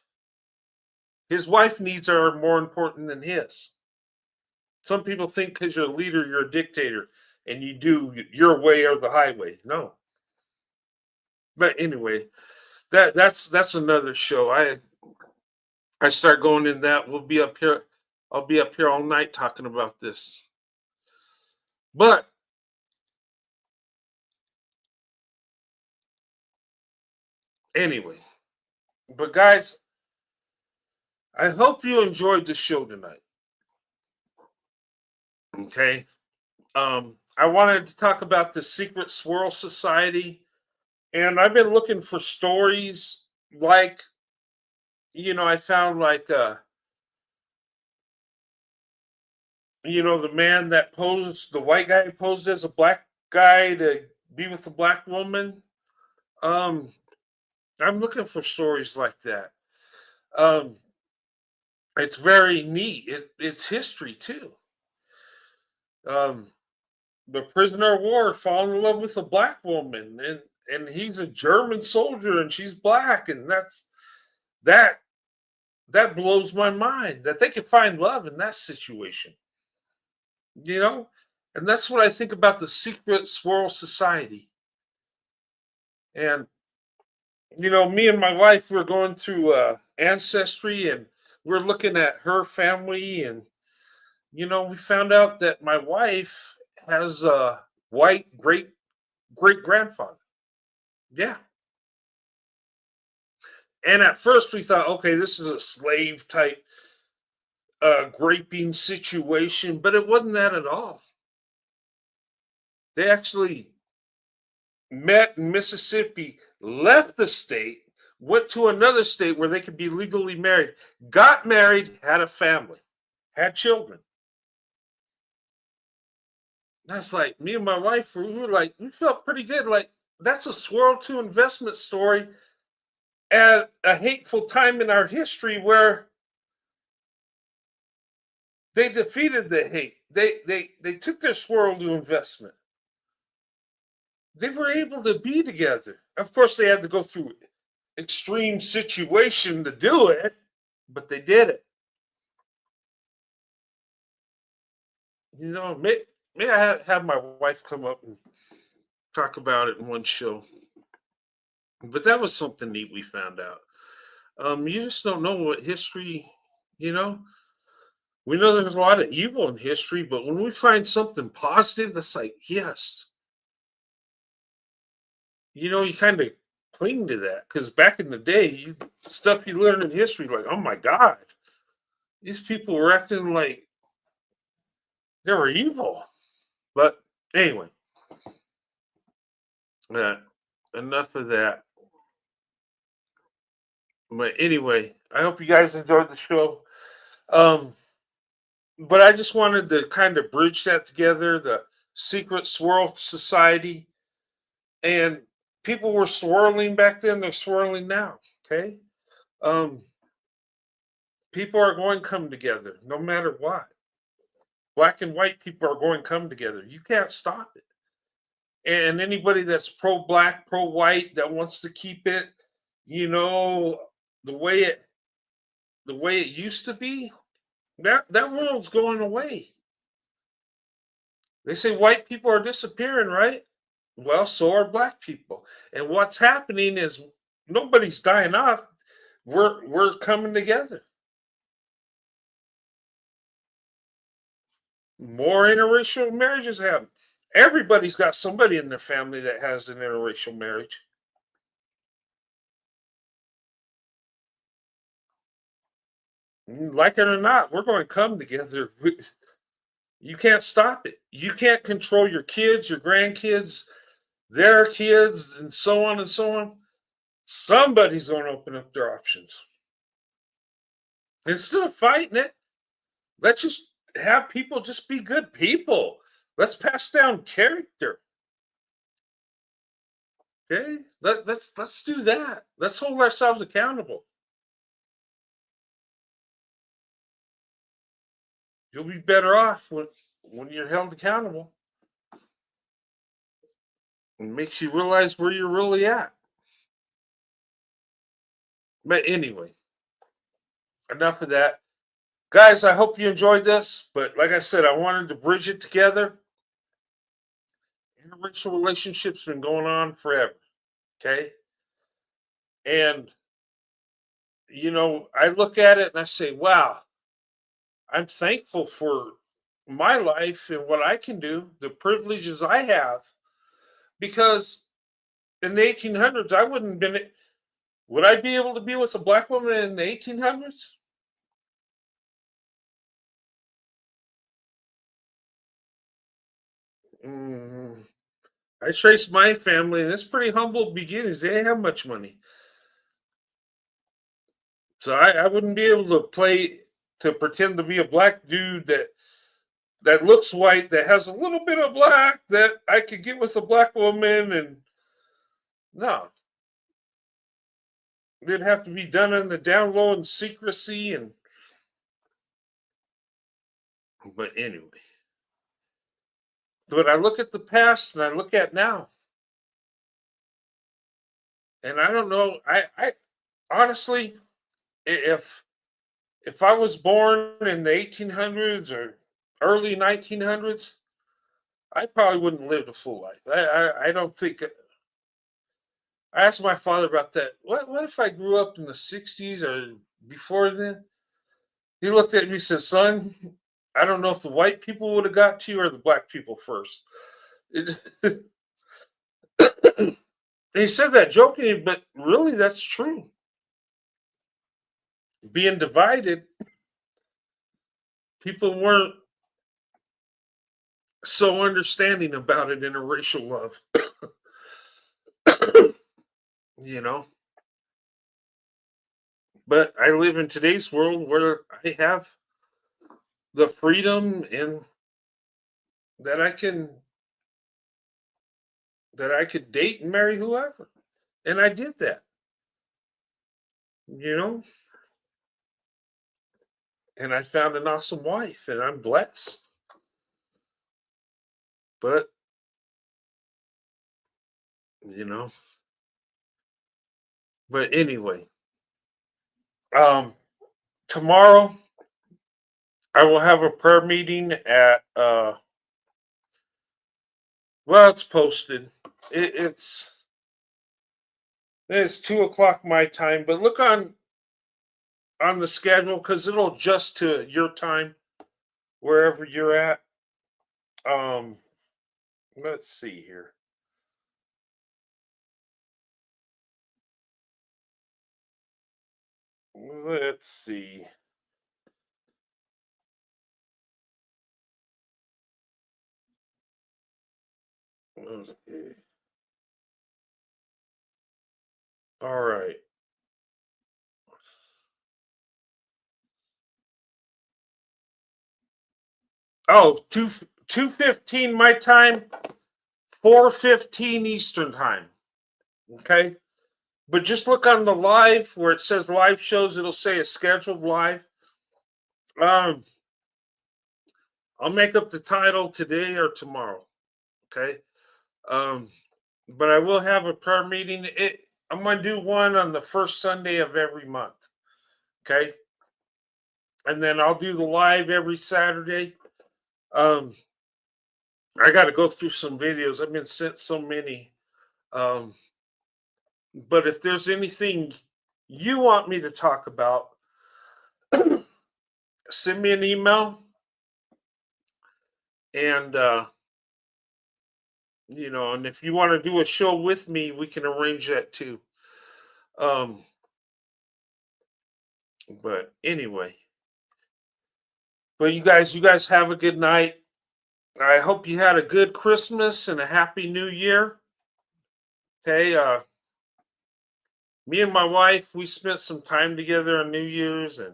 Speaker 1: His wife needs are more important than his. Some people think because you're a leader, you're a dictator, and you do your way or the highway. No. But anyway, that's another show. I start going in that. We'll be up here. I'll be up here all night talking about this. But anyway, guys, I hope you enjoyed the show tonight. Okay. I wanted to talk about the secret Swirl Society, and I've been looking for stories like, I found like the man that posed, the white guy who posed as a black guy to be with a black woman. I'm looking for stories like that. It's very neat. It's history too. The prisoner of war fall in love with a black woman, and he's a German soldier and she's black, and that blows my mind that they can find love in that situation. And that's what I think about the secret Swirl Society. And me and my wife, we're going through ancestry, and we're looking at her family, and we found out that my wife has a white great grandfather. Yeah. And at first we thought, okay, this is a slave type graping situation, but it wasn't that at all. They actually met in Mississippi, left the state, went to another state where they could be legally married, got married, had a family, had children. That's like me and my wife, we felt pretty good. Like, that's a Swirl 2 investment story at a hateful time in our history where they defeated the hate. They took their Swirl 2 investment. They were able to be together. Of course, they had to go through extreme situation to do it, but they did it. May I have my wife come up and talk about it in one show. But that was something neat we found out. You just don't know what history, we know there's a lot of evil in history, but when we find something positive, that's like, yes. You kind of cling to that, because back in the day, stuff you learn in history, like, oh my God, these people were acting like they were evil. But anyway, enough of that. But anyway, I hope you guys enjoyed the show. But I just wanted to kind of bridge that together, the secret Swirl Society. And people were swirling back then, they're swirling now. Okay. People are going to come together no matter what. Black and white people are going to come together. You can't stop it. And anybody that's pro-black, pro-white, that wants to keep it, the way it used to be, that world's going away. They say white people are disappearing, right? Well, so are black people. And what's happening is nobody's dying off. We're coming together. More interracial marriages happen. Everybody's got somebody in their family that has an interracial marriage. Like it or not, we're going to come together. You can't stop it. You can't control your kids, your grandkids, their kids, and so on and so on. Somebody's going to open up their options. Instead of fighting it, let's just have people just be good people. Let's pass down character. Okay? Let's do that. Let's hold ourselves accountable. You'll be better off when you're held accountable. It makes you realize where you're really at. But anyway, enough of that. Guys, I hope you enjoyed this. But like I said, I wanted to bridge it together. Interracial relationships been going on forever. Okay? And, I look at it and I say, wow, I'm thankful for my life and what I can do, the privileges I have. Because in the 1800s, I wouldn't have been. Would I be able to be with a black woman in the 1800s? I trace my family, and it's pretty humble beginnings. They didn't have much money. So I wouldn't be able to pretend to be a black dude that looks white, that has a little bit of black, that I could get with a black woman. And no. It'd have to be done on the down low in secrecy. But anyway. But I look at the past and I look at now. And I don't know. I honestly, if I was born in the 1800s or early 1900s, I probably wouldn't live a full life. I don't think. I asked my father about that. What if I grew up in the 60s or before then? He looked at me and said, son, I don't know if the white people would have got to you or the black people first. He said that jokingly, but really that's true. Being divided, people weren't so understanding about it, interracial love. But I live in today's world where I have the freedom and that I could date and marry whoever. And I did that. And I found an awesome wife and I'm blessed. But anyway, tomorrow I will have a prayer meeting at it's posted. It's 2:00 my time, but look on the schedule because it'll adjust to your time wherever you're at. Let's see here. Let's see. Okay. All right. Oh, 2:15 my time, 4:15 Eastern time. Okay. But just look on the live where it says live shows, it'll say a scheduled live. I'll make up the title today or tomorrow. Okay. But I will have a prayer meeting. I'm going to do one on the first Sunday of every month. Okay. And then I'll do the live every Saturday. I got to go through some videos. I've been sent so many. But if there's anything you want me to talk about, send me an email and And if you want to do a show with me, we can arrange that too. But anyway, you guys have a good night. I hope you had a good Christmas and a happy New Year. Okay, me and my wife, we spent some time together on New Year's, and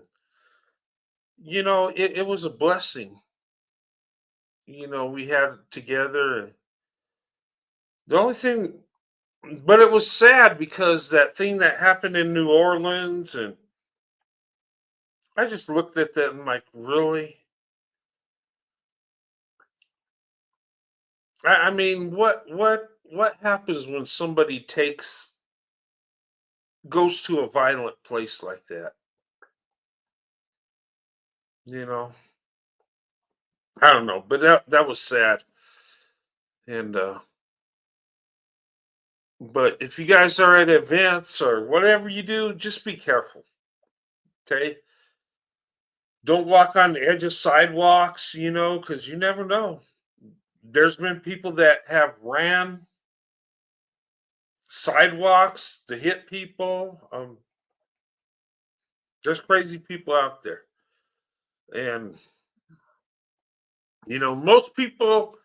Speaker 1: it was a blessing. We had it together. The only thing, but it was sad because that thing that happened in New Orleans, and I just looked at that and like, really? I mean, what happens when somebody goes to a violent place like that? I don't know, but that was sad. And but if you guys are at events or whatever you do, just be careful. Okay? Don't walk on the edge of sidewalks, because you never know. There's been people that have ran sidewalks to hit people. There's crazy people out there. And most people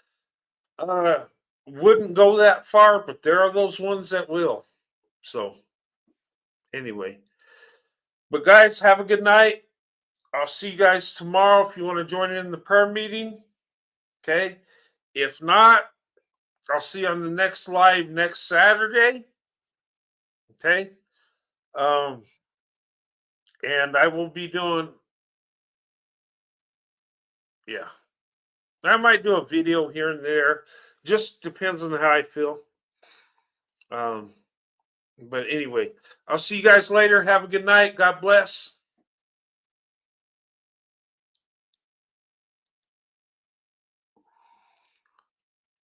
Speaker 1: wouldn't go that far, but there are those ones that will. So anyway, but guys, have a good night. I'll see you guys tomorrow if you want to join in the prayer meeting. Okay. If not, I'll see you on the next live next Saturday. Okay. And I will be doing, yeah, I might do a video here and there. Just depends on how I feel. But anyway, I'll see you guys later. Have a good night. God bless.